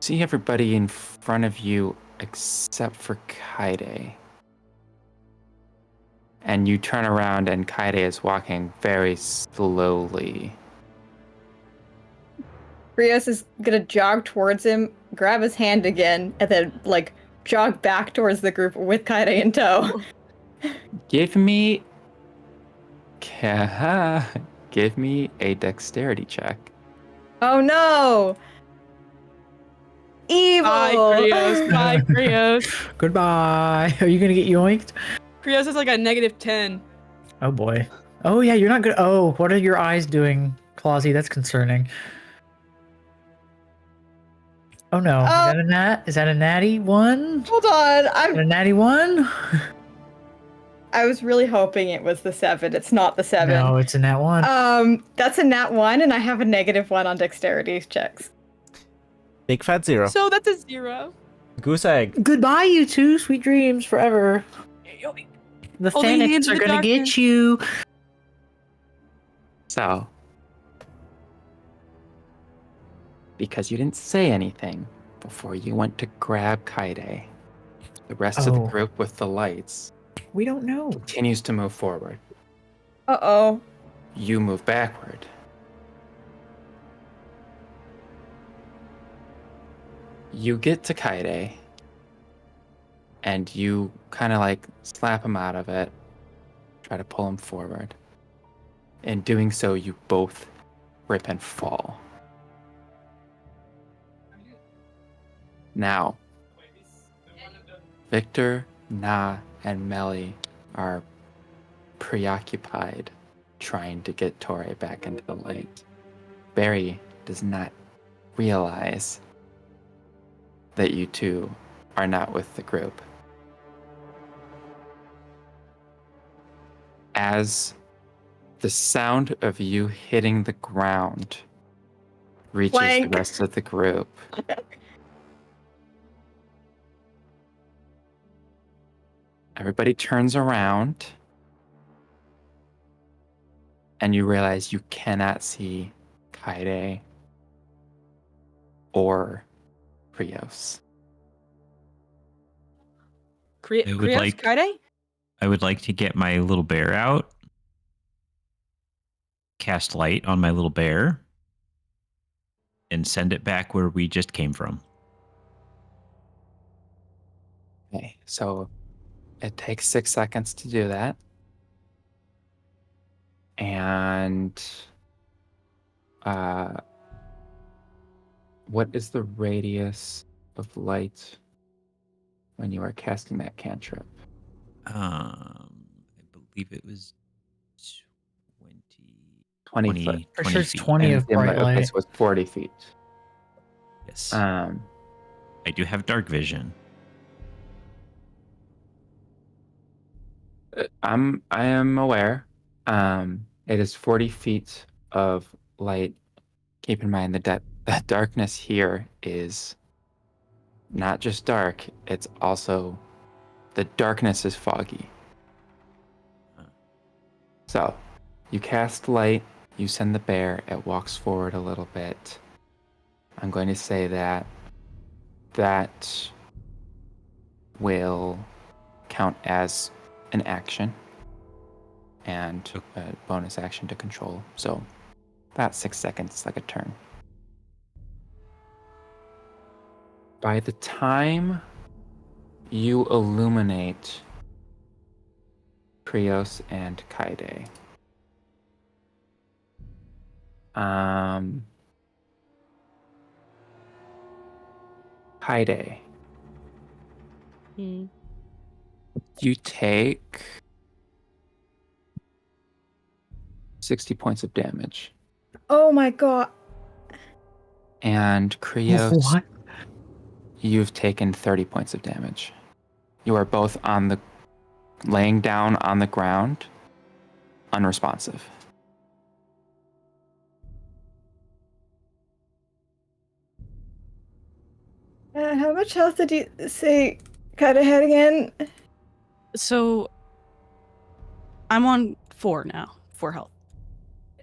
see everybody in front of you except for Kaede. And you turn around and Kaede is walking very slowly. Krios is gonna jog towards him, grab his hand again, and then jog back towards the group with Kaede in tow. Give me a dexterity check. Oh no! Evil! Bye, Krios. Bye, Krios. Goodbye. Are you gonna get yoinked? Krios is like a -10. Oh boy. Oh yeah, you're not good. Oh, what are your eyes doing, Clawsie? That's concerning. Oh no. Is that a nat? Is that a natty one? Hold on, A natty one? I was really hoping it was the 7. It's not the 7. No, it's a nat one. That's a nat 1, and I have a -1 on dexterity checks. Big fat 0. So that's a 0. Goose egg. Goodbye, you two. Sweet dreams forever. The Holding hands Phoenix are in the gonna darkness. get you. So, because you didn't say anything before you went to grab Kaede, the rest of the Oh. group with the lights We don't know. continues to move forward. Uh-oh. You move backward. You get to Kaede, and you kind of slap him out of it, try to pull him forward. In doing so, you both rip and fall. Now, Victor, Na, and Melly are preoccupied trying to get Tauré back into the light. Barry does not realize that you two are not with the group. As the sound of you hitting the ground reaches Blank. the rest of the group, everybody turns around and you realize you cannot see Kaede or Krios. I would Krios, like- Kaede? I would like to get my little bear out, cast light on my little bear, and send it back where we just came from. Okay, so it takes 6 seconds to do that. And what is the radius of light when you are casting that cantrip? I believe it was 20 foot. For sure it's feet. 20 And of the bright okay, light. so it's 40 feet. Yes. Um, I do have dark vision. I am aware. It is 40 feet of light. Keep in mind that darkness here is not just dark, it's also the darkness is foggy. So you cast light, you send the bear, it walks forward a little bit. I'm going to say that will count as an action and a bonus action to control. So about 6 seconds, like a turn. By the time you illuminate Krios and Kaede, Kaede, Hmm. you take 60 points of damage. Oh my god. And Krios, What? you've taken 30 points of damage. You are both laying down on the ground, unresponsive. How much health did you say Kaede had again? So I'm on 4 now. 4 health.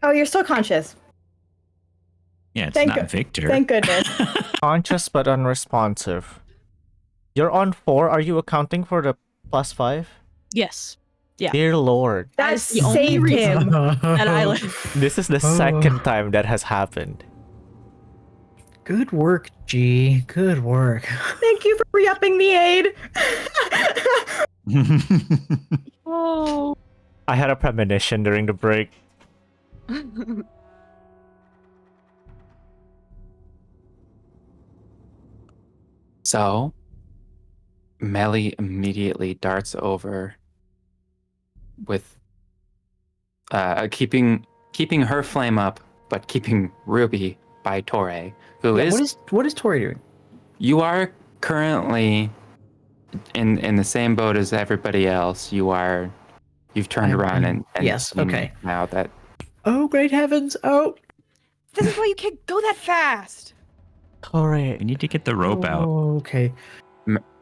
Oh, you're still conscious. Yeah, it's Thank not go- Victor. thank goodness. Conscious but unresponsive. You're on 4. Are you accounting for the +5? Yes. Yeah. Dear Lord. That That's the only saved reason. him. And I This is the second time that has happened. Good work, G. Good work. Thank you for re-upping the aid. Oh. I had a premonition during the break. So, Melly immediately darts over with keeping her flame up, but keeping Ruby by Tauré, who Yeah, is what is Tori doing? you are currently in the same boat as everybody else. You've turned around and yes, seen okay. now that Oh, great heavens! Oh, This is why you can't go that fast. Tauré. We need to get the rope out. Oh, okay.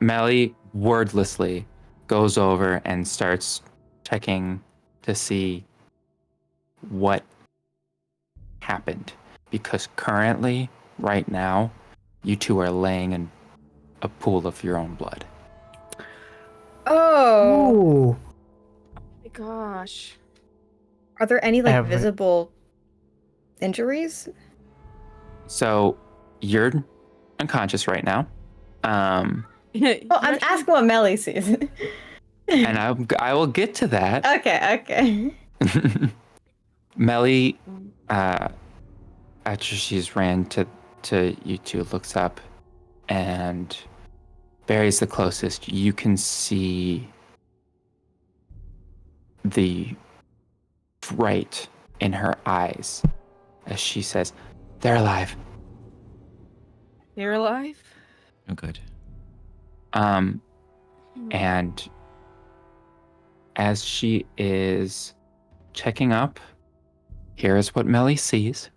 Melly wordlessly goes over and starts checking to see what happened, because currently, right now, you two are laying in a pool of your own blood. Oh. Oh, Oh my gosh. Are there any Every- visible injuries? So you're unconscious right now, Well, I'm asking what Melly sees. and I will get to that. Okay. Melly, after she's ran to you two, looks up and Barry's the closest. You can see the fright in her eyes as she says, "They're alive." They're alive? Oh, good. And as she is checking up, here is what Melly sees.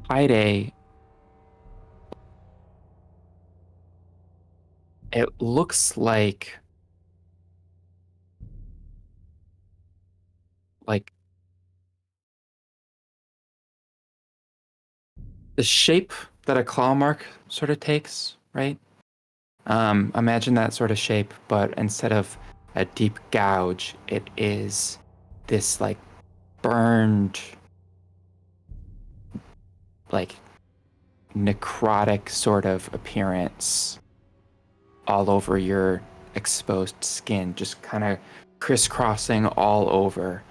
Kaede it looks like the shape that a claw mark sort of takes, right? Imagine that sort of shape, but instead of a deep gouge, it is this like burned, like necrotic sort of appearance all over your exposed skin, just kind of crisscrossing all over.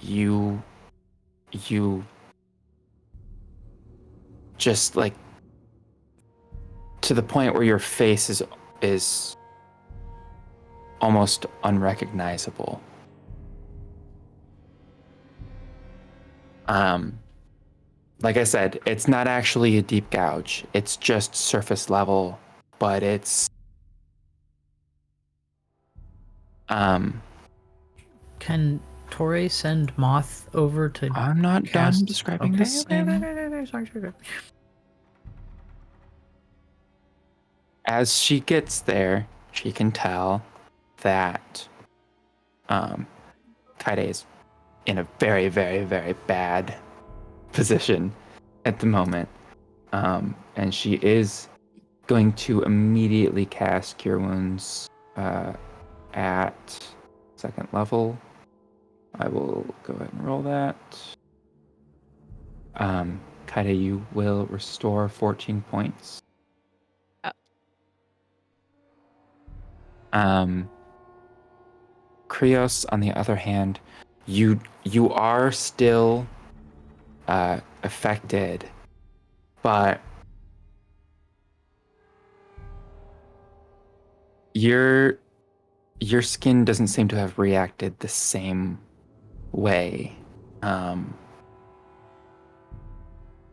You just like to the point where your face is almost unrecognizable. Like I said, it's not actually a deep gouge. It's just surface level, but it's Can Tauré send Moth over to I'm not done cast? describing Okay, this okay, thing. sorry. As she gets there, she can tell that Kaede is in a very, very, very bad position at the moment. And she is going to immediately cast Cure Wounds at second level. I will go ahead and roll that. Kaede, you will restore 14 points. Krios, on the other hand, you are still affected, but your skin doesn't seem to have reacted the same way.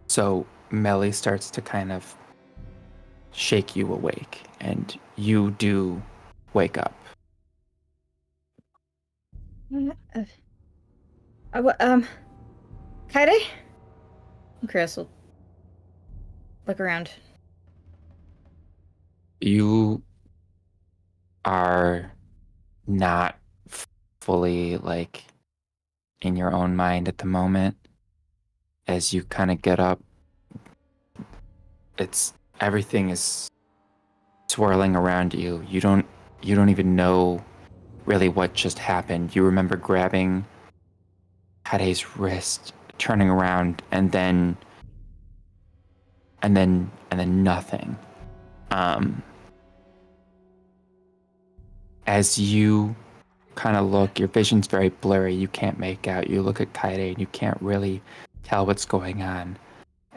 So Melly starts to kind of shake you awake, and you do wake up. Kaede? Chris will look around. You are not fully like in your own mind at the moment. As you kind of get up, everything is swirling around you. You don't even know really what just happened. You remember grabbing Kade's wrist, turning around, and then nothing. As you kind of look, your vision's very blurry. You can't make out. You look at Kaede and you can't really tell what's going on.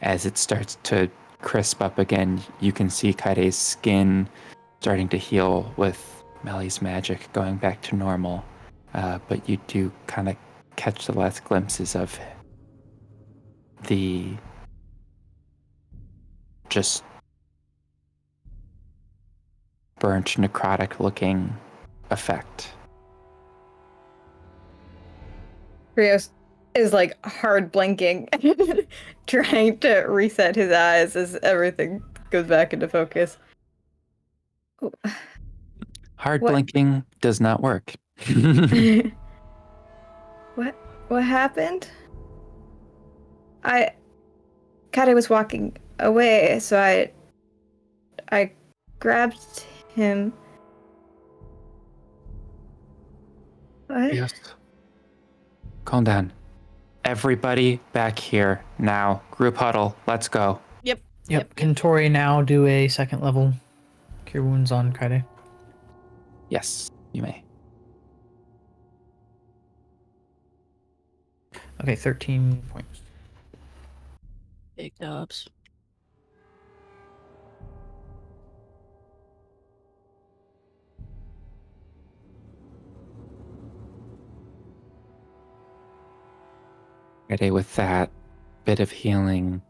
As it starts to crisp up again, you can see Kaide's skin starting to heal with Melly's magic going back to normal. But you do kind of catch the last glimpses of the just burnt, necrotic looking effect. Krios is like hard blinking, trying to reset his eyes as everything goes back into focus. Hard What? blinking does not work. What happened? Kaede was walking away, so I grabbed him. What? Yes. Calm down. Everybody back here now. Group huddle. Let's go. Yep. Can Tauré now do a second level Cure Wounds on Kaede? Yes, you may. Okay, 13 points. Big dubs. Kaede, with that bit of healing,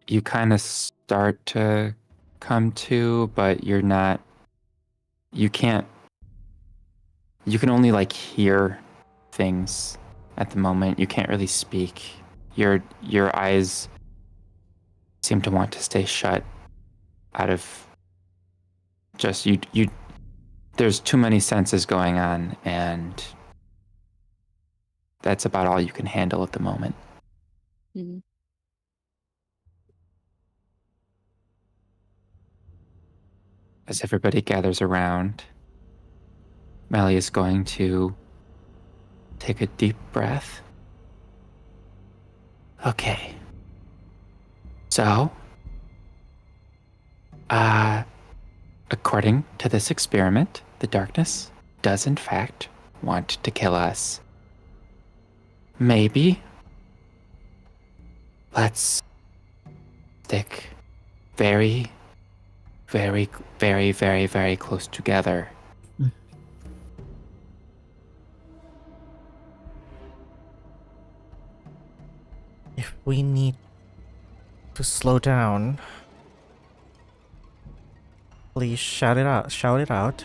you kind of start to come to, but you're not. You can't. You can only like hear things at the moment. You can't really speak. Your eyes seem to want to stay shut. out of just you there's too many senses going on, and that's about all you can handle at the moment. Mhm. As everybody gathers around, Melly is going to take a deep breath. Okay. So, according to this experiment, the darkness does in fact want to kill us. Maybe let's stick very, very, very, very, very close together. If we need to slow down, please shout it out,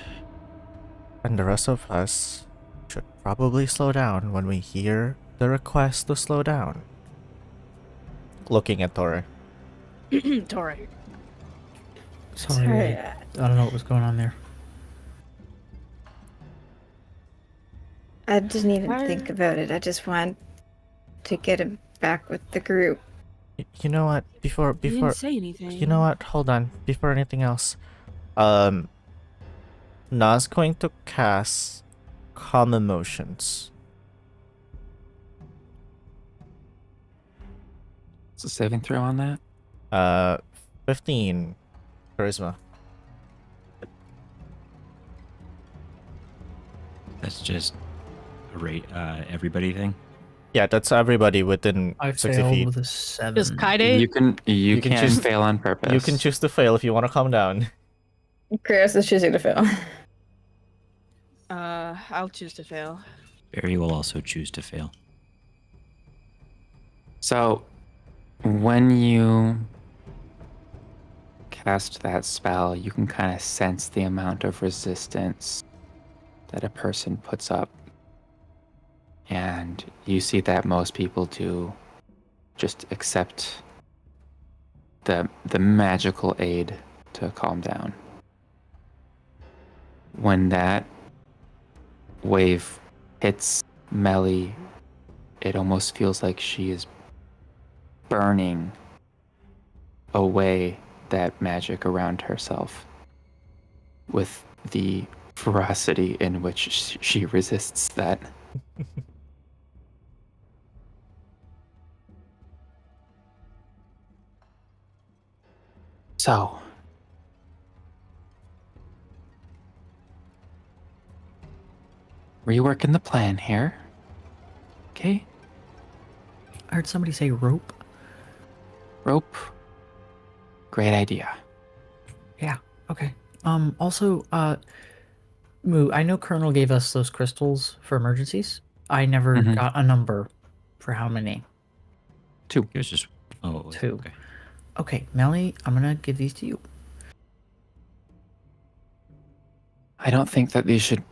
and the rest of us should probably slow down when we hear the request to slow down. Looking at Tauré. Tauré. Sorry, I don't know what was going on there. I didn't even Why- think about it. I just wanted to get him back with the group. You know what? He didn't say anything. You know what? Hold on. Before anything else, Na's going to cast Calm Emotions. It's a saving throw on that. 15 charisma. That's just a rate, everybody thing. Yeah, that's everybody within I 60 failed feet. with a 7. Is Kaede? You can can choose- fail on purpose. You can choose to fail if you want to calm down. Krios is choosing to fail. I'll choose to fail. Barry will also choose to fail. So, when you cast that spell, you can kind of sense the amount of resistance that a person puts up. And you see that most people do just accept the magical aid to calm down. When that wave hits Melly, it almost feels like she is burning away that magic around herself with the ferocity in which she resists that. So, reworking the plan here. Okay, I heard somebody say rope. rope. Great idea. Yeah. Okay. Also, Moo, I know Colonel gave us those crystals for emergencies. I never Mhm. got a number for how many. Two. It was just 2. Okay. Okay, Melly, I'm gonna give these to you. I don't think that these should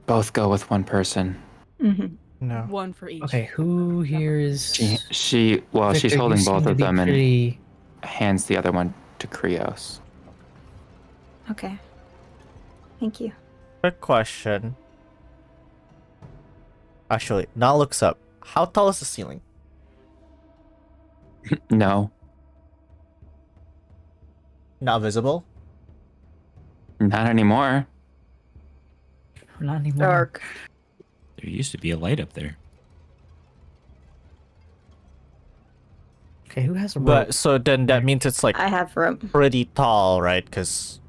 both go with one person. Mm-hmm. No. One for each. Okay, who here is? She's Victor, you holding seem both to of be them and pretty... hands the other one to Krios. Okay. Thank you. Quick question. Actually, Na looks up. How tall is the ceiling? No, Not visible? not anymore. Not anymore. Dark. There used to be a light up there. Okay, who has a rope? But so then that means it's like I have room. pretty tall, right? Because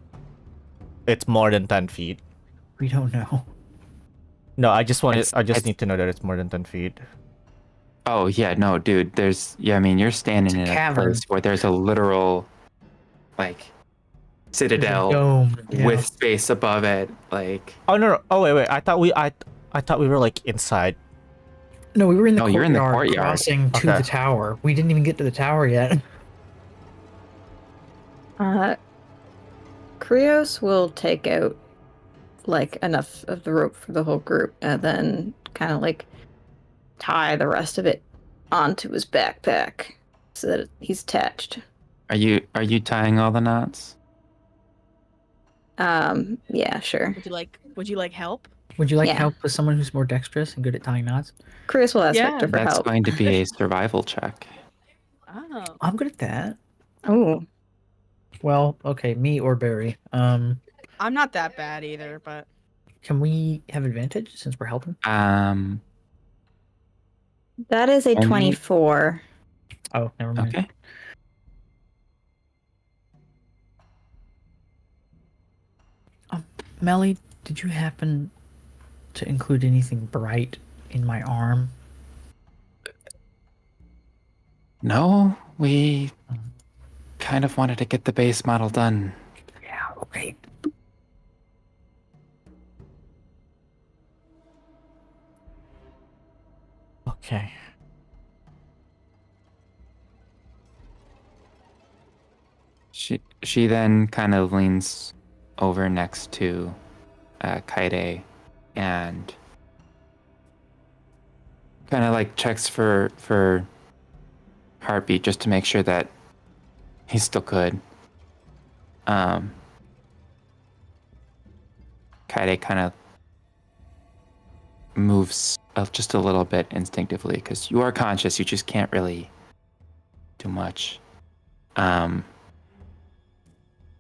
it's more than 10 feet. We don't know. No, I just It's- need to know that it's more than 10 feet. Oh yeah, no, dude. I mean, you're standing It's a in a cavern. place where there's a literal, like, There's a citadel dome. Yeah. with space above it. Like, Oh no! Oh wait! I thought we were like inside. No, we were in the No, courtyard, you're in the courtyard. crossing to Okay. the tower. We didn't even get to the tower yet. Krios will take out like enough of the rope for the whole group and then kind of like tie the rest of it onto his backpack so that he's attached. are you tying all the knots? Yeah, sure. Would you like help? Would you like Yeah. help with someone who's more dexterous and good at tying knots? Krios will ask Yeah. Victor for That's help. going to be a survival check. Oh. I'm good at that. Oh, Well, okay, me or Barry. I'm not that bad either, but Can we have advantage since we're helping? that is a Can you- 24. Oh, never mind. Okay. Melly, did you happen to include anything bright in my arm? No, we kind of wanted to get the base model done. Yeah, okay. Okay. She then kind of leans over next to Kaede and kind of like checks for heartbeat just to make sure that he's still good. Kaede kind of moves just a little bit instinctively because you are conscious. You just can't really do much.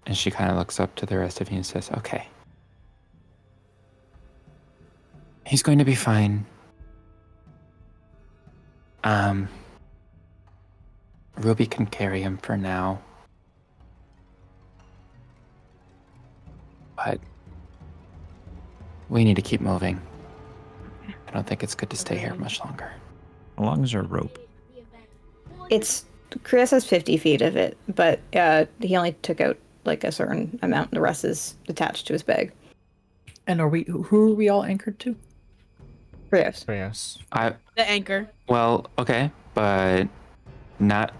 And she kind of looks up to the rest of you and says, "Okay. He's going to be fine. Ruby can carry him for now. But we need to keep moving. I don't think it's good to stay here much longer." How long is our rope? It's Krios has 50 feet of it, but he only took out like a certain amount. The rest is attached to his bag. And who are we all anchored to? Krios. Yes. the anchor. Well, okay, but not.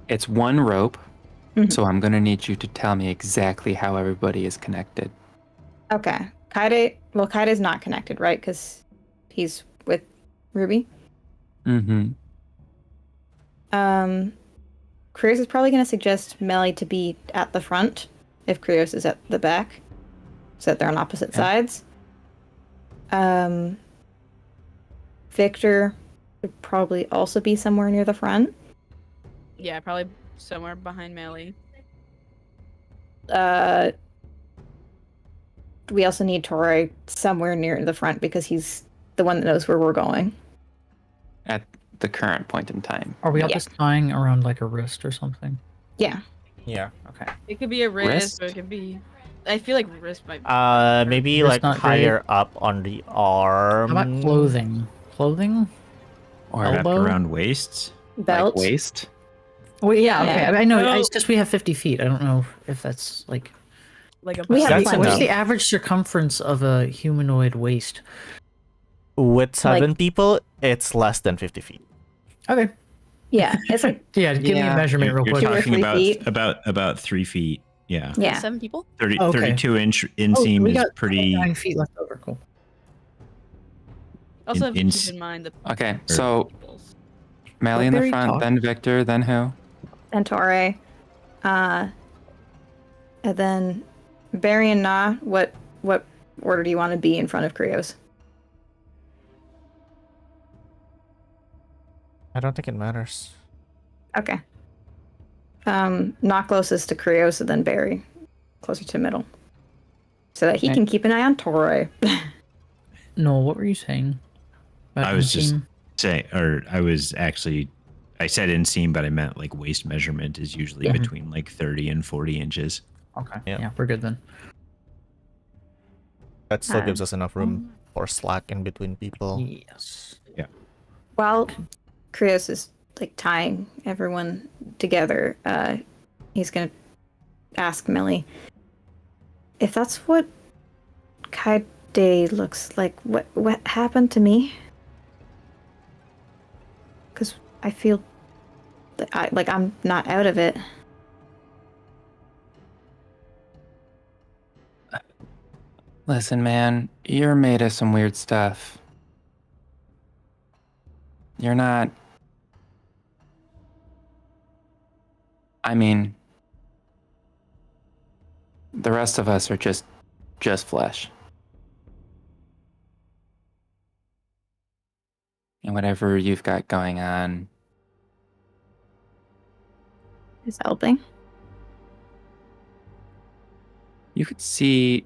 It's one rope, Mhm. so I'm gonna need you to tell me exactly how everybody is connected. Okay. Kaide's not connected, right? Because he's with Ruby. Mm-hmm. Krios is probably going to suggest Melly to be at the front if Krios is at the back, so that they're on opposite sides. Victor would probably also be somewhere near the front. Yeah, probably somewhere behind Melly. We also need Tauré somewhere near the front because he's the one that knows where we're going. At the current point in time. Are we all Yeah. just tying around like a wrist or something? Yeah. Yeah. Okay. It could be a wrist, Wrist? or it could be. I feel like wrist might. Maybe Wrist like not higher up on the arm. How about clothing? Clothing? Or Elbow? Wrapped around waists? Belt. like waist. Well, yeah, okay. Yeah. I know. No. It's just we have 50 feet. I don't know if that's like. Like a. We have That's What's plenty. the average circumference of a humanoid waist? With 7 Like- people, it's less than 50 feet. Okay. Yeah. It's like Yeah, give me a Yeah. measurement real You're quick. Two or talking 3 about feet. about 3 feet. Yeah. yeah. 7 people? 30, Okay. 32-inch Oh, so inseam we is got pretty. 9 feet left over. Cool. Also, have to in- keep in mind the Okay, so peoples. Melly in the Very front, talk. then Victor, then who? And Tauré. And then Barry and Na, what order do you want to be in front of Krios? I don't think it matters. Okay. Na closest to Krios and then Barry. Closer to middle. So that he Okay. can keep an eye on Tauré. No, what were you saying? About I was just inseam? saying, or I was actually, I said inseam, but I meant like waist measurement is usually Yeah. between like 30 and 40 inches. Okay. Yeah. Yeah, we're good then. That still Uh, gives us enough room for slack in between people. Yes. While Krios is like tying everyone together, he's gonna ask Millie if that's what Kaede looks like. What happened to me? Because I feel that I'm not out of it. Listen, man, you're made of some weird stuff. You're not. I mean, the rest of us are just flesh. And whatever you've got going on, Is helping. you could see.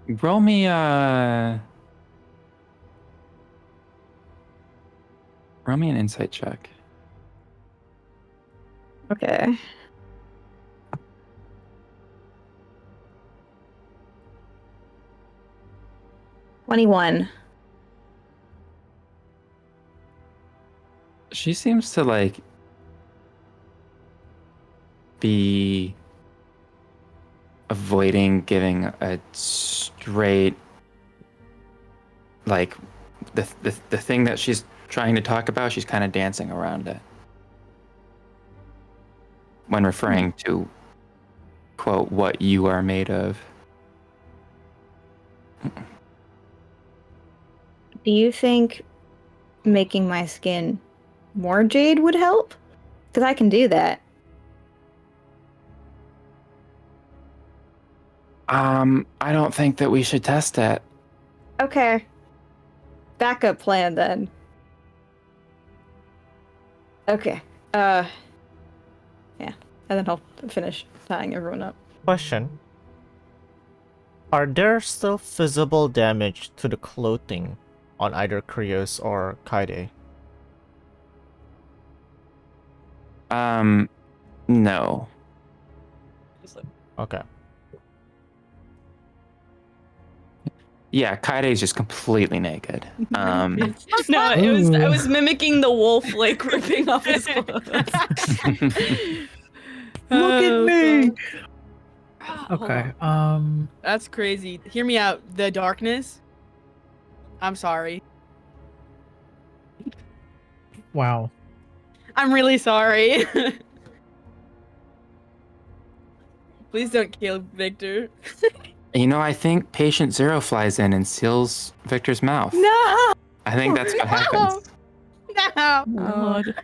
Roll me an insight check. Okay. $21. She seems to like be avoiding giving a straight, like the thing that she's trying to talk about. She's kind of dancing around it when referring to, quote, what you are made of. Do you think making my skin more jade would help? Because I can do that. I don't think that we should test it. Okay. Backup plan then. Okay. Yeah. And then I'll finish tying everyone up. Question. Are there still visible damage to the clothing on either Krios or Kaede? No. Okay. Yeah, Kaede's just completely naked. No, I Ooh. was mimicking the wolf like ripping off his clothes. Look at me. Hold Okay. on. That's crazy. Hear me out. The darkness. I'm sorry. Wow. I'm really sorry. Please don't kill Victor. You know, I think Patient Zero flies in and seals Victor's mouth. No. I think that's what happens. No. God.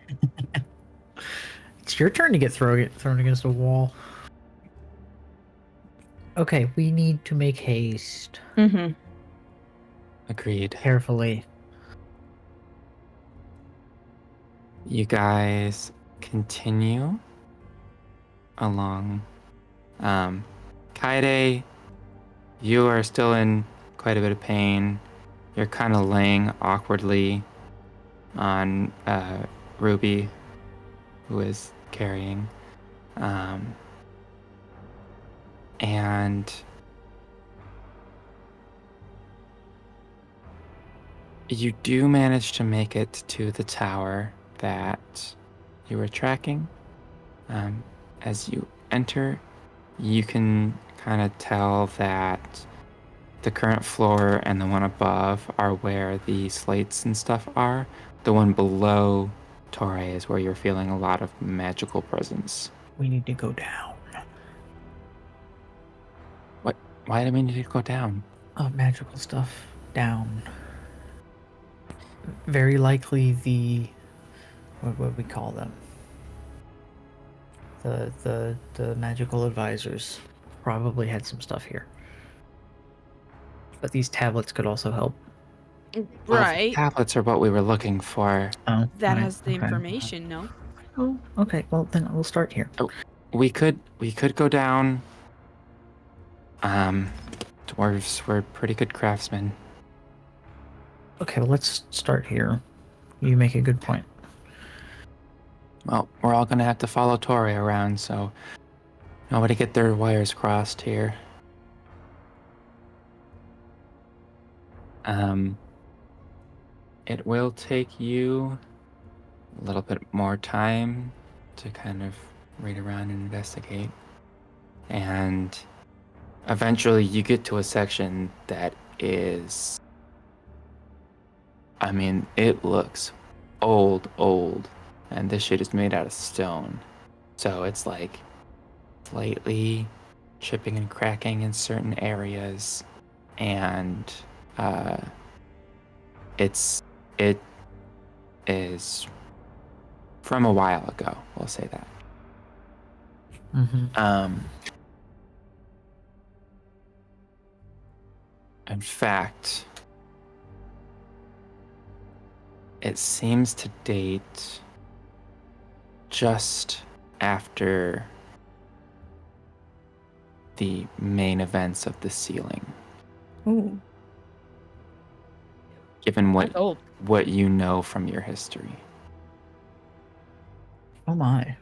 It's your turn to get thrown against a wall. Okay, we need to make haste. Mm-hmm. Agreed. Carefully. You guys continue along. Kaede, you are still in quite a bit of pain. You're kind of laying awkwardly on Ruby, who is carrying. And you do manage to make it to the tower that you were tracking. As you enter, you can kind of tell that the current floor and the one above are where the slates and stuff are. The one below Tauré is where you're feeling a lot of magical presence. We need to go down. Why do we need to go down? Magical stuff down. Very likely the what we call them. The magical advisors probably had some stuff here. But these tablets could also help. Well, Right. the tablets are what we were looking for. Oh, That right, has the okay. information, no? Oh, okay. Well, then we'll start here. We could go down. Dwarves were pretty good craftsmen. Okay, well, let's start here. You make a good point. Well, we're all gonna have to follow Tauré around, so nobody get their wires crossed here. It will take you a little bit more time to kind of read around and investigate. And eventually you get to a section that is, I mean, it looks old, and this shit is made out of stone. So it's like slightly chipping and cracking in certain areas, and it is from a while ago, we'll say that. Mm-hmm. In fact, it seems to date just after the main events of the sealing. Ooh. Given That's old. what you know from your history. Oh my.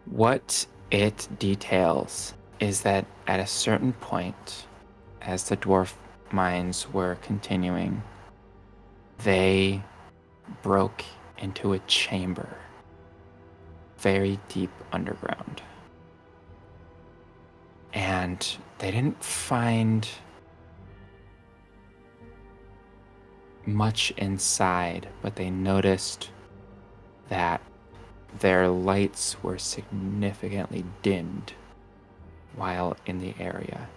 What it details is that at a certain point, as the dwarf mines were continuing, they broke into a chamber very deep underground. And they didn't find much inside, but they noticed that their lights were significantly dimmed while in the area.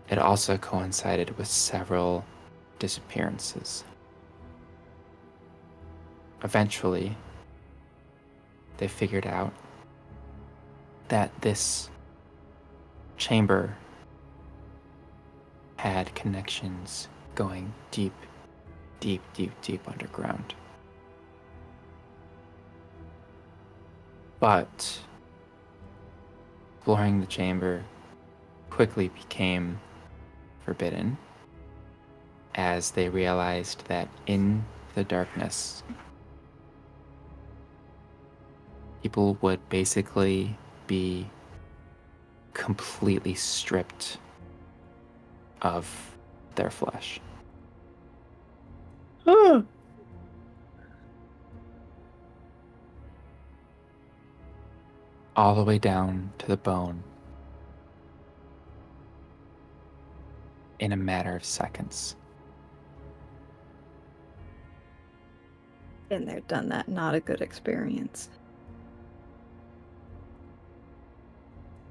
It also coincided with several disappearances. Eventually, they figured out that this chamber had connections going deep, deep, deep, deep underground. But exploring the chamber quickly became forbidden as they realized that in the darkness, people would basically be completely stripped of their flesh. All the way down to the bone in a matter of seconds. Been there, done that. Not a good experience.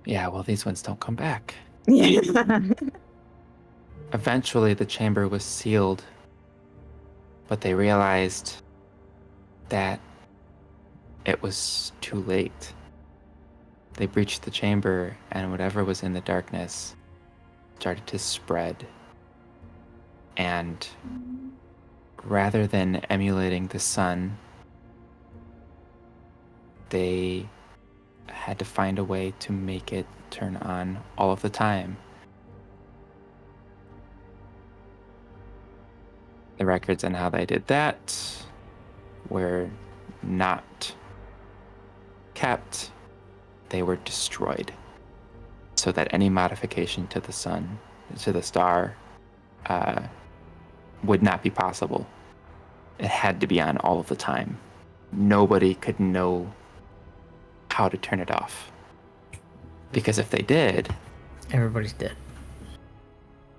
Yeah, well, these ones don't come back. Yeah. Eventually, the chamber was sealed, but they realized that it was too late. They breached the chamber, and whatever was in the darkness started to spread. And rather than emulating the sun, they had to find a way to make it turn on all of the time. The records on how they did that were not kept. They were destroyed so that any modification to the sun, to the star, would not be possible. It had to be on all of the time. Nobody could know how to turn it off. Because if they did, Everybody's dead.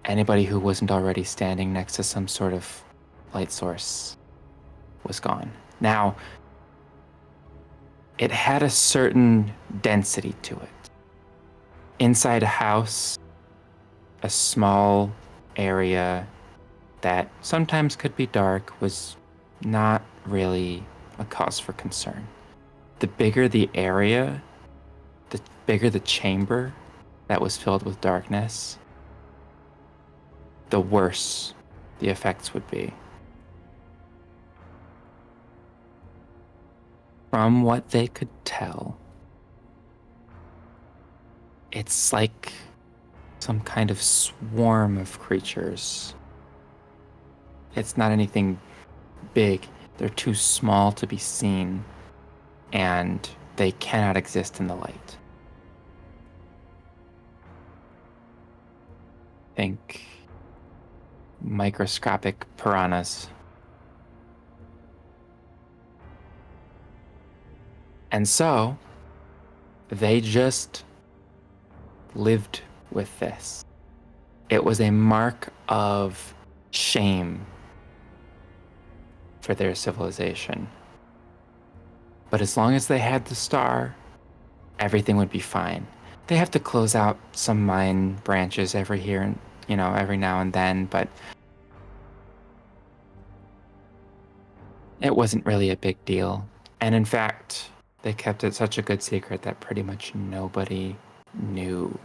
anybody who wasn't already standing next to some sort of light source was gone. Now, it had a certain density to it. Inside a house, a small area that sometimes could be dark was not really a cause for concern. The bigger the area, the bigger the chamber that was filled with darkness, the worse the effects would be. From what they could tell, it's like some kind of swarm of creatures. It's not anything big. They're too small to be seen, and they cannot exist in the light. Think microscopic piranhas. And so, they just lived with this. It was a mark of shame for their civilization. But as long as they had the star, everything would be fine. They have to close out some mine branches every now and then, but it wasn't really a big deal. And in fact, They kept it such a good secret that pretty much nobody knew.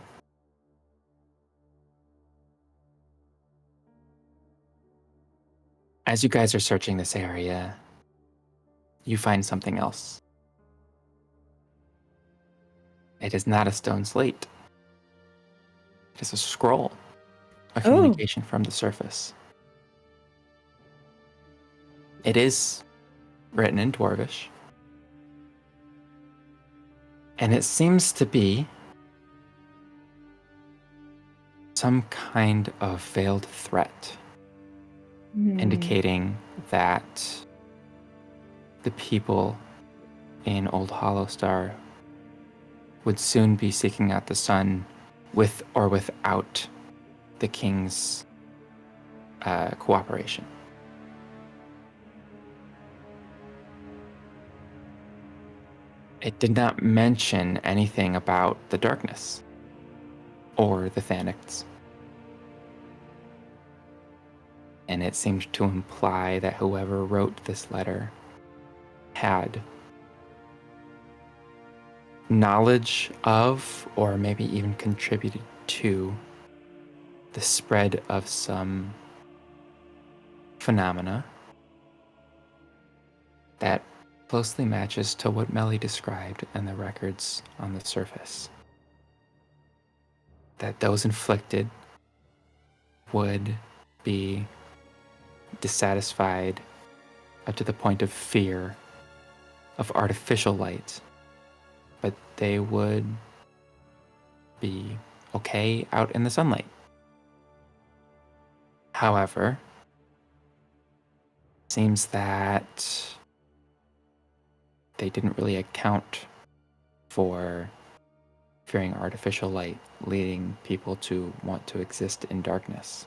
As you guys are searching this area, you find something else. It is not a stone slate. It is a scroll, a communication from the surface. It is written in Dwarvish, and it seems to be some kind of veiled threat, indicating that the people in Old Hollowstar would soon be seeking out the sun with or without the king's cooperation. It did not mention anything about the darkness or the Thanics. And it seemed to imply that whoever wrote this letter had knowledge of, or maybe even contributed to, the spread of some phenomena that closely matches to what Melly described in the records on the surface. That those inflicted would be dissatisfied up to the point of fear of artificial light, but they would be okay out in the sunlight. However, it seems that they didn't really account for fearing artificial light, leading people to want to exist in darkness.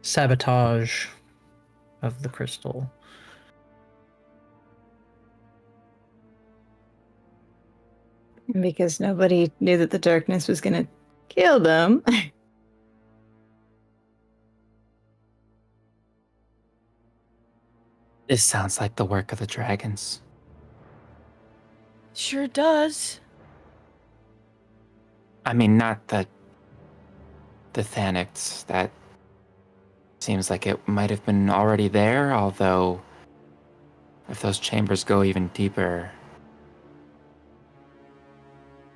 Sabotage of the crystal. Because nobody knew that the darkness was going to kill them. This sounds like the work of the dragons. Sure does. I mean, not the Thanics. That seems like it might have been already there, although if those chambers go even deeper,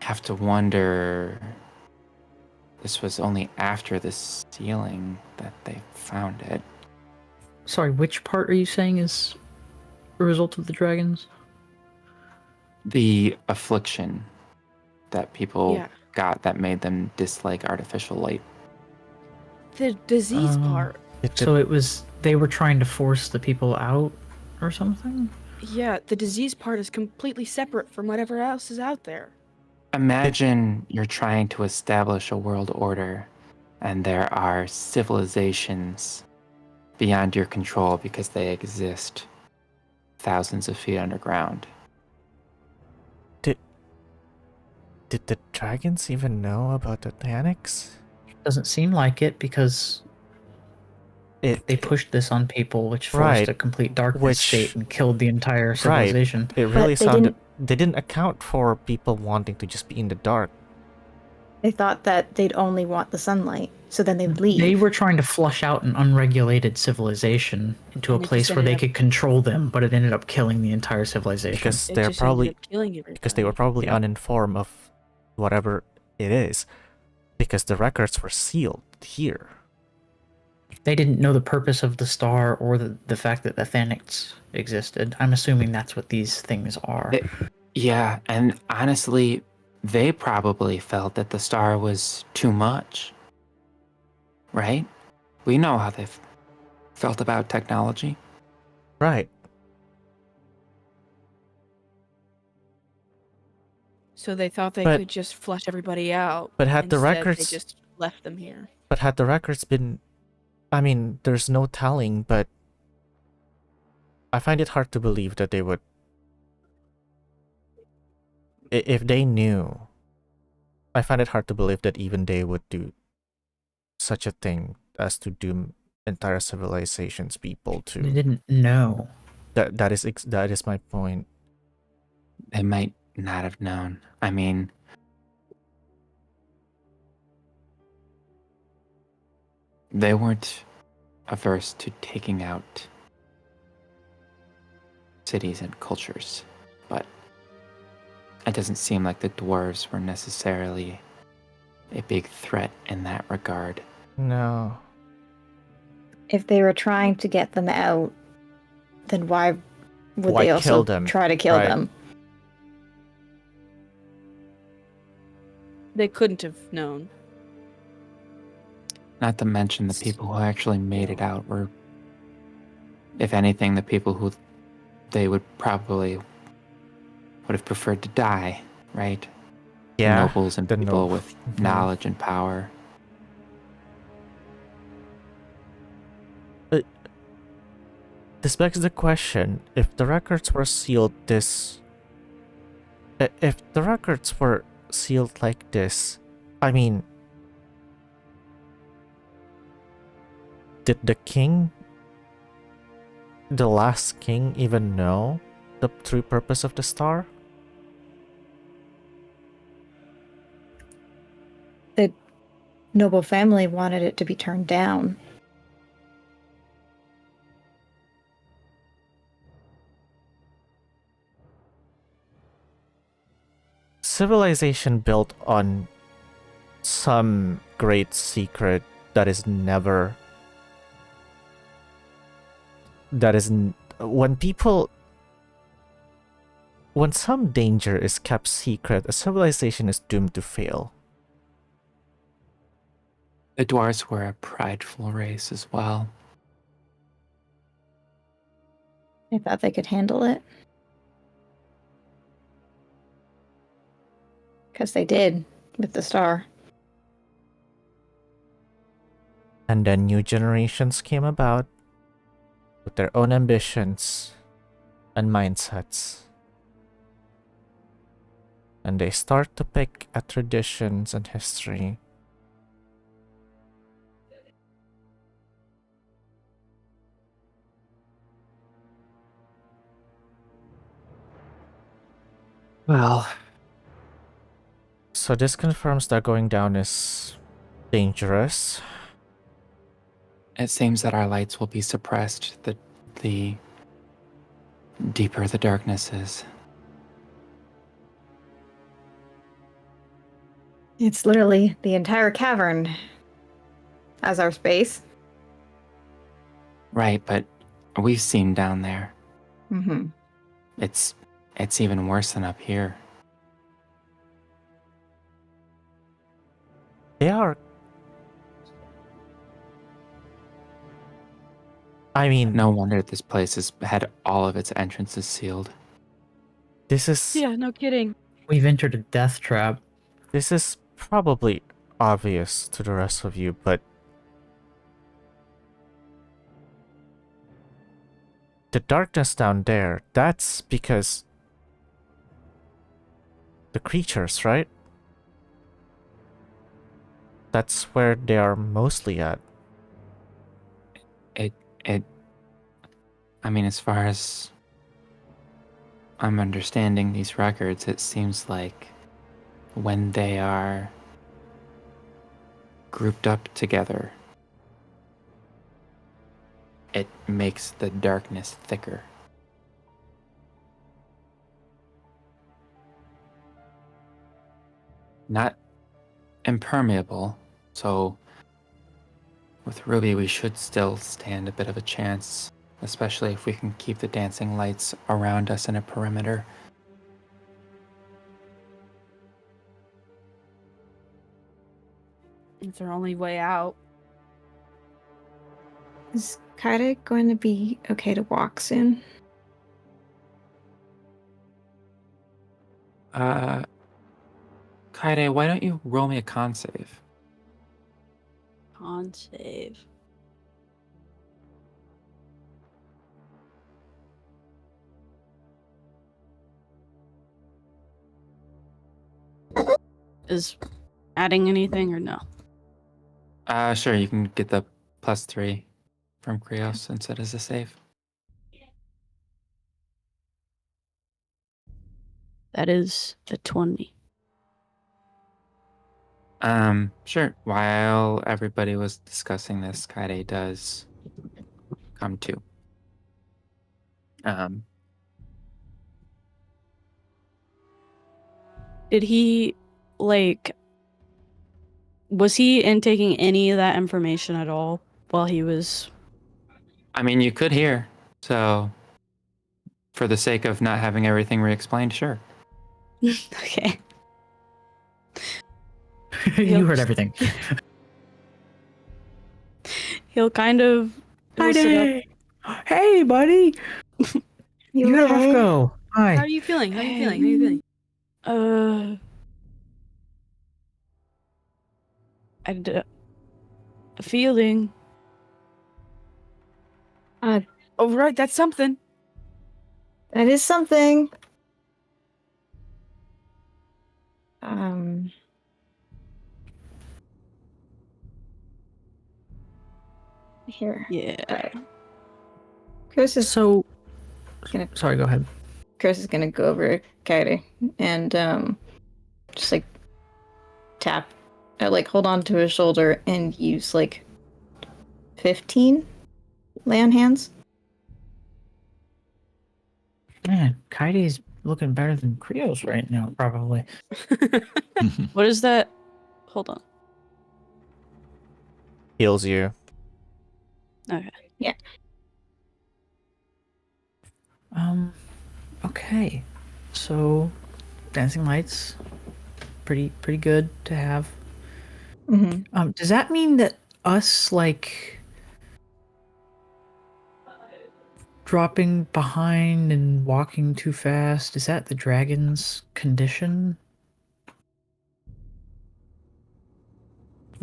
I have to wonder, this was only after the sealing that they found it. Sorry, which part are you saying is a result of the dragons? The affliction that people Yeah. got that made them dislike artificial light. The disease part. So it was, they were trying to force the people out or something? Yeah, the disease part is completely separate from whatever else is out there. Imagine you're trying to establish a world order, and there are civilizations beyond your control because they exist thousands of feet underground. Did the dragons even know about the Thanics? Doesn't seem like it, because they pushed this on people, which forced Right, a complete darkness which- state and killed the entire civilization. It really they sounded. They didn't account for people wanting to just be in the dark. They thought that they'd only want the sunlight, so then they would leave. They were trying to flush out an unregulated civilization into a And it place just where they ended up- could control them, but it ended up killing the entire civilization. Because It they're just probably ended up killing because they were probably Yeah. uninformed of whatever it is, because the records were sealed here. They didn't know the purpose of the star or the fact that the Thanics existed. I'm assuming that's what these things are. Yeah, and honestly, they probably felt that the star was too much. Right? We know how they've felt about technology. Right. So they thought they But- could just flush everybody out. but had the Instead, records- they just left them here. But had the records been, I mean, there's no telling, but I find it hard to believe that they would, if they knew, I find it hard to believe that even they would do such a thing as to doom entire civilization's people They to. didn't know. That is my point. They might not have known. I mean, they weren't averse to taking out cities and cultures, but it doesn't seem like the dwarves were necessarily a big threat in that regard. No. If they were trying to get them out, then why would Why they kill also them? try to kill Right. them? They couldn't have known. Not to mention the people who actually made it out were, if anything, the people who they would probably would have preferred to die, right? Yeah. The nobles and the people nob- with Mhm. knowledge and power. This begs the question: if the records were sealed if the records were sealed like this, I mean, did the last king, even know the true purpose of the star? The noble family wanted it to be turned down. Civilization built on some great secret that is never. That is when some danger is kept secret, a civilization is doomed to fail. The dwarves were a prideful race as well. They thought they could handle it. Because they did with the star. And then new generations came about with their own ambitions and mindsets. And they start to pick at traditions and history. Well, So this confirms that going down is dangerous. it seems that our lights will be suppressed the deeper the darkness is. It's literally the entire cavern as our space. Right, but we've seen down there. Mm-hmm. It's even worse than up here. They are. I mean, No wonder this place has had all of its entrances sealed. this is Yeah, no kidding. We've entered a death trap. this is probably obvious to the rest of you, but the darkness down there, that's because the creatures, right? That's where they are mostly at. I mean, as far as I'm understanding these records, it seems like when they are grouped up together, it makes the darkness thicker. Not impermeable, so with Ruby we should still stand a bit of a chance, especially if we can keep the dancing lights around us in a perimeter. It's our only way out. Is Kaede going to be okay to walk soon? Kaede, why don't you roll me a con save? Con save. Is adding anything or no? Sure, you can get the +3. from Krios since it is a save. That is a 20. Sure. While everybody was discussing this, Kaede does come to. Did he, like, was he intaking any of that information at all while he was... I mean, you could hear, so for the sake of not having everything re-explained, sure. Okay. You heard everything. He'll kind of... he'll sit up. Hey, buddy. You had a rough okay? go. Hi. How are you feeling? How are you feeling? How are you feeling? A feeling. Oh, right, that's something. That is something. Here. Yeah. Chris is So, gonna sorry, go ahead. go over to Kaede and just like tap, like hold on to his shoulder and use like 15 lay on hands. Man, Kaide's looking better than Krios right now, probably. What is that? Hold on. Heals you. Okay. Okay. So, dancing lights, pretty good to have. Mm-hmm. Does that mean that us, like, dropping behind and walking too fast, is that the dragon's condition?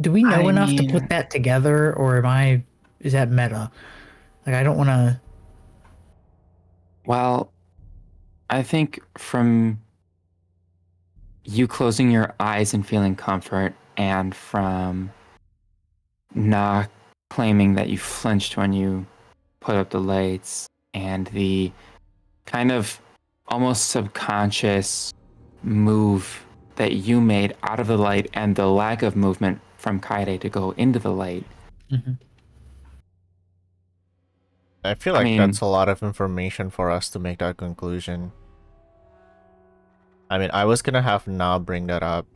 Do we know I enough to mean- put that together, or is that meta? Like, I don't want to... Well, I think from you closing your eyes and feeling comfort, and from not claiming that you flinched when you put up the lights, and the kind of almost subconscious move that you made out of the light and the lack of movement from Kaede to go into the light. Mhm. I feel I like mean- that's a lot of information for us to make that conclusion. I mean, I was gonna have Na bring that up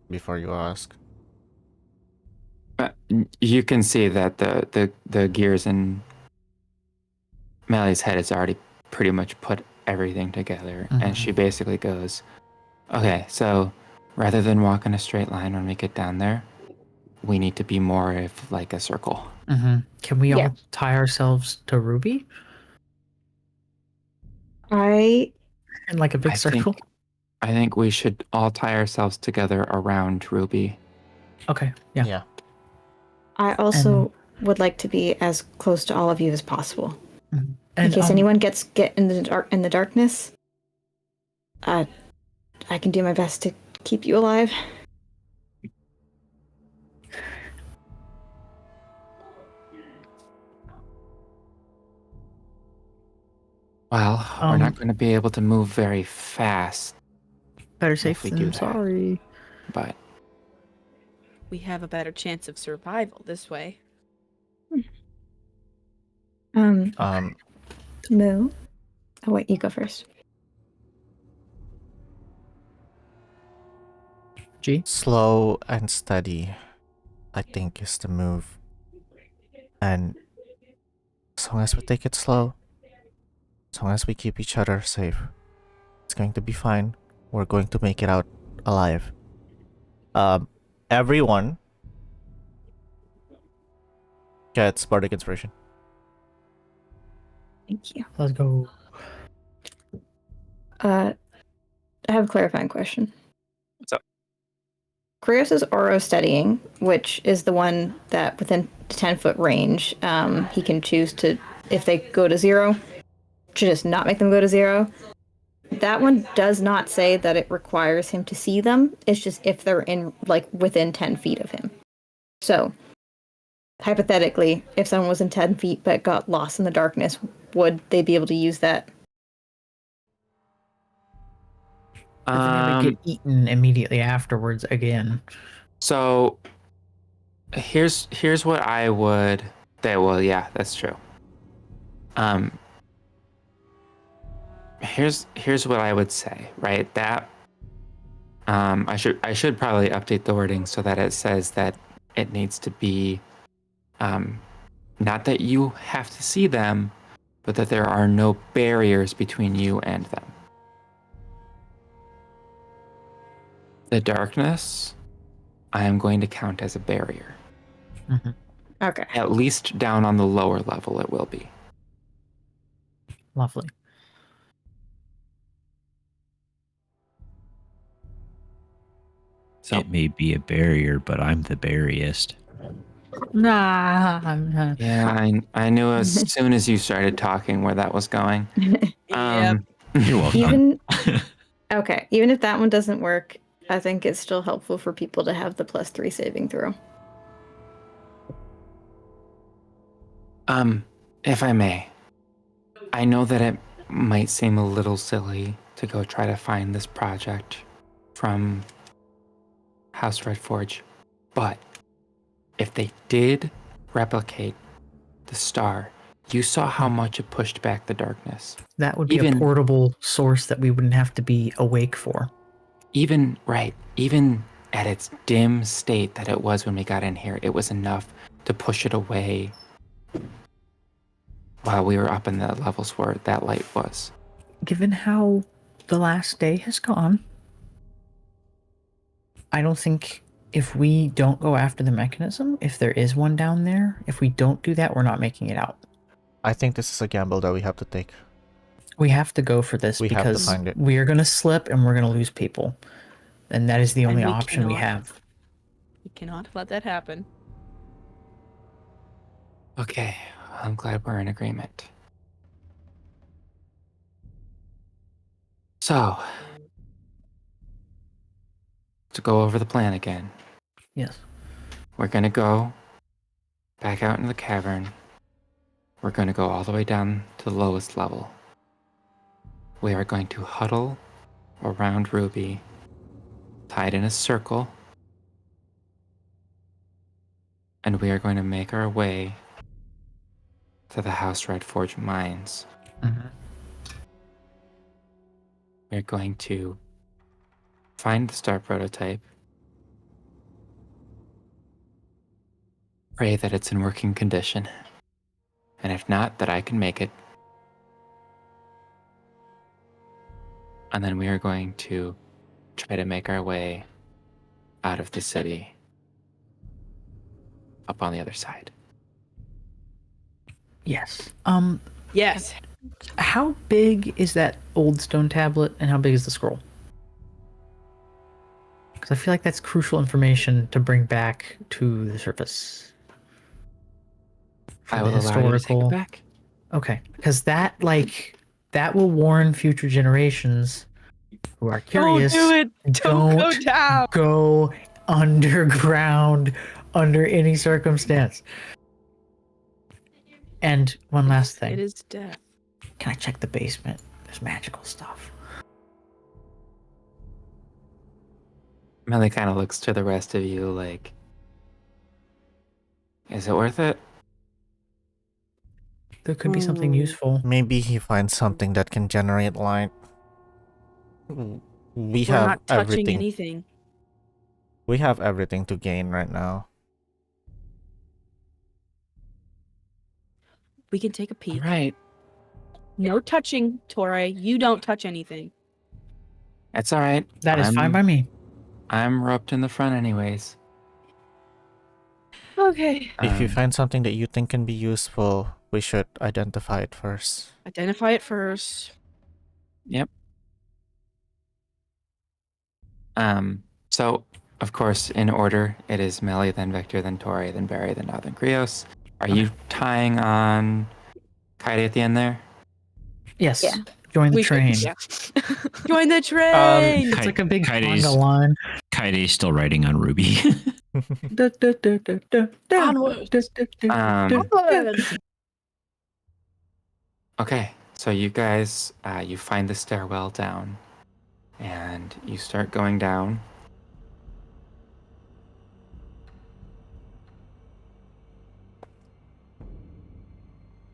before you ask. You can see that the gears in Melly's head has already pretty much put everything together, and she basically goes, okay, so rather than walk in a straight line when we get down there, we need to be more of like a circle. Can we Yeah. all tie ourselves to Ruby I in like a big circle? I think we should all tie ourselves together around Ruby. Okay, yeah. Yeah. I also would like to be as close to all of you as possible. And, In case anyone get in the darkness, I can do my best to keep you alive. Well, we're not going to be able to move very fast, better if safe we than do that. sorry. but We have a better chance of survival this way. Moo. Oh wait, you go first. G? Slow and steady, I think, is the move. And as long as we take it slow, as long as we keep each other safe, it's going to be fine. We're going to make it out alive. Everyone gets Bardic Inspiration. Thank you. Let's go. I have a clarifying question. What's up? Krios is Oro steadying, which is the one that within 10-foot range, he can choose to, if they go to 0, to just not make them go to 0. That one does not say that it requires him to see them. It's just if they're in, like, within 10 feet of him. So, hypothetically, if someone was in 10 feet but got lost in the darkness, would they be able to use that? But they never get eaten immediately afterwards again. So here's what I would say. Well, yeah, that's true. Here's what I would say, right? That I should probably update the wording so that it says that it needs to be not that you have to see them, but that there are no barriers between you and them. The darkness, I am going to count as a barrier. Mm-hmm. Okay. At least down on the lower level, it will be. Lovely. So It may be a barrier, but I'm the barriest. Nah, I'm not. yeah, I knew as soon as you started talking where that was going. Yep. You're welcome. Even even if that one doesn't work, I think it's still helpful for people to have the +3 saving throw. If I may, I know that it might seem a little silly to go try to find this project from House Red Forge, but if they did replicate the star, you saw how much it pushed back the darkness. That would be a Even- portable source that we wouldn't have to be awake for. Even at its dim state that it was when we got in here, it was enough to push it away while we were up in the levels where that light was. Given how the last day has gone, I don't think if we don't go after the mechanism, if there is one down there, if we don't do that, we're not making it out. I think this is a gamble that we have to take. We have to go for this We have to because find it. we are going to slip and we're going to lose people. And that is the And only we option we cannot. have. We cannot let that happen. Okay, I'm glad we're in agreement. So, to go over the plan again, Yes. we're going to go back out in the cavern. We're going to go all the way down to the lowest level. We are going to huddle around Ruby, tied in a circle, and we are going to make our way to the House Red Forge mines. Mm-hmm. We're going to find the star prototype, pray that it's in working condition, and if not, that I can make it. And then we are going to try to make our way out of the city up on the other side. Yes. Yes. How big is that old stone tablet and how big is the scroll? Because I feel like that's crucial information to bring back to the surface. For I the will allow you to take it back. Okay, because that will warn future generations who are curious. Don't do it. Don't go down. Go underground under any circumstance. And one last thing. It is death. Can I check the basement? There's magical stuff. Melly kind of looks to the rest of you like, is it worth it? There could be something Ooh. useful. Maybe he finds something that can generate light. We We're have not touching everything. anything. We have everything to gain right now. We can take a All peek. right. No touching, Tauré. You don't touch anything. It's all right. That is fine by me. I'm roped in the front anyways. Okay. If you Um, find something that you think can be useful, we should identify it first. Identify it first. So, of course, in order, it is Melly, then Victor, then Tauré, then Barry, then now, then Krios. Are you tying on Kaede at the end there? Yes. Yeah. Join the We train. Yeah. Join the train. It's like a big Kaide's- conga line. Kaede's still writing on Ruby. Okay, so you guys, you find the stairwell down, and you start going down.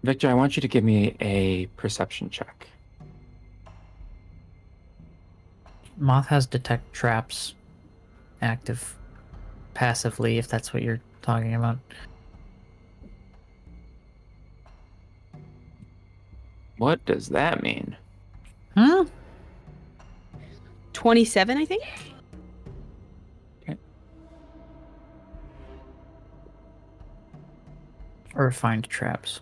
Victor, I want you to give me a perception check. Moth has detect traps active passively, if that's what you're talking about. What does that mean? Huh? 27, I think. Or find traps.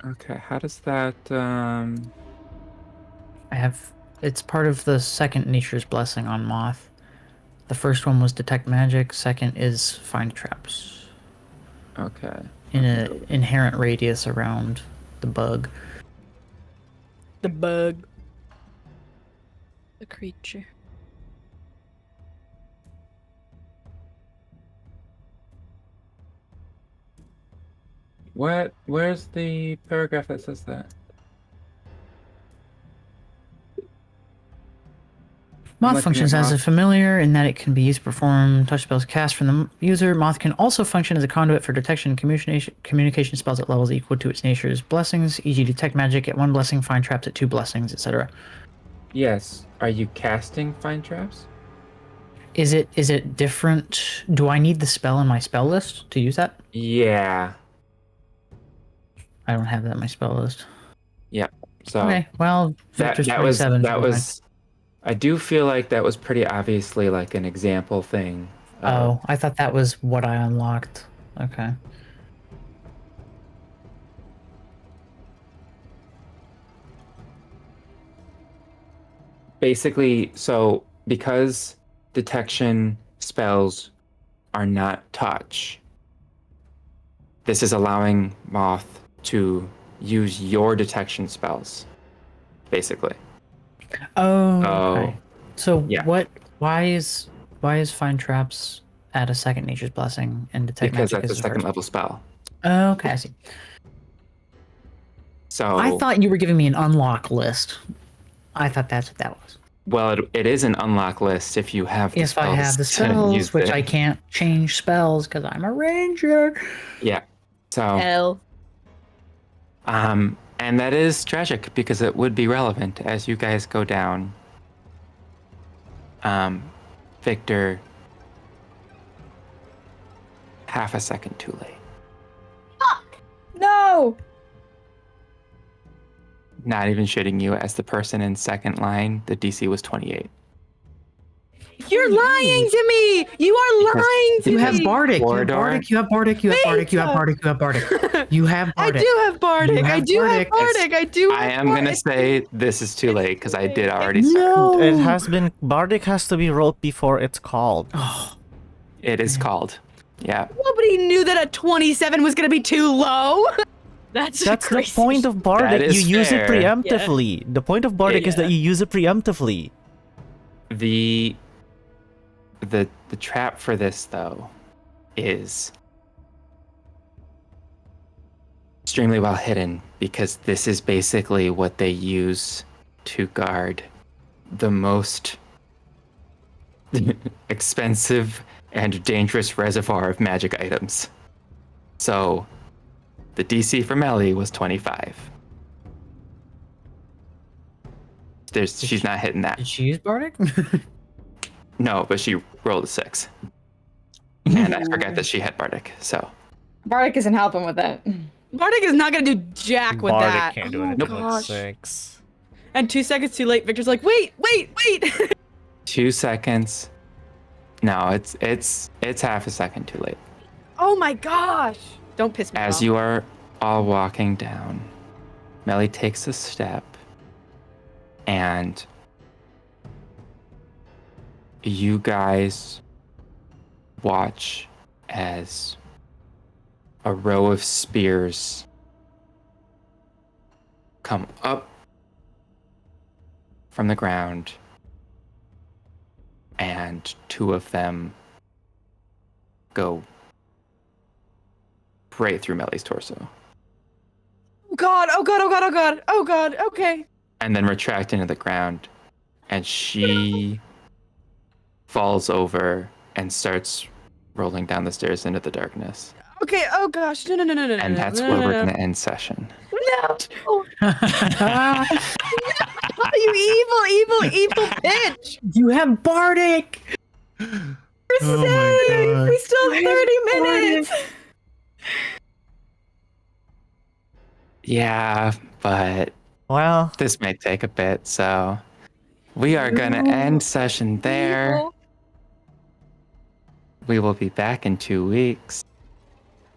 Okay, how does that, It's part of the second Nature's Blessing on Moth. The first one was detect magic, second is find traps. okay. In an inherent radius around the bug. The bug. The creature. Where's the paragraph that says that? Moth looking functions at as a Moth. familiar in that it can be used to perform touch spells cast from the user. Moth can also function as a conduit for detection and communication spells at levels equal to its nature's blessings, e.g. detect magic at 1 blessing, find traps at 2 blessings, etc. Yes. Are you casting find traps? Is it different? Do I need the spell in my spell list to use that? Yeah. I don't have that in my spell list. Yep. So Okay, well, that Victor's that was 27. that was. I do feel like that was pretty obviously like an example thing. Oh, I thought that was what I unlocked. Okay. Basically, so because detection spells are not touch, this is allowing Moth to use your detection spells, basically. Oh, okay. So yeah. why is find traps at a second Nature's Blessing and detect Because magic that's a is the second first? level spell. Oh, okay, I see. So I thought you were giving me an unlock list. I thought that's what that was. well, it is an unlock list if you have the If I have the spells to use spells, which it. I can't change spells because I'm a ranger. Yeah. So L. and that is tragic because it would be relevant as you guys go down. Victor, half a second too late. No! Not even shitting you, as the person in second line, the DC was 28. You're lying to me. You are Because lying to You me. have Bardic. You have Corridor? Bardic. You have Bardic. You have Bardic. You have Bardic. You have Bardic. You have I Bardic. do have Bardic. You I have do have Bardic. Bardic. I do. I have am gonna Bardic. say this is too late because I did already start. No. It has been Bardic has to be rolled before it's called. Oh, It is called. Yeah. Nobody knew that a 27 was gonna be too low. That's That's the crazy. point of Bardic. is You use it fair. preemptively. The point of Bardic is that Yeah. you use it preemptively. The trap for this though is extremely well hidden because this is basically what they use to guard the most expensive and dangerous reservoir of magic items. So the DC for Melly was 25. She's not hitting that. did she use Bardic? No, but she rolled a 6. And I forgot that she had Bardic, so. Bardic isn't helping with that. Bardic is not gonna do jack with Bardic that. can't do Oh, anything with gosh. 6. And 2 seconds too late, Victor's like, wait. 2 seconds. No, it's half a second too late. Oh my gosh. Don't piss me off. As you are all walking down, Melly takes a step and you guys watch as a row of spears come up from the ground and 2 of them go right through Melly's torso. Oh god, oh god, oh god, oh god, oh god, okay. And then retract into the ground. And she falls over and starts rolling down the stairs into the darkness. Okay, oh gosh, no. And that's where we're going to end session. No! You evil bitch! You have Bardic! We still have 30 minutes. Yeah, but Well, this may take a bit, so we are going to end session there. Evil. We will be back in 2 weeks.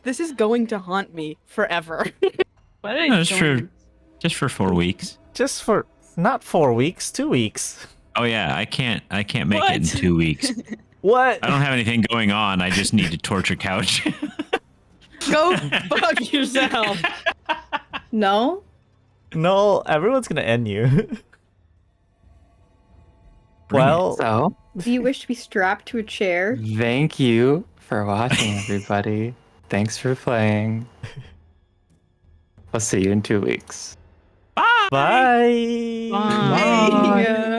This is going to haunt me forever. Why did I No, it's join? for just for 4 weeks. just for not 4 weeks, 2 weeks. Oh yeah, I can't make it in What? 2 weeks. What? I don't have anything going on. I just need to torture Couch. Go fuck yourself. No? No, everyone's gonna end you. Bring it. Well, So, Do you wish to be strapped to a chair? thank you for watching, everybody. Thanks for playing. We'll see you in 2 weeks. bye. Bye. Yeah.